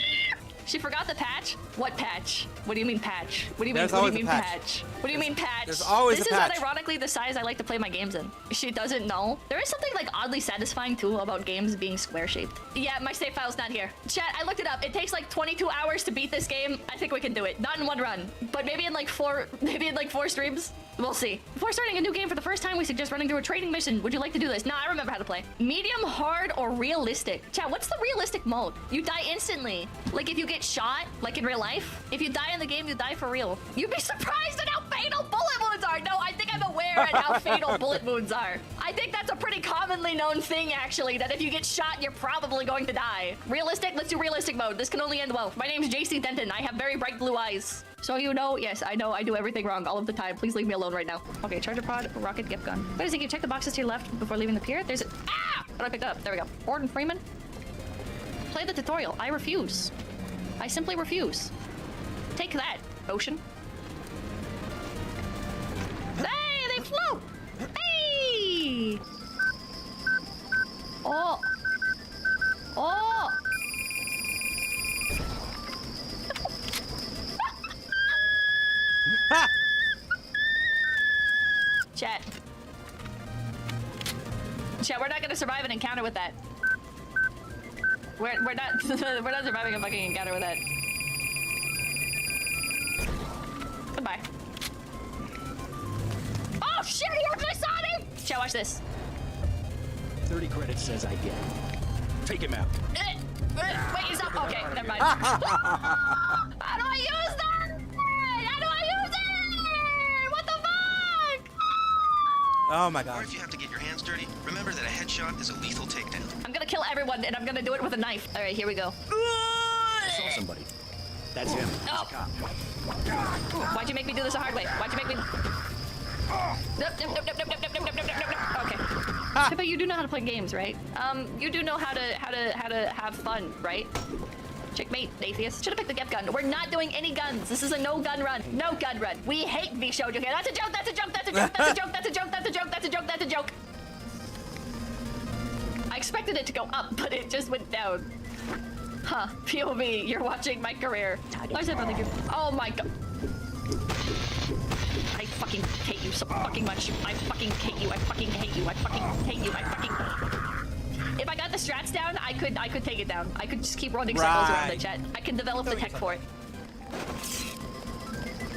She forgot the patch? What patch? What do you mean patch? What do you mean patch? What do you mean patch?
There's always a patch.
This is ironically the size I like to play my games in. She doesn't know. There is something like oddly satisfying too about games being square shaped. Yeah, my save file's not here. Chat, I looked it up. It takes like 22 hours to beat this game. I think we can do it. Not in one run, but maybe in like four streams. We'll see. Before starting a new game for the first time, we suggest running through a training mission. Would you like to do this? No, I remember how to play. Medium, hard, or realistic? Chat, what's the realistic mode? You die instantly. Like if you get shot, like in real life. If you die in the game, you die for real. You'd be surprised at how fatal bullet wounds are. No, I think I'm aware at how fatal bullet wounds are. I think that's a pretty commonly known thing, actually, that if you get shot, you're probably going to die. Realistic? Let's do realistic mode. This can only end well. My name's JC Denton. I have very bright blue eyes. So you know, yes, I know I do everything wrong all of the time. Please leave me alone right now. Okay, charger pod, rocket, gift gun. Wait a second, check the boxes to your left before leaving the pier. There's a... Ah! What I picked up? There we go. Gordon Freeman. Play the tutorial. I refuse. I simply refuse. Take that, ocean. Hey, they float! Hey! Oh! Oh! Chat. Chat, we're not gonna survive an encounter with that. We're not we're not surviving a fucking encounter with that. Goodbye. Oh shit, he actually saw me! Chat, watch this.
30 credits says I get. Take him out.
Wait, he's up. Okay, never mind. How do I use that? How do I use it? What the fuck?
Oh my god.
Or if you have to get your hands dirty, remember that a headshot is a lethal takedown.
I'm gonna kill everyone, and I'm gonna do it with a knife. All right, here we go.
I saw somebody. That's him.
Oh. Why'd you make me do this the hard way? Why'd you make me... Nope. Okay. But you do know how to play games, right? You do know how to have fun, right? Checkmate, atheist. Should've picked the gift gun. We're not doing any guns. This is a no gun run. No gun run. We hate V-Shoujo here. That's a joke. That's a joke. That's a joke. That's a joke. That's a joke. That's a joke. That's a joke. That's a joke. I expected it to go up, but it just went down. Huh. POV, you're watching my career. Oh my god. I fucking hate you so fucking much. I fucking hate you. I fucking hate you. I fucking hate you. I fucking... If I got the strats down, I could take it down. I could just keep running circles around the jet. I can develop the tech for it.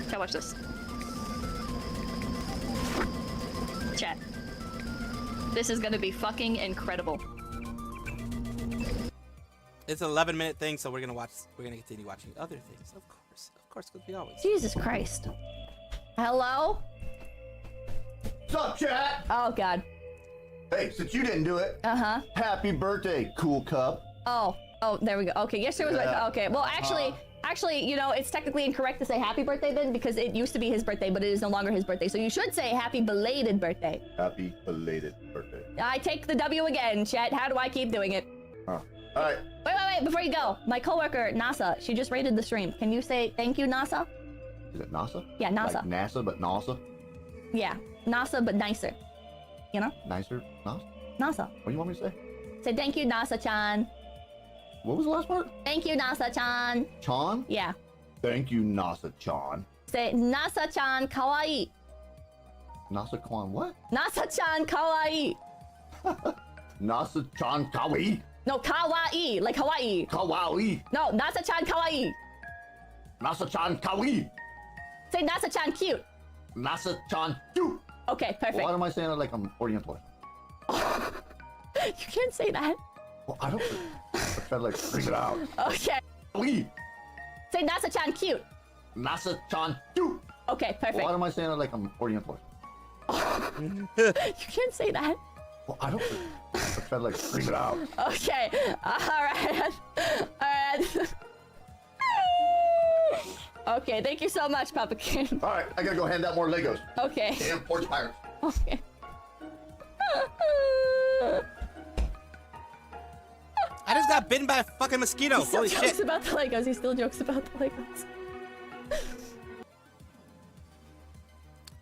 Okay, watch this. Chat. This is gonna be fucking incredible.
It's an 11-minute thing, so we're gonna continue watching other things. Of course, because we always.
Jesus Christ. Hello?
What's up, chat?
Oh God.
Hey, since you didn't do it, happy birthday, cool cup.
Oh, there we go. Okay, yesterday was my... Okay, well, actually, you know, it's technically incorrect to say happy birthday then, because it used to be his birthday, but it is no longer his birthday. So you should say happy belated birthday.
Happy belated birthday.
I take the W again, chat. How do I keep doing it?
All right.
Wait, before you go. My coworker, NASA, she just rated the stream. Can you say thank you, NASA?
Is it NASA?
Yeah, NASA.
Like NASA, but NASA?
Yeah, NASA, but nicer. You know?
Nicer? NASA?
NASA.
What do you want me to say?
Say thank you, NASA-chan.
What was the last part?
Thank you, NASA-chan.
Chan?
Yeah.
Thank you, NASA-chan.
Say NASA-chan kawaii.
NASA-chan what?
NASA-chan kawaii.
NASA-chan kawaii?
No, kawaii, like Hawaii.
Kawaii.
No, NASA-chan kawaii.
NASA-chan kawaii.
Say NASA-chan cute.
NASA-chan cute.
Okay, perfect.
Why am I saying it like I'm Oriental?
You can't say that.
Well, I don't. I try to like bring it out.
Okay.
Kawaii.
Say NASA-chan cute.
NASA-chan cute.
Okay, perfect.
Why am I saying it like I'm Oriental?
You can't say that.
Well, I don't. I try to like bring it out.
Okay. Alright. Okay, thank you so much, Papa King.
Alright, I gotta go hand out more Legos.
Okay.
Damn porch pirates.
Okay.
I just got bitten by a fucking mosquito.
He still
Holy
jokes
shit.
about the Legos. He still jokes about the Legos.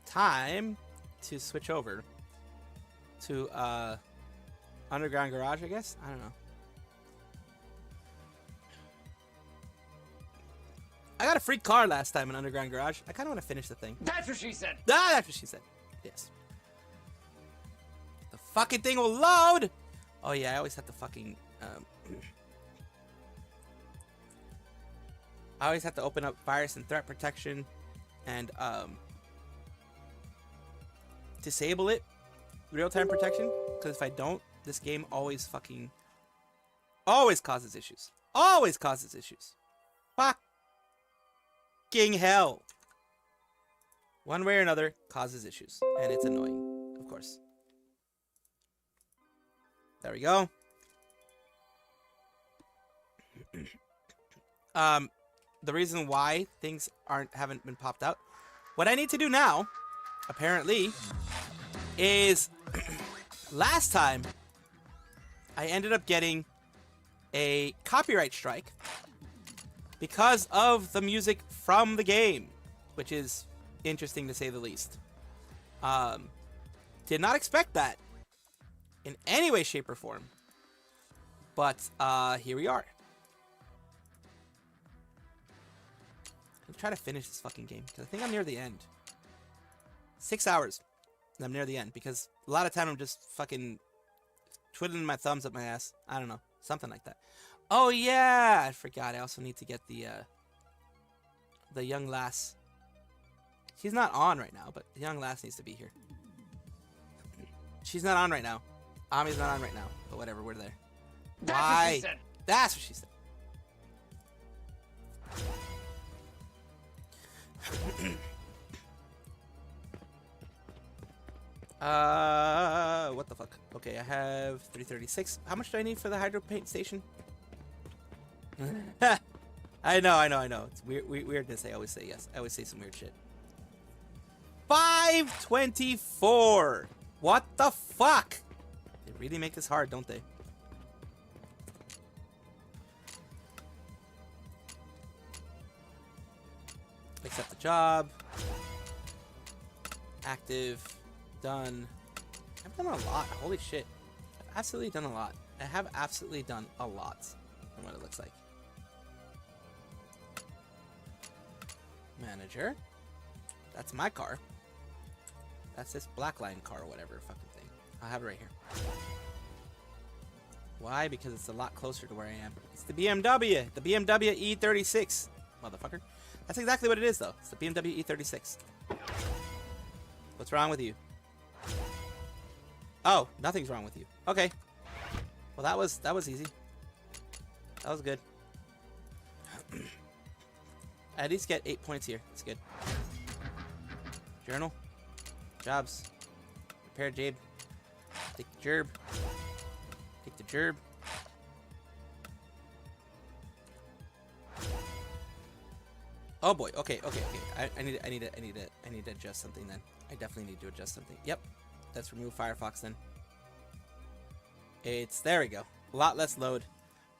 Time to switch over to Underground Garage, I guess? I don't know. I got a free car last time in Underground Garage. I kind of want to finish the thing.
That's what she said.
Ah, that's what she said. Yes. The fucking thing will load! Oh yeah, I always have to fucking... I always have to open up virus and threat protection and disable it. Real-time protection. Because if I don't, this game always fucking... always causes issues. Always causes issues. Fucking hell. One way or another causes issues. And it's annoying, of course. There we go. The reason why things haven't been popped out. What I need to do now, apparently, is last time I ended up getting a copyright strike because of the music from the game, which is interesting to say the least. Did not expect that in any way, shape, or form. But here we are. I'm trying to finish this fucking game because I think I'm near the end. 6 hours. And I'm near the end because a lot of time I'm just fucking twiddling my thumbs up my ass. I don't know. Something like that. Oh yeah! I forgot. I also need to get the young lass. She's not on right now, but the young lass needs to be here. She's not on right now. Ami's not on right now. But whatever, we're there.
That's
Why?
what she said.
That's what she said. What the fuck? Okay, I have 336. How much do I need for the hydro paint station? I know. It's weird to say. I always say yes. I always say some weird shit. 524. What the fuck? They really make this hard, don't they? Accept the job. Active. Done. I've done a lot. Holy shit. I've absolutely done a lot. I have absolutely done a lot from what it looks like. Manager. That's my car. That's this black line car or whatever fucking thing. I'll have it right here. Why? Because it's a lot closer to where I am. It's the BMW. The BMW E36. Motherfucker. That's exactly what it is, though. It's the BMW E36. What's wrong with you? Oh, nothing's wrong with you. Okay. Well, that was easy. That was good. I at least get 8 points here. That's good. Journal. Jobs. Repair Jabe. Take the gerb. Take the gerb. Oh boy. Okay. I need to adjust something then. I definitely need to adjust something. Yep. Let's remove Firefox then. There we go. A lot less load.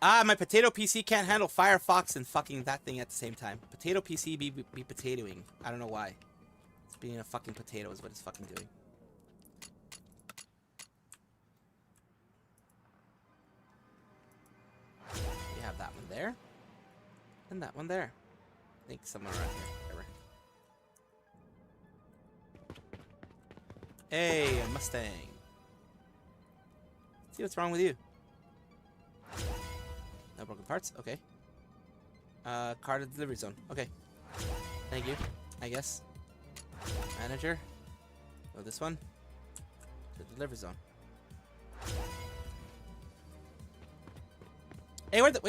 Ah, my potato PC can't handle Firefox and fucking that thing at the same time. Potato PC be potatoing. I don't know why. It's being a fucking potato is what it's fucking doing. We have that one there. And that one there. I think somewhere around here. Whatever. Hey, a Mustang. Let's see what's wrong with you. No broken parts? Okay. Car to delivery zone. Okay. Thank you. I guess. Manager. Oh, this one. To delivery zone. Hey, what the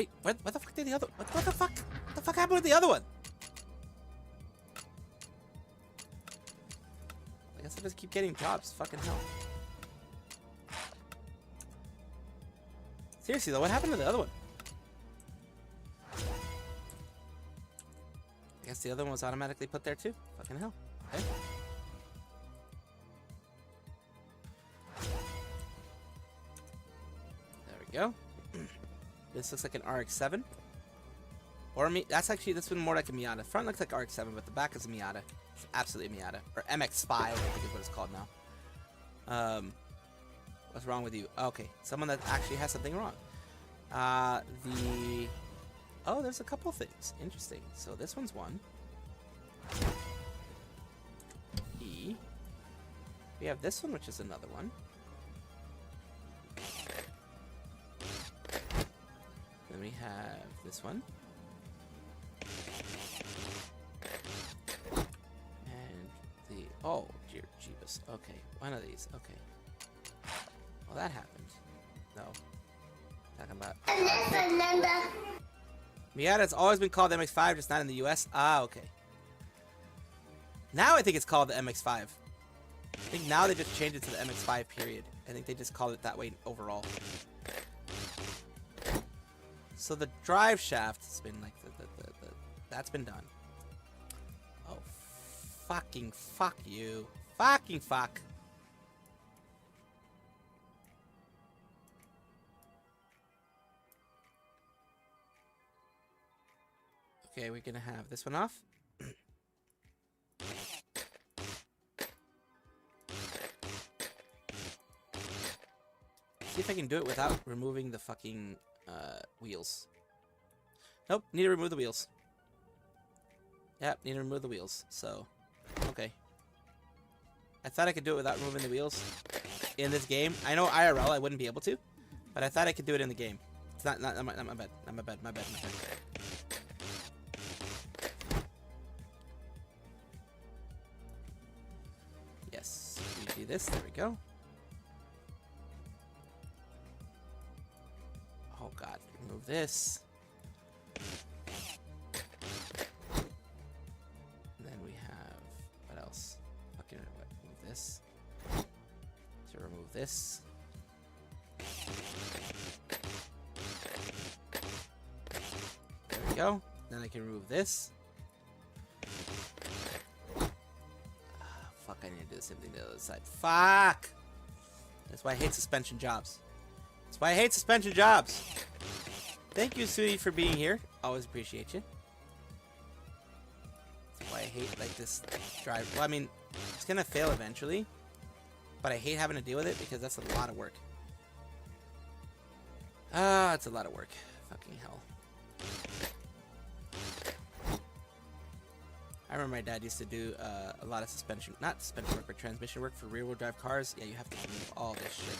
fuck did the other... What the fuck? What the fuck happened with the other one? I guess I just keep getting jobs. Fucking hell. Seriously though, what happened to the other one? I guess the other one was automatically put there too. Fucking hell. Okay. There we go. This looks like an RX-7. Or that's one more like a Miata. Front looks like RX-7, but the back is a Miata. It's absolutely a Miata. Or MX-5, I think is what it's called now. What's wrong with you? Okay, someone that actually has something wrong. Oh, there's a couple things. Interesting. So this one's one. E. We have this one, which is another one. Then we have this one. And the... Oh, dear Jeebus. Okay, one of these. Okay. Well, that happened. No. Talking about... Miata's always been called the MX-5, just not in the US. Ah, okay. Now I think it's called the MX-5. I think now they just changed it to the MX-5, period. I think they just called it that way overall. So the drive shaft has been like that's been done. Oh, fucking fuck you. Fucking fuck. Okay, we're gonna have this one off. See if I can do it without removing the fucking wheels. Nope, need to remove the wheels. Yep, need to remove the wheels. So, okay. I thought I could do it without removing the wheels in this game. I know IRL I wouldn't be able to, but I thought I could do it in the game. It's not my bad. My bad. Yes, we do this. There we go. Oh god, remove this. And then we have what else? Okay, remove this. To remove this. There we go. Then I can remove this. Fuck, I need to do the same thing to the other side. Fuck! That's why I hate suspension jobs. That's why I hate suspension jobs. Thank you, Sudi, for being here. Always appreciate you. That's why I hate like this drive. Well, I mean, it's gonna fail eventually, but I hate having to deal with it because that's a lot of work. Ah, it's a lot of work. Fucking hell. I remember my dad used to do a lot of not suspension work, but transmission work for rear-wheel drive cars. Yeah, you have to remove all this shit.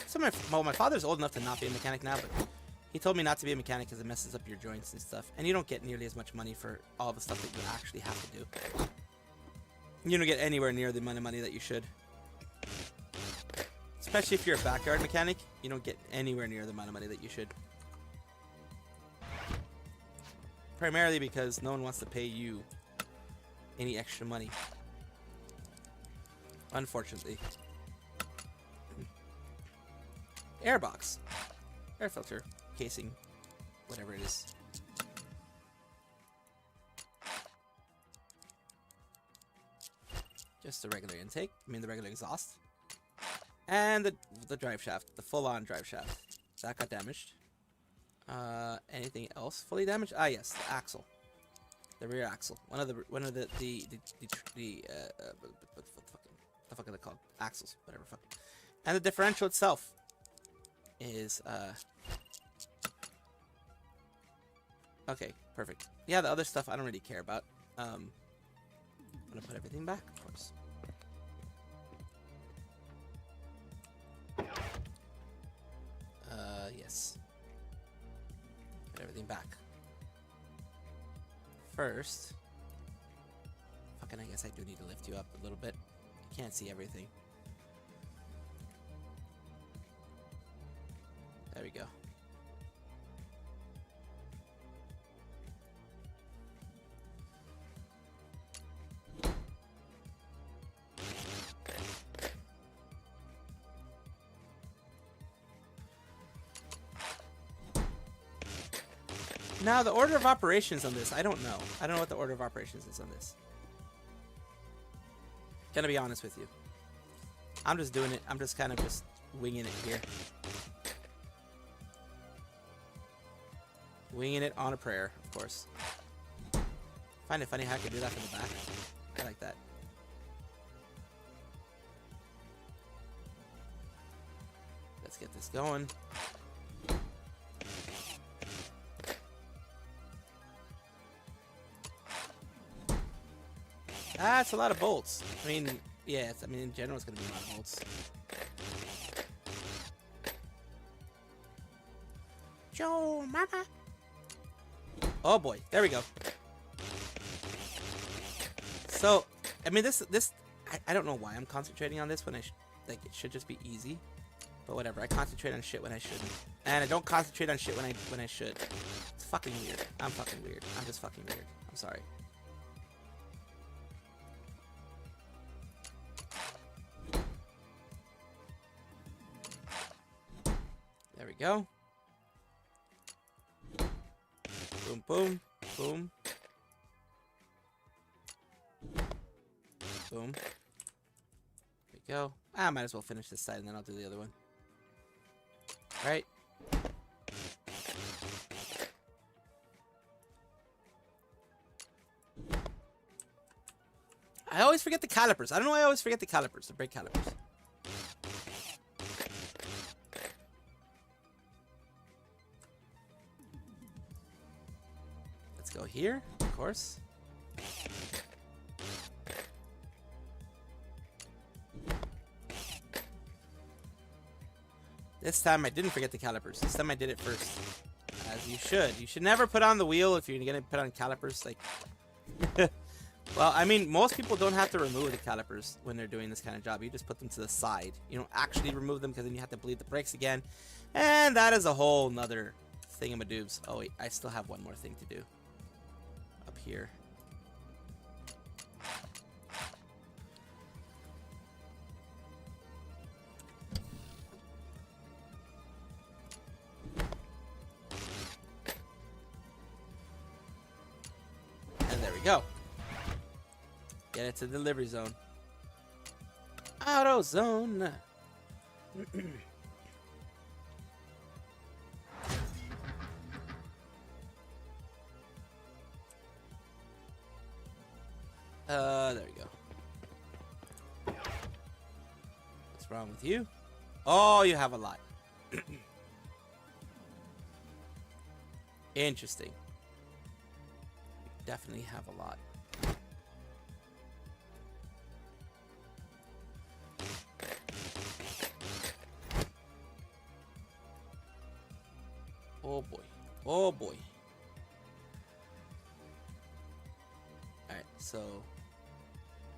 So my father's old enough to not be a mechanic now, but he told me not to be a mechanic because it messes up your joints and stuff. And you don't get nearly as much money for all the stuff that you actually have to do. You don't get anywhere near the amount of money that you should. Especially if you're a backyard mechanic, you don't get anywhere near the amount of money that you should. Primarily because no one wants to pay you any extra money. Unfortunately. Airbox. Air filter. Casing. Whatever it is. Just the regular intake. I mean the regular exhaust. And the drive shaft. The full-on drive shaft. That got damaged. Anything else fully damaged? Ah, yes, the axle, the rear axle. One of the what the fuck are they called? Axles, whatever. Fuck. And the differential itself is okay, perfect. Yeah, the other stuff I don't really care about. I'm gonna put everything back, of course. Yes. Put everything back. First, fucking, I guess I do need to lift you up a little bit. I can't see everything. There we go. Now, the order of operations on this, I don't know. I don't know what the order of operations is on this. Gonna be honest with you. I'm just doing it. I'm just kind of just winging it here. Winging it on a prayer, of course. Find it funny how I could do that from the back. I like that. Let's get this going. That's a lot of bolts. I mean, yeah, I mean, in general, it's going to be a lot of bolts. Joe, mama. Oh boy, there we go. So, I mean, I don't know why I'm concentrating on this when like, it should just be easy. But whatever, I concentrate on shit when I shouldn't. And I don't concentrate on shit when I should. It's fucking weird. I'm fucking weird. I'm just fucking weird. I'm sorry. There we go. Boom, boom, boom. Boom. There we go. I might as well finish this side and then I'll do the other one. Right. I always forget the calipers. I don't know why I always forget the calipers, the brake calipers. Let's go here, of course. This time I didn't forget the calipers. This time I did it first. As you should. You should never put on the wheel if you're going to put on calipers. Like, well, I mean, most people don't have to remove the calipers when they're doing this kind of job. You just put them to the side. You don't actually remove them because then you have to bleed the brakes again. And that is a whole nother thingamadoobs. Oh, wait. I still have one more thing to do. Up here. Go. Get it to the delivery zone. Auto zone. There we go. What's wrong with you? Oh, you have a lot. definitely have a lot. Oh boy. Oh boy. Alright, so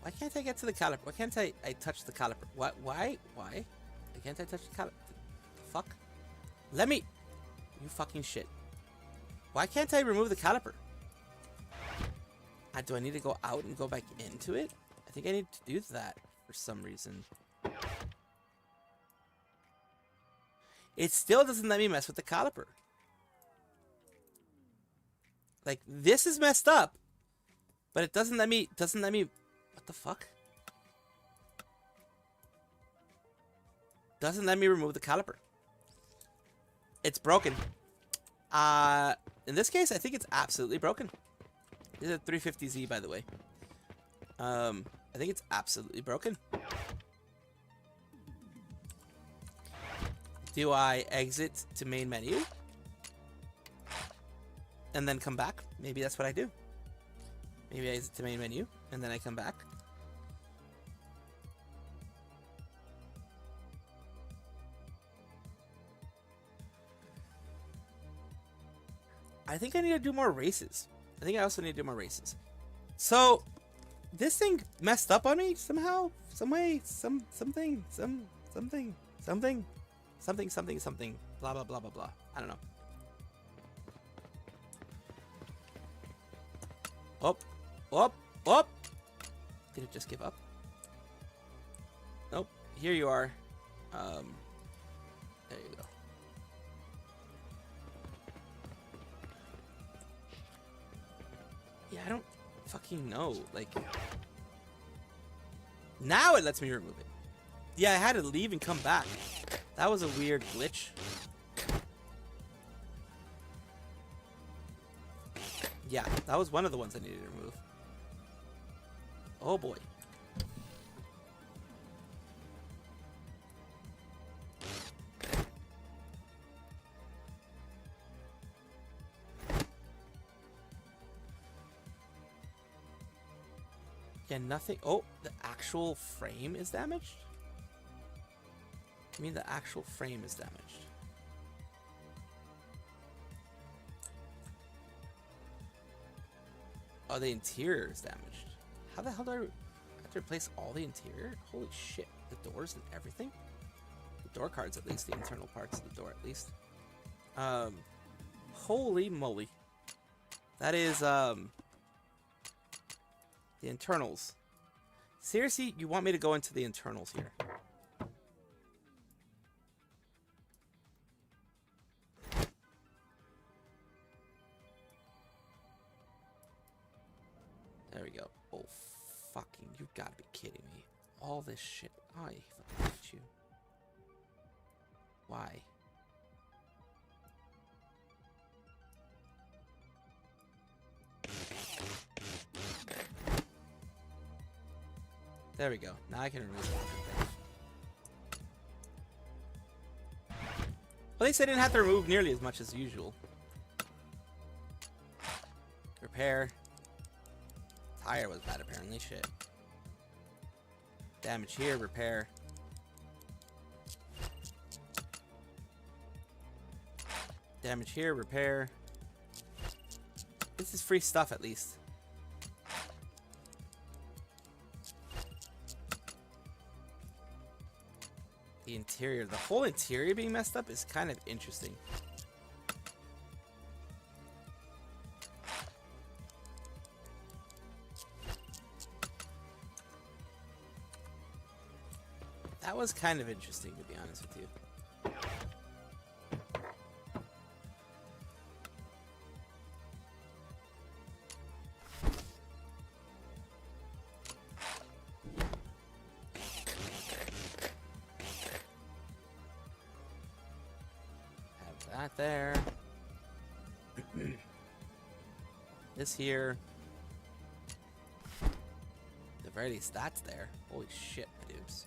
why can't I get to the caliper? Why can't I touch the caliper? What? Why? Why can't I touch the caliper? The fuck? Let me... You fucking shit. Why can't I remove the caliper? Do I need to go out and go back into it? I think I need to do that for some reason. It still doesn't let me mess with the caliper. Like, this is messed up. But it doesn't let me... What the fuck? Doesn't let me remove the caliper. It's broken. In this case, I think it's absolutely broken. This is a 350Z, by the way. I think it's absolutely broken. Do I exit to main menu? And then come back? Maybe that's what I do. Maybe I exit to main menu, and then I come back. I think I need to do more races. I think I also need to do more races. So, this thing messed up on me somehow, some way, something, blah, blah, blah, blah, blah. I don't know. Up. Did it just give up? Nope. Here you are. There you go. Yeah, I don't fucking know. Like, now it lets me remove it. Yeah, I had to leave and come back. That was a weird glitch. Yeah, that was one of the ones I needed to remove. Oh boy. Yeah, nothing. Oh, the actual frame is damaged? I mean, the actual frame is damaged. Oh, the interior is damaged. How the hell do I have to replace all the interior? Holy shit. The doors and everything? The door cards, at least. The internal parts of the door, at least. Holy moly. That is, the internals. Seriously, you want me to go into the internals here? There we go. Oh, fucking, you gotta be kidding me. All this shit. I fucking hate you. Why? There we go. Now I can remove everything. At least I didn't have to remove nearly as much as usual. Repair. Tire was bad apparently. Shit. Damage here. Repair. Damage here. Repair. This is free stuff at least. The interior, the whole interior being messed up is kind of interesting. That was kind of interesting, to be honest with you. There. This here. The very least that's there. Holy shit, my dudes.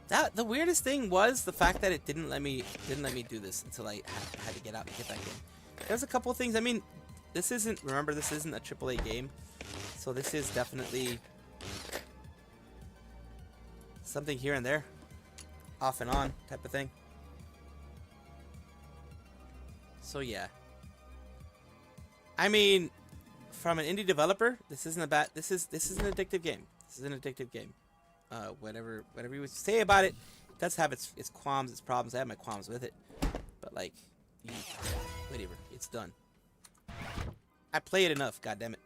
The weirdest thing was the fact that it didn't let me do this until I had to get out and get back in. There's a couple of things. I mean, this isn't a AAA game, so this is definitely something here and there, off and on type of thing. So yeah. I mean, from an indie developer, this isn't an addictive game. This is an addictive game. Whatever you would say about it, it does have its qualms, its problems. I have my qualms with it, but like, whatever, it's done. I play it enough, goddammit.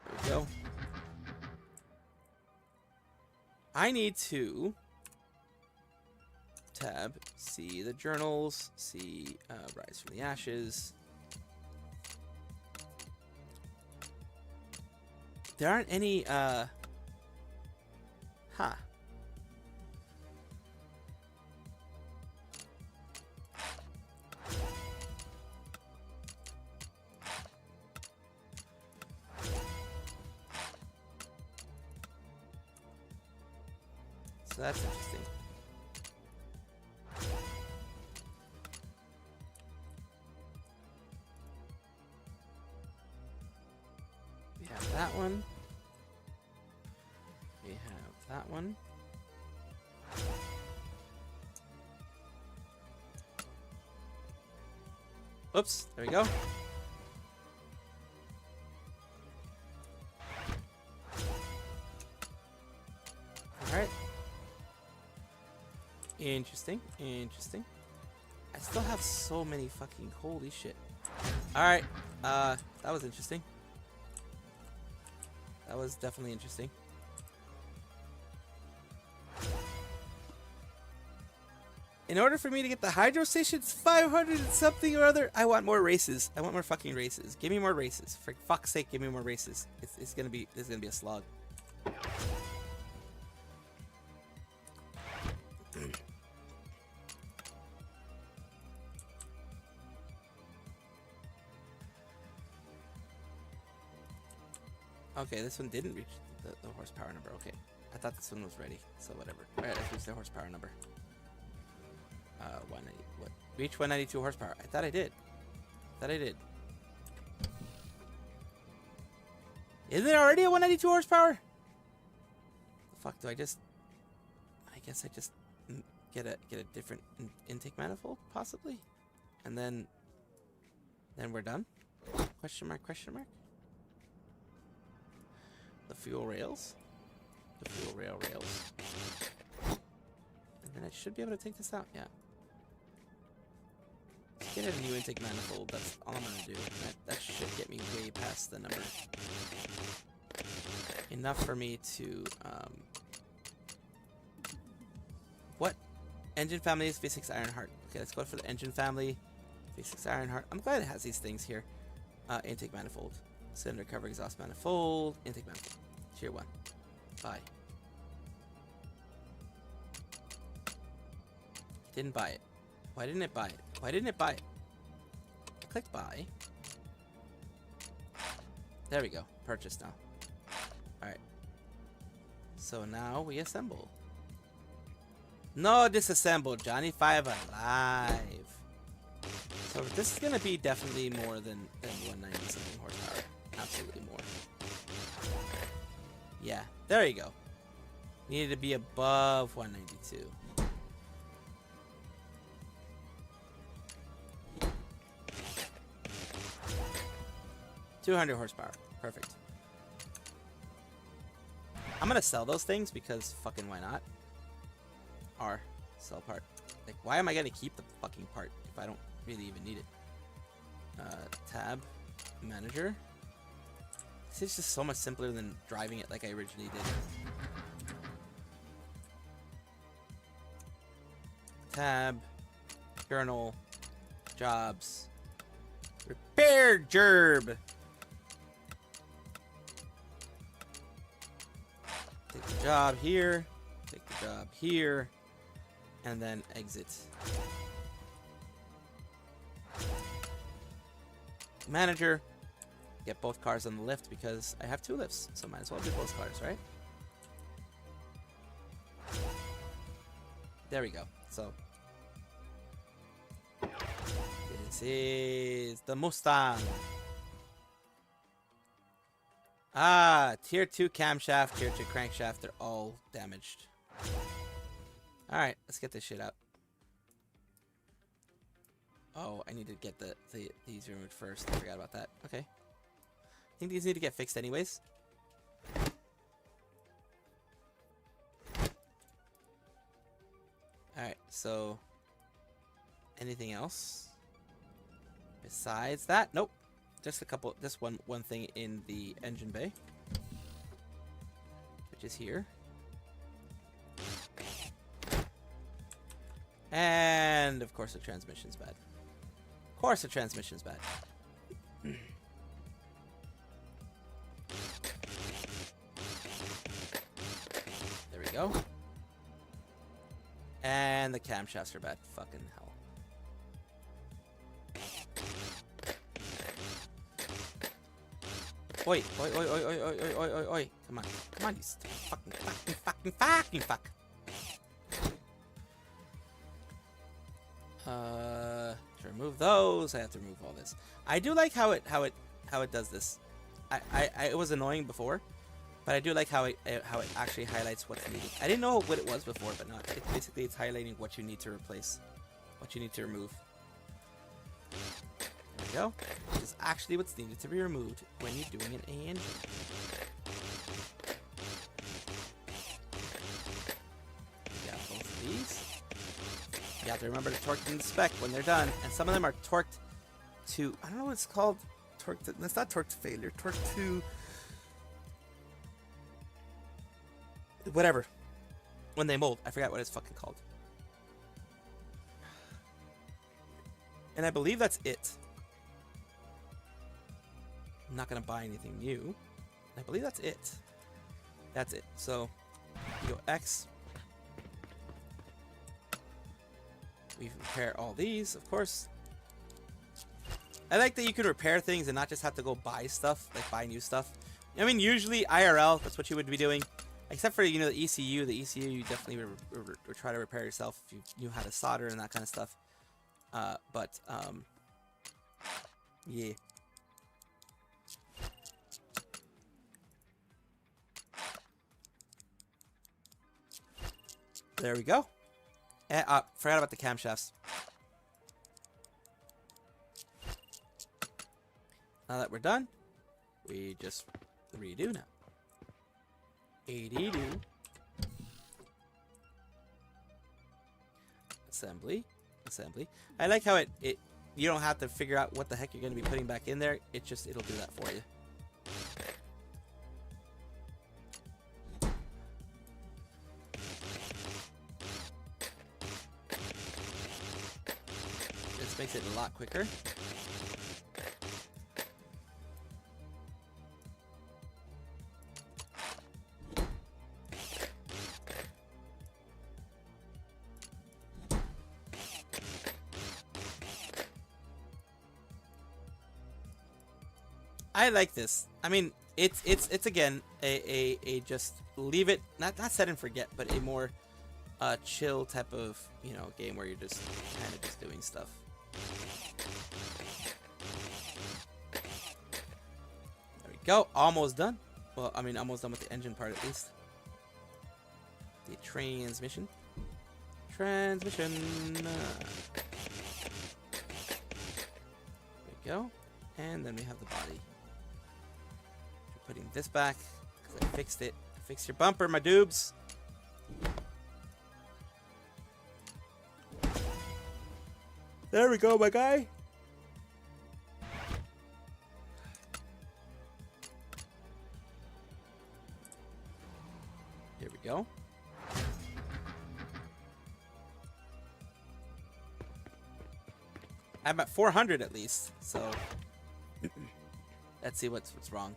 There we go. I need to tab, see the journals, see Rise from the Ashes. There aren't any, huh. So that's interesting. We have that one. We have that one. Oops, there we go. Alright. Interesting, interesting. I still have so many fucking holy shit. Alright, that was interesting. That was definitely interesting. In order for me to get the hydro stations 500 and something or other, I want more races. I want more fucking races. Give me more races. For fuck's sake, give me more races. It's gonna be a slog. Okay, this one didn't reach the horsepower number. Okay, I thought this one was ready, so whatever. Alright, let's reach the horsepower number. 190. What? Reach 192 horsepower. I thought I did. Isn't it already a 192 horsepower? The fuck do I just? I guess I just get a different intake manifold, possibly, and then we're done. Question mark? Question mark? The fuel rails. The fuel rails. And then I should be able to take this out, yeah. Let's get a new intake manifold, that's all I'm gonna do. That should get me way past the number. Enough for me to, what? Engine family is V6 Ironheart. Okay, let's go for the engine family. V6 Ironheart. I'm glad it has these things here. Intake manifold. Cylinder cover exhaust manifold. Intake manifold. Tier 1. Buy. Didn't buy it. Why didn't it buy it? Why didn't it buy it? I clicked buy. There we go. Purchase now. Alright. So now we assemble. No disassemble. Johnny 5 alive. So this is gonna be definitely more than 190 something horsepower. Absolutely more. Yeah, there you go. Needed to be above 192. $200 horsepower. Perfect. I'm gonna sell those things because fucking why not? R. Sell part. Like, why am I gonna keep the fucking part if I don't really even need it? Tab. Manager. This is just so much simpler than driving it like I originally did. Tab. Journal. Jobs. Repair gerb. Take the job here. Take the job here. And then exit. Manager. get both cars on the lift because I have 2 lifts, so might as well do both cars, right? There we go. So this is the Mustang. Ah, tier 2 camshaft, tier 2 crankshaft, they're all damaged. Alright, let's get this shit out. Oh, I need to get these removed first. I forgot about that. Okay. I think these need to get fixed anyways. Alright, so anything else besides that? Nope. Just one thing in the engine bay, which is here. And of course the transmission's bad. Of course the transmission's bad. There we go. And the camshafts are bad. Fucking hell. Oi, oi, oi, oi, oi, oi, oi, oi, oi, oi. Come on. Come on, you fucking fuck. To remove those, I have to remove all this. I do like how it does this. It was annoying before, but I do like how it actually highlights what's needed. I didn't know what it was before, but now it's highlighting what you need to replace, what you need to remove. There we go. Which is actually what's needed to be removed when you're doing an engine. Yeah, both of these. You have to remember to torque them to spec when they're done, and some of them are torqued to, I don't know what it's called. Torqued. That's not torqued to failure. Torqued to whatever. When they mold, I forgot what it's fucking called. And I believe that's it. I'm not gonna buy anything new. I believe that's it. That's it. So you go X. We repair all these, of course. I like that you can repair things and not just have to go buy stuff, like buy new stuff. I mean, usually IRL, that's what you would be doing. Except for, you know, the ECU. The ECU, you definitely would try to repair yourself if you knew how to solder and that kind of stuff. Yeah. There we go. Forgot about the camshafts. Now that we're done, we just redo now. AD-do. Assembly. I like how it you don't have to figure out what the heck you're going to be putting back in there. It'll do that for you. This makes it a lot quicker. I like this. I mean, it's again a just leave it, not set and forget, but a more chill type of, you know, game where you're just kind of just doing stuff. There we go. Almost done. Well, I mean, almost done with the engine part at least. The transmission. There we go. And then we have the body. Putting this back because I fixed it. Fix your bumper, my doobs. There we go, my guy. Here we go. I'm at 400 at least, so let's see what's wrong.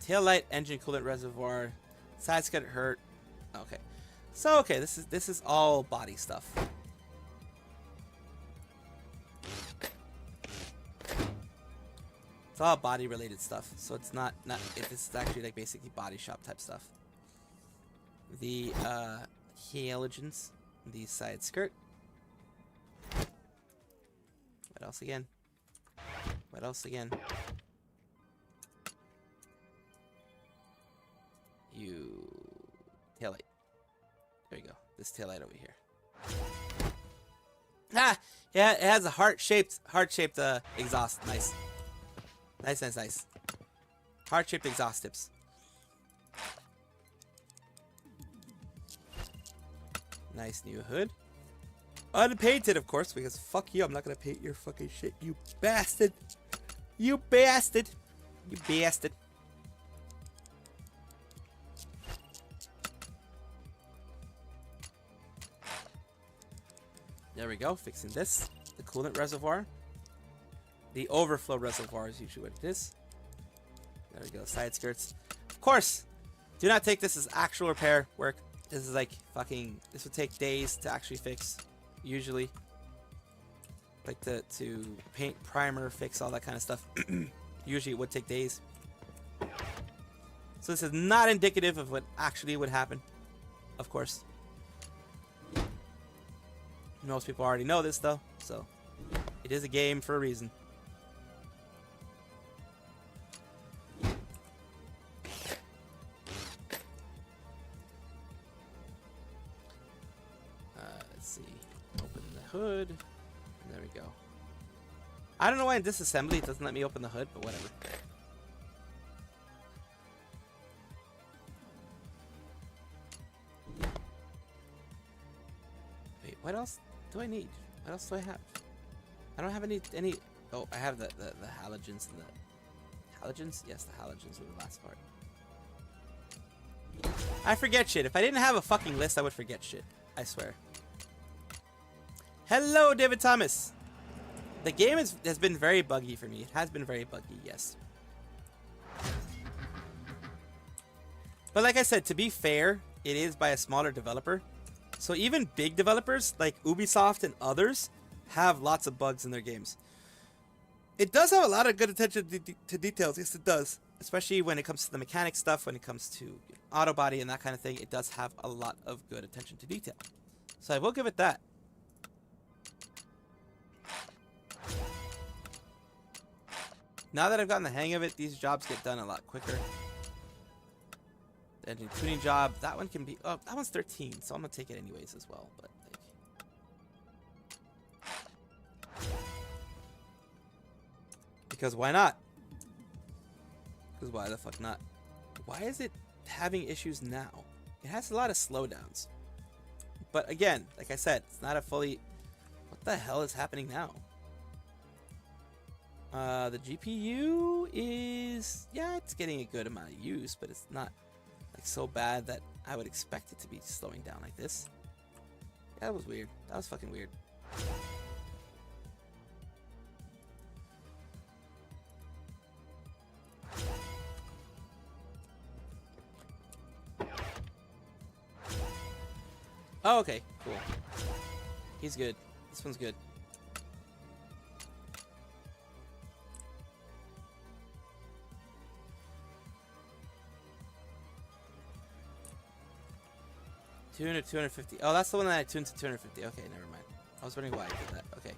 Tail light, engine coolant reservoir, side skirt hurt. Okay, so okay, this is all body stuff. It's all body related stuff, so it's not this is actually like basically body shop type stuff. The halogens, the side skirt. What else again? What else again? You taillight. There you go. This taillight over here. Ah, yeah, it has a heart-shaped exhaust. Nice. Nice. Heart-shaped exhaust tips. Nice new hood. Unpainted, of course, because fuck you, I'm not gonna paint your fucking shit, you bastard. You bastard. You bastard. There we go, fixing this. The coolant reservoir. The overflow reservoir is usually what it is. There we go, side skirts. Of course, do not take this as actual repair work. This is like fucking, this would take days to actually fix, usually. Like to paint, primer, fix, all that kind of stuff. Usually it would take days. So this is not indicative of what actually would happen, of course. Most people already know this though, so it is a game for a reason. Let's see. Open the hood. There we go. I don't know why in disassembly it doesn't let me open the hood, but whatever. Wait, what else do I need? What else do I have? I don't have any. Oh, I have the halogens and the halogens. Yes, the halogens were the last part. I forget shit. If I didn't have a fucking list, I would forget shit. I swear. Hello, David Thomas. The game has been very buggy for me. It has been very buggy, yes. But like I said, to be fair, it is by a smaller developer. So even big developers like Ubisoft and others have lots of bugs in their games. It does have a lot of good attention to details. Yes, it does. Especially when it comes to the mechanic stuff, when it comes to auto body and that kind of thing. It does have a lot of good attention to detail. So I will give it that. Now that I've gotten the hang of it, these jobs get done a lot quicker. The engine tuning job, that one can be, oh, that one's 13, so I'm gonna take it anyways as well, but like, because why not? Because why the fuck not? Why is it having issues now? It has a lot of slowdowns. But again, like I said, it's not a fully, what the hell is happening now? The GPU is, yeah, it's getting a good amount of use, but it's not like so bad that I would expect it to be slowing down like this. Yeah, that was weird. That was fucking weird. Oh, okay, cool. He's good. This one's good. Tuned to 250. Oh, that's the one that I tuned to 250. Okay, never mind. I was wondering why I did that. Okay.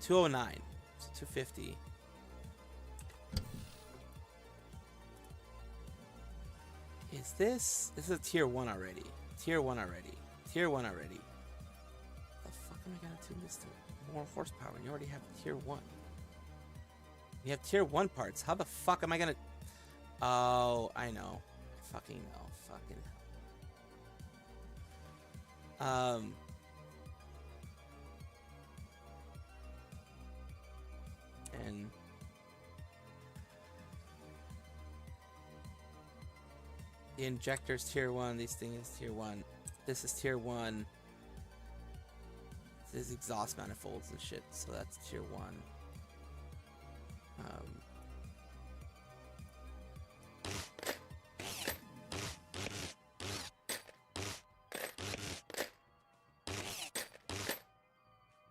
209. So 250. Is this is a tier 1 already. Tier 1 already. Tier 1 already. The fuck am I gonna tune this to? More horsepower. You already have tier 1. You have tier 1 parts. How the fuck am I gonna? Oh, I know. I fucking know. Fucking and the injector's tier 1, these things tier 1. This is tier 1. This is exhaust manifolds and shit, so that's tier 1.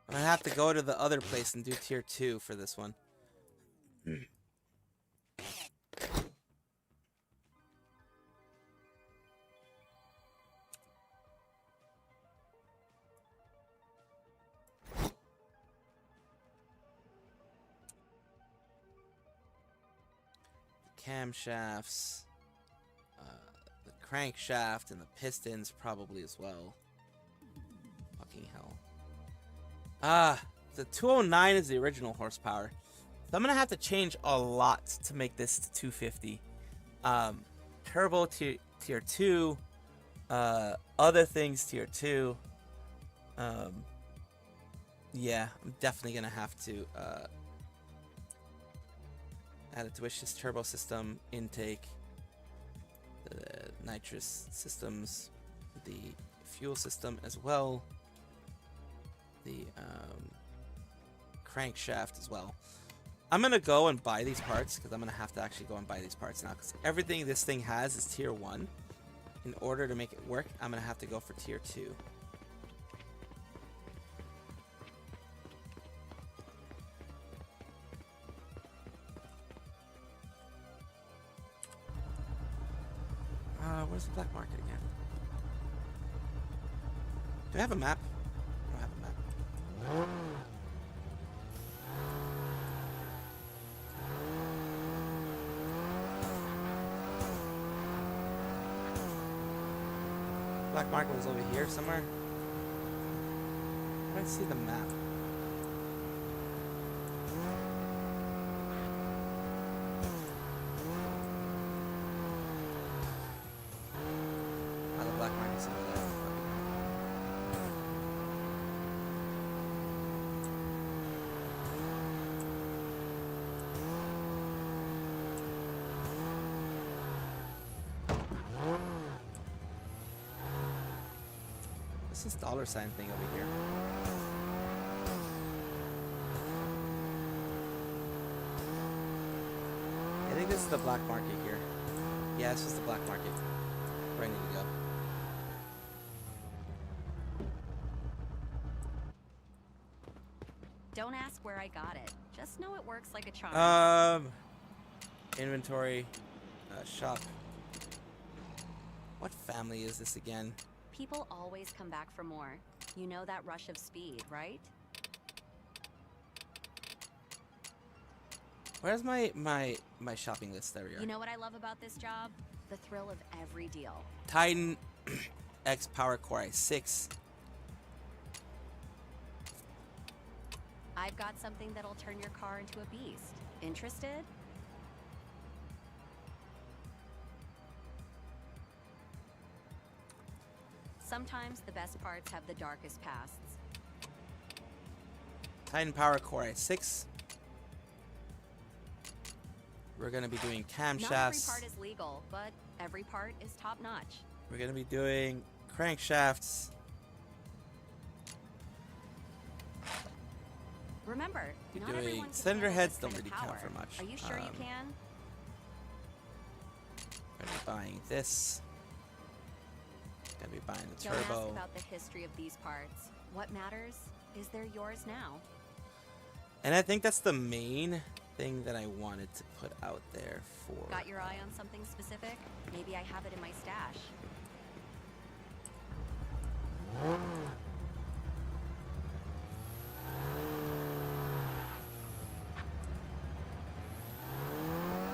I'm gonna have to go to the other place and do tier 2 for this one. camshafts, the crankshaft, and the pistons probably as well. Fucking hell. The 209 is the original horsepower. So I'm gonna have to change a lot to make this to 250. Turbo tier 2, other things tier 2. Yeah, I'm definitely gonna have to add a tuition turbo system, intake, the nitrous systems, the fuel system as well, the crankshaft as well. I'm gonna go and buy these parts because I'm gonna have to actually go and buy these parts now because everything this thing has is tier 1. In order to make it work, I'm gonna have to go for tier 2. Where's the black market again? Do I have a map? I don't have a map. Black market was over here somewhere. I don't see the map. Oh, the black market's over there. What's this dollar sign thing over here? I think this is the black market here. Yeah, this is the black market. Where I need to go.
Don't ask where I got it. Just know it works like a charm.
Inventory, shop. What family is this again?
People always come back for more. You know that rush of speed, right?
Where's my shopping list? There we are.
You know what I love about this job? The thrill of every deal.
Titan X Power Core i6.
I've got something that'll turn your car into a beast. Interested? Sometimes the best parts have the darkest pasts.
Titan Power Core i6. We're gonna be doing camshafts.
Not every part is legal, but every part is top notch.
We're gonna be doing crankshafts.
Remember,
We're
not
doing
everyone can
cylinder
handle
heads.
this
Don't
kind of
really count
power.
for much.
Are you sure you can?
We're gonna be buying this. Gonna be buying the
Don't
turbo.
ask about the history of these parts. What matters is they're yours now.
And I think that's the main thing that I wanted to put out there for.
Got your eye on something specific? Maybe I have it in my stash.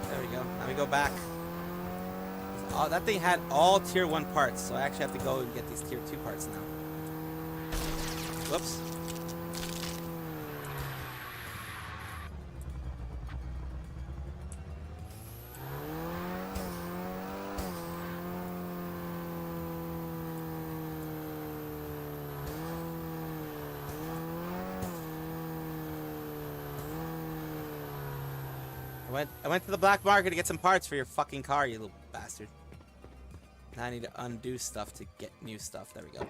There we go. Now we go back. Oh, that thing had all tier 1 parts, so I actually have to go and get these tier 2 parts now. Whoops. I went to the black market to get some parts for your fucking car, you little bastard. Now I need to undo stuff to get new stuff. There we go.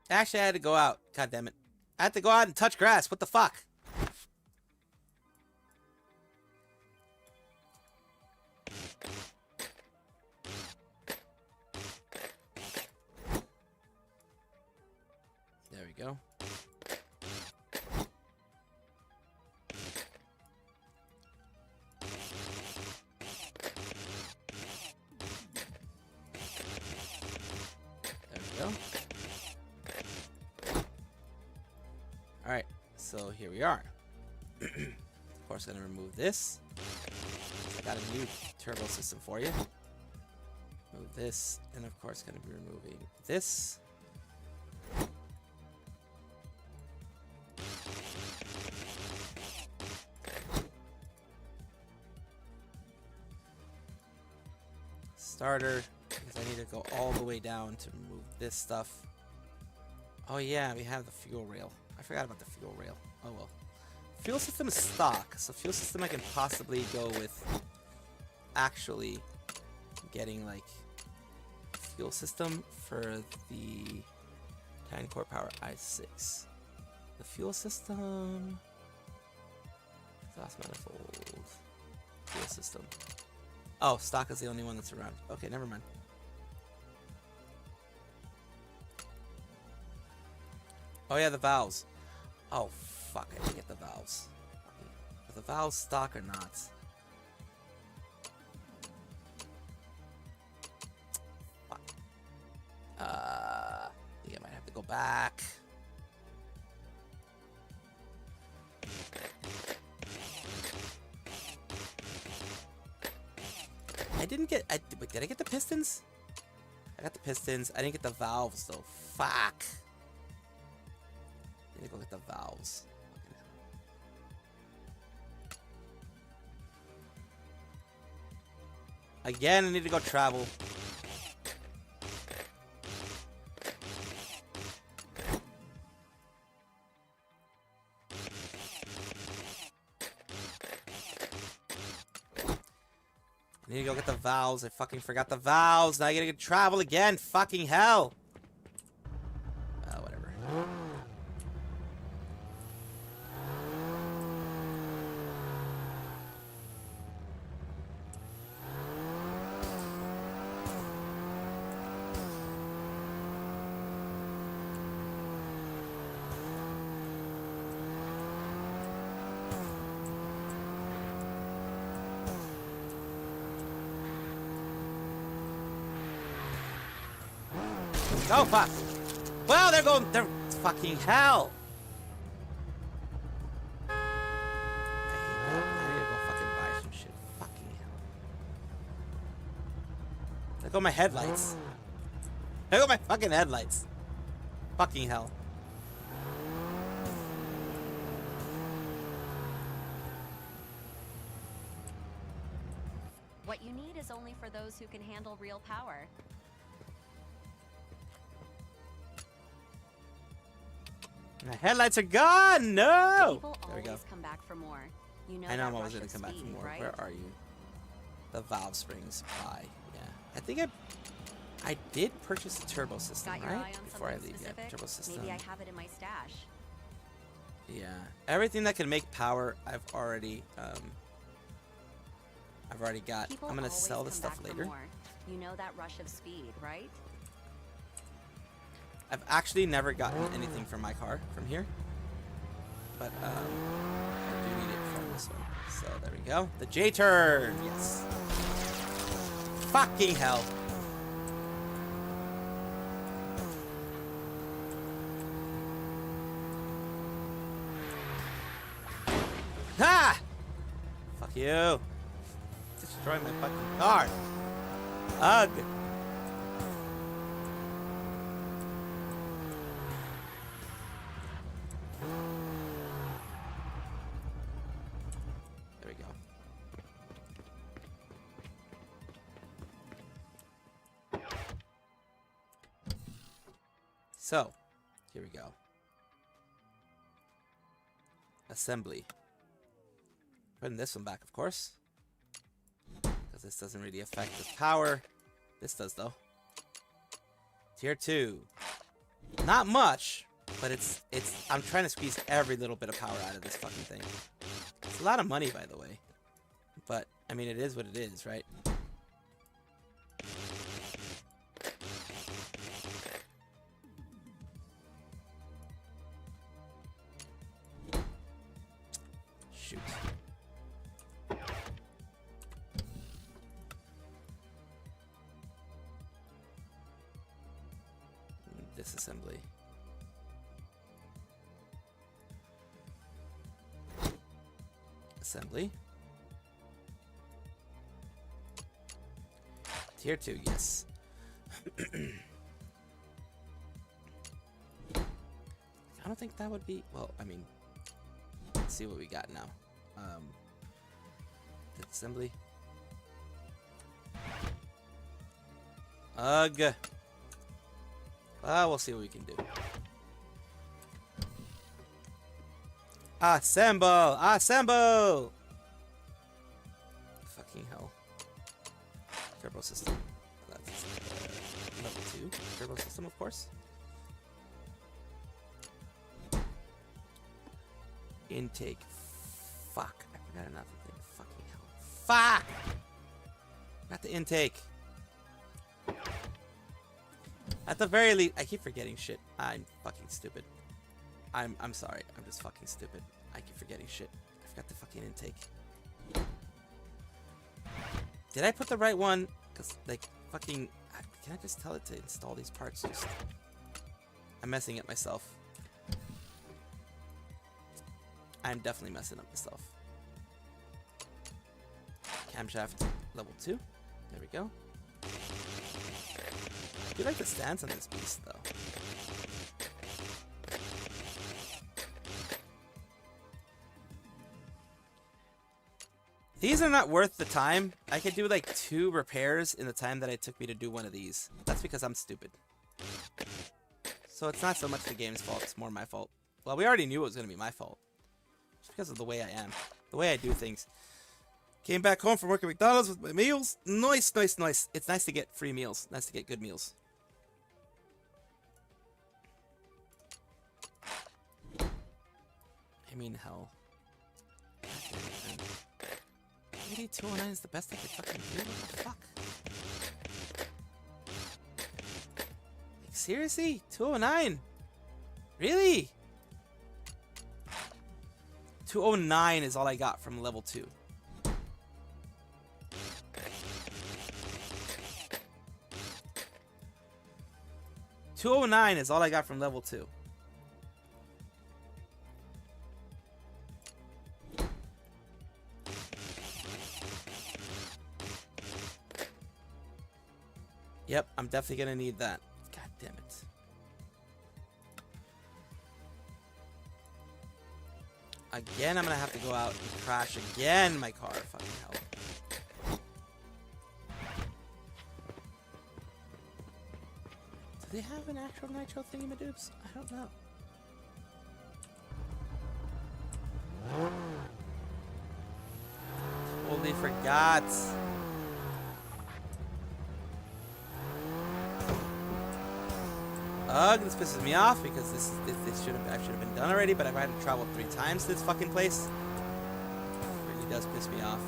Actually, I had to go out. God damn it. I had to go out and touch grass. What the fuck? There we go. There we go. So here we are. Of course, gonna remove this. I got a new turbo system for you. Move this, and of course, gonna be removing this. Starter, because I need to go all the way down to remove this stuff. Oh yeah, we have the fuel rail. I forgot about the fuel rail. Oh well. Fuel system is stock, so fuel system I can possibly go with actually getting like fuel system for the 10 core power i6. The fuel system, exhaust manifold, fuel system. Oh, stock is the only one that's around. Okay, never mind. Oh yeah, the valves. Oh fuck, I didn't get the valves. Are the valves stock or not? Fuck. I think I might have to go back. I didn't get. Wait, did I get the pistons? I got the pistons. I didn't get the valves though. Fuck. I need to go get the valves. Again, I need to go travel. I need to go get the valves. I fucking forgot the valves. Now I gotta travel again. Fucking hell. Whatever. Oh fuck! Well, they're fucking hell! I need to go fucking buy some shit. Fucking hell. There go my headlights. There go my fucking headlights. Fucking hell.
What you need is only for those who can handle real power.
My headlights are gone! No!
People
There we go.
always come back for more. You know
I know
that
I'm always
rush
gonna
of
come back for
speed,
more.
right?
Where are you? The valve spring supply. Yeah. I think I did purchase a turbo system,
Got your eye
right?
on
Before I
something
leave. Yeah,
specific?
turbo system.
Maybe I have it in my stash.
Yeah. Everything that can make power, I've already got.
People
I'm gonna
always
sell this
come
stuff
back for
later.
more. You know that rush of speed, right?
I've actually never gotten anything from my car from here. But I do need it from this one. So there we go. The J-turn! Yes. Fucking hell. Ha! Fuck you. Destroy my fucking car. Ugh. There we go. So, here we go. Assembly. Putting this one back, of course. Because this doesn't really affect the power. This does, though. Tier 2. Not much, but it's I'm trying to squeeze every little bit of power out of this fucking thing. It's a lot of money, by the way. But, I mean, it is what it is, right? Shoot. Disassembly. assembly. Tier 2, yes. I don't think that would be... Well, I mean... Let's see what we got now. The assembly. Ugh. We'll see what we can do. Assemble! Assemble! Fucking hell. Turbo system. That's level 2. Turbo system, of course. Intake. Fuck. I forgot another thing. Fucking hell. Fuck! Not the intake. At the very least, I keep forgetting shit. I'm fucking stupid. I'm sorry. I'm just fucking stupid. I keep forgetting shit. I forgot the fucking intake. Did I put the right one? Cause like fucking. Can I just tell it to install these parts? Just. I'm messing it myself. I'm definitely messing up myself. Camshaft level 2. There we go. I do like the stance on this beast though. These are not worth the time. I could do like 2 repairs in the time that it took me to do one of these. That's because I'm stupid. So it's not so much the game's fault, it's more my fault. Well, we already knew it was going to be my fault. Just because of the way I am. The way I do things. Came back home from working at McDonald's with my meals. Nice, nice, nice. It's nice to get free meals. Nice to get good meals. I mean, hell. 8209 is the best I could fucking do. What the fuck? Like, seriously? 209? Really? 209 is all I got from level 2. $209 is all I got from level 2. Yep, I'm definitely gonna need that. God damn it. Again, I'm gonna have to go out and crash again my car. Fucking hell. Do they have an actual nitro thingy-madoobs? I don't know. Totally forgot. Ugh, this pisses me off because this should have been done already, but I've had to travel 3 times to this fucking place. It really does piss me off.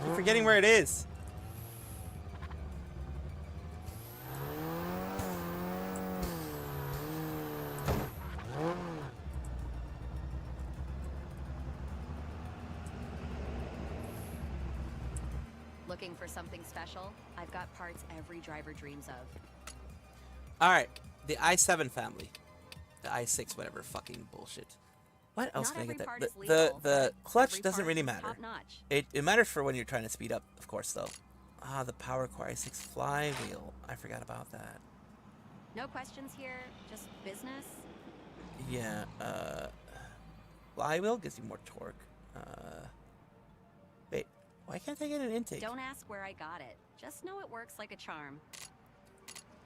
I'm forgetting where it is.
Looking for something special? I've got parts every driver dreams of.
Alright, the i7 family. The i6, whatever fucking bullshit. What else can I get there? The clutch doesn't really matter. It matters for when you're trying to speed up, of course, though. Ah, the Power Core i6 flywheel. I forgot about that.
No questions here, just business?
Yeah, flywheel gives you more torque. Wait, why can't I get an intake?
Don't ask where I got it. Just know it works like a charm.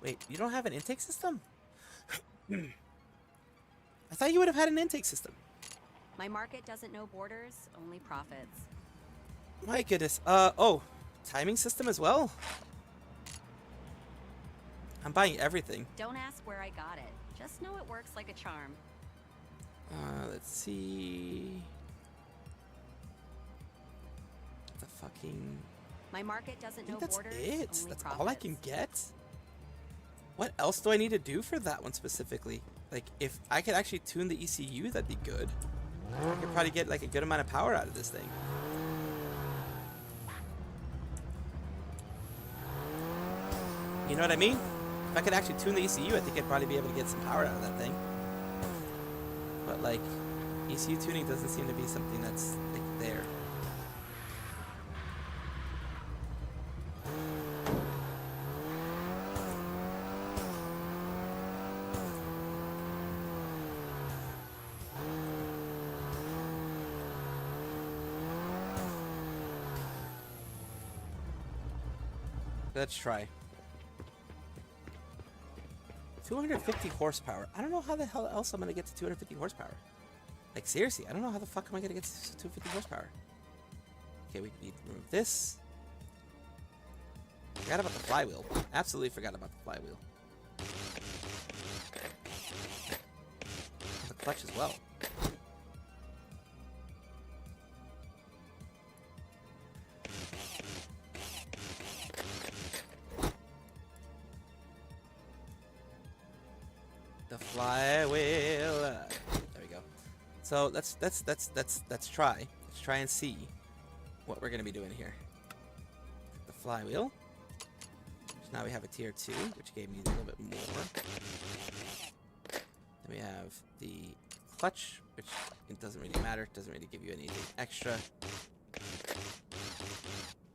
Wait, you don't have an intake system? I thought you would have had an intake system.
My market doesn't know borders, only profits.
My goodness. Oh, timing system as well? I'm buying everything.
Don't ask where I got it. Just know it works like a charm.
Let's see. The fucking...
My market doesn't know
that's
borders,
it.
only
That's
profits.
all I can get? What else do I need to do for that one specifically? Like, if I could actually tune the ECU, that'd be good. I could probably get like a good amount of power out of this thing. You know what I mean? If I could actually tune the ECU, I think I'd probably be able to get some power out of that thing. But like, ECU tuning doesn't seem to be something that's like there. Let's try. 250 horsepower. I don't know how the hell else I'm gonna get to 250 horsepower. Like seriously, I don't know how the fuck am I gonna get to 250 horsepower. Okay, we need to remove this. Forgot about the flywheel. Absolutely forgot about the flywheel. The clutch as well. The flywheel. There we go. So let's try. Let's try and see what we're gonna be doing here. The flywheel. So now we have a tier 2, which gave me a little bit more. Then we have the clutch, which it doesn't really matter. It doesn't really give you anything extra.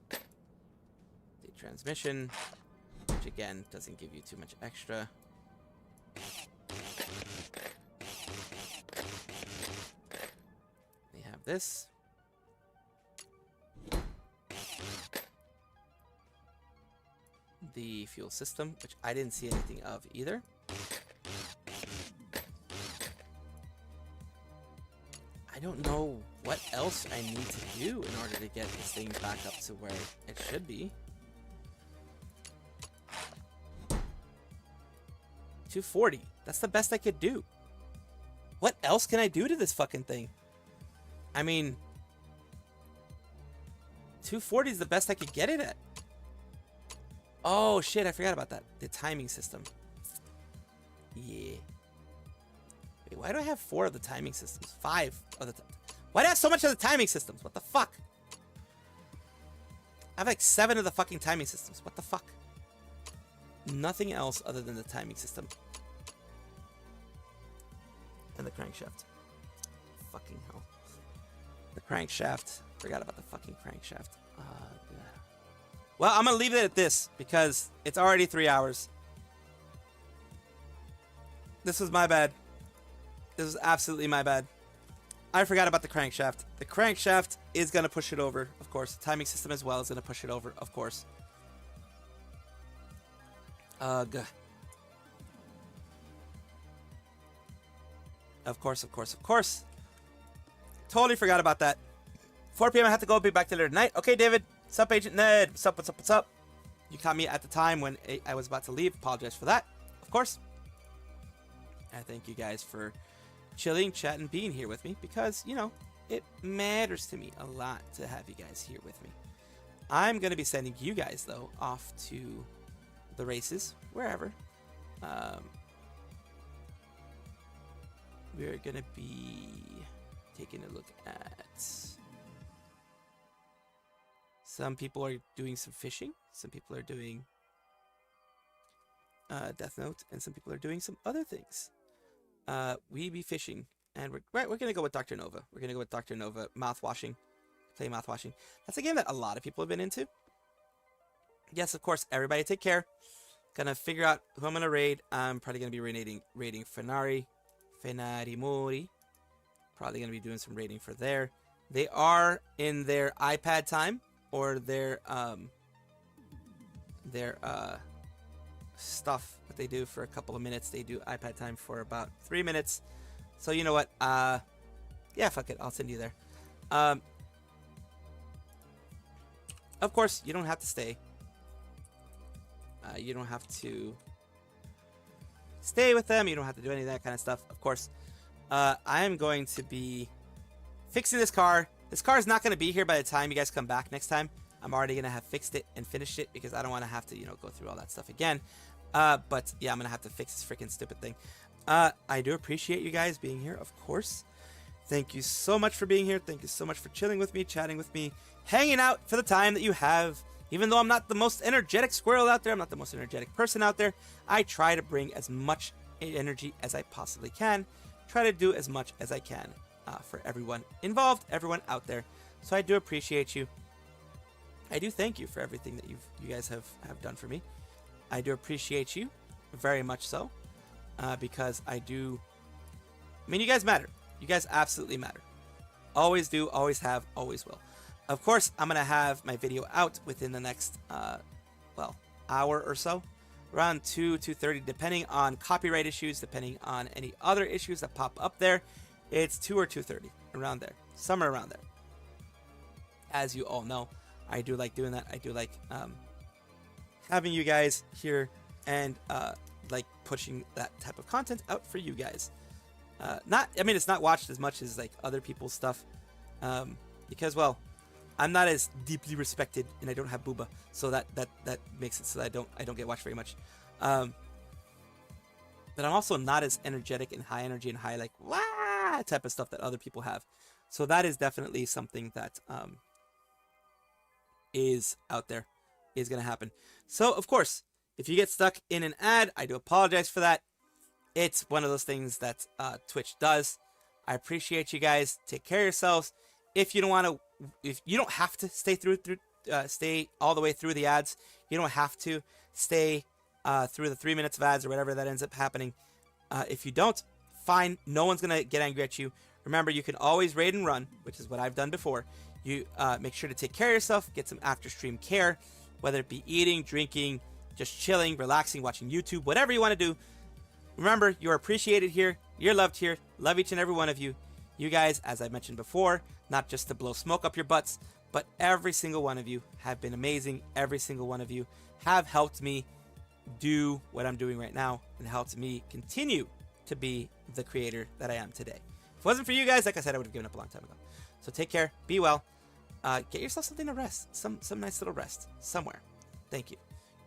The transmission, which again doesn't give you too much extra. We have this. The fuel system, which I didn't see anything of either. I don't know what else I need to do in order to get this thing back up to where it should be. 240. That's the best I could do. What else can I do to this fucking thing? I mean, 240 is the best I could get it at. Oh shit, I forgot about that. The timing system. Yeah. Wait, why do I have 4 of the timing systems? 5 of the... Why do I have so much of the timing systems? What the fuck? I have like 7 of the fucking timing systems. What the fuck? Nothing else other than the timing system. And the crankshaft. Fucking hell. The crankshaft. Forgot about the fucking crankshaft. God. Well, I'm gonna leave it at this because it's already 3 hours. This was my bad. This was absolutely my bad. I forgot about the crankshaft. The crankshaft is gonna push it over, of course. The timing system as well is gonna push it over, of course. Ugh. Of course, of course, of course. Totally forgot about that. 4 p.m. I have to go. Be back to later tonight. Okay, David. What's up, Agent Ned? What's up, what's up, what's up? You caught me at the time when I was about to leave. Apologize for that, of course. I thank you guys for chilling, chatting, being here with me because, you know, it matters to me a lot to have you guys here with me. I'm going to be sending you guys, though, off to the races, wherever. We're going to be taking a look at... Some people are doing some fishing. Some people are doing Death Note, and some people are doing some other things. We be fishing, and we're gonna go with Dr. Nova. We're gonna go with Dr. Nova. Mouthwashing, play mouthwashing. That's a game that a lot of people have been into. Yes, of course. Everybody, take care. Gonna figure out who I'm gonna raid. I'm probably gonna be raiding Fenari Mori. Probably gonna be doing some raiding for there. They are in their iPad time. Or their stuff that they do for a couple of minutes. They do iPad time for about 3 minutes. So you know what? Yeah, fuck it. I'll send you there. Of course, you don't have to stay. You don't have to stay with them. You don't have to do any of that kind of stuff. Of course, I am going to be fixing this car. This car is not going to be here by the time you guys come back next time. I'm already going to have fixed it and finished it because I don't want to have to, you know, go through all that stuff again. But yeah, I'm going to have to fix this freaking stupid thing. I do appreciate you guys being here, of course. Thank you so much for being here. Thank you so much for chilling with me, chatting with me, hanging out for the time that you have. Even though I'm not the most energetic squirrel out there, I'm not the most energetic person out there, I try to bring as much energy as I possibly can. Try to do as much as I can for everyone involved, everyone out there. So I do appreciate you. I do thank you for everything that you guys have done for me. I do appreciate you very much so, because I mean, you guys matter. You guys absolutely matter. Always do, always have, always will. Of course, I'm going to have my video out within the next, hour or so. Around 2:30, depending on copyright issues, depending on any other issues that pop up there. It's 2 or 2:30, around there. Somewhere around there. As you all know, I do like doing that. I do like having you guys here and like pushing that type of content out for you guys. It's not watched as much as like other people's stuff, because, well, I'm not as deeply respected and I don't have booba, so that makes it so that I don't get watched very much. But I'm also not as energetic and high energy and high like wah type of stuff that other people have. So that is definitely something that is out there, is gonna happen. So of course, if you get stuck in an ad, I do apologize for that. It's one of those things that Twitch does. I appreciate you guys. Take care of yourselves. If you don't want to, if you don't have to stay stay all the way through the ads. You don't have to stay through the 3 minutes of ads or whatever that ends up happening. If you don't, fine. No one's gonna get angry at you. Remember, you can always raid and run, which is what I've done before. You make sure to take care of yourself. Get some after stream care, whether it be eating, drinking, just chilling, relaxing, watching YouTube, whatever you want to do. Remember, you're appreciated here. You're loved here. Love each and every one of you. You guys, as I mentioned before, not just to blow smoke up your butts, but every single one of you have been amazing. Every single one of you have helped me do what I'm doing right now and helped me continue to be the creator that I am today. If it wasn't for you guys, like I said, I would have given up a long time ago. So take care. Be well. Get yourself something to rest. Some nice little rest somewhere. Thank you.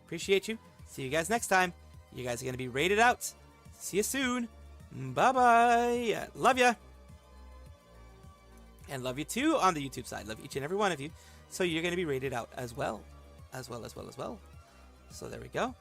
Appreciate you. See you guys next time. You guys are going to be rated out. See you soon. Bye-bye. Love ya. And love you too on the YouTube side. Love each and every one of you. So you're going to be rated out as well. So there we go.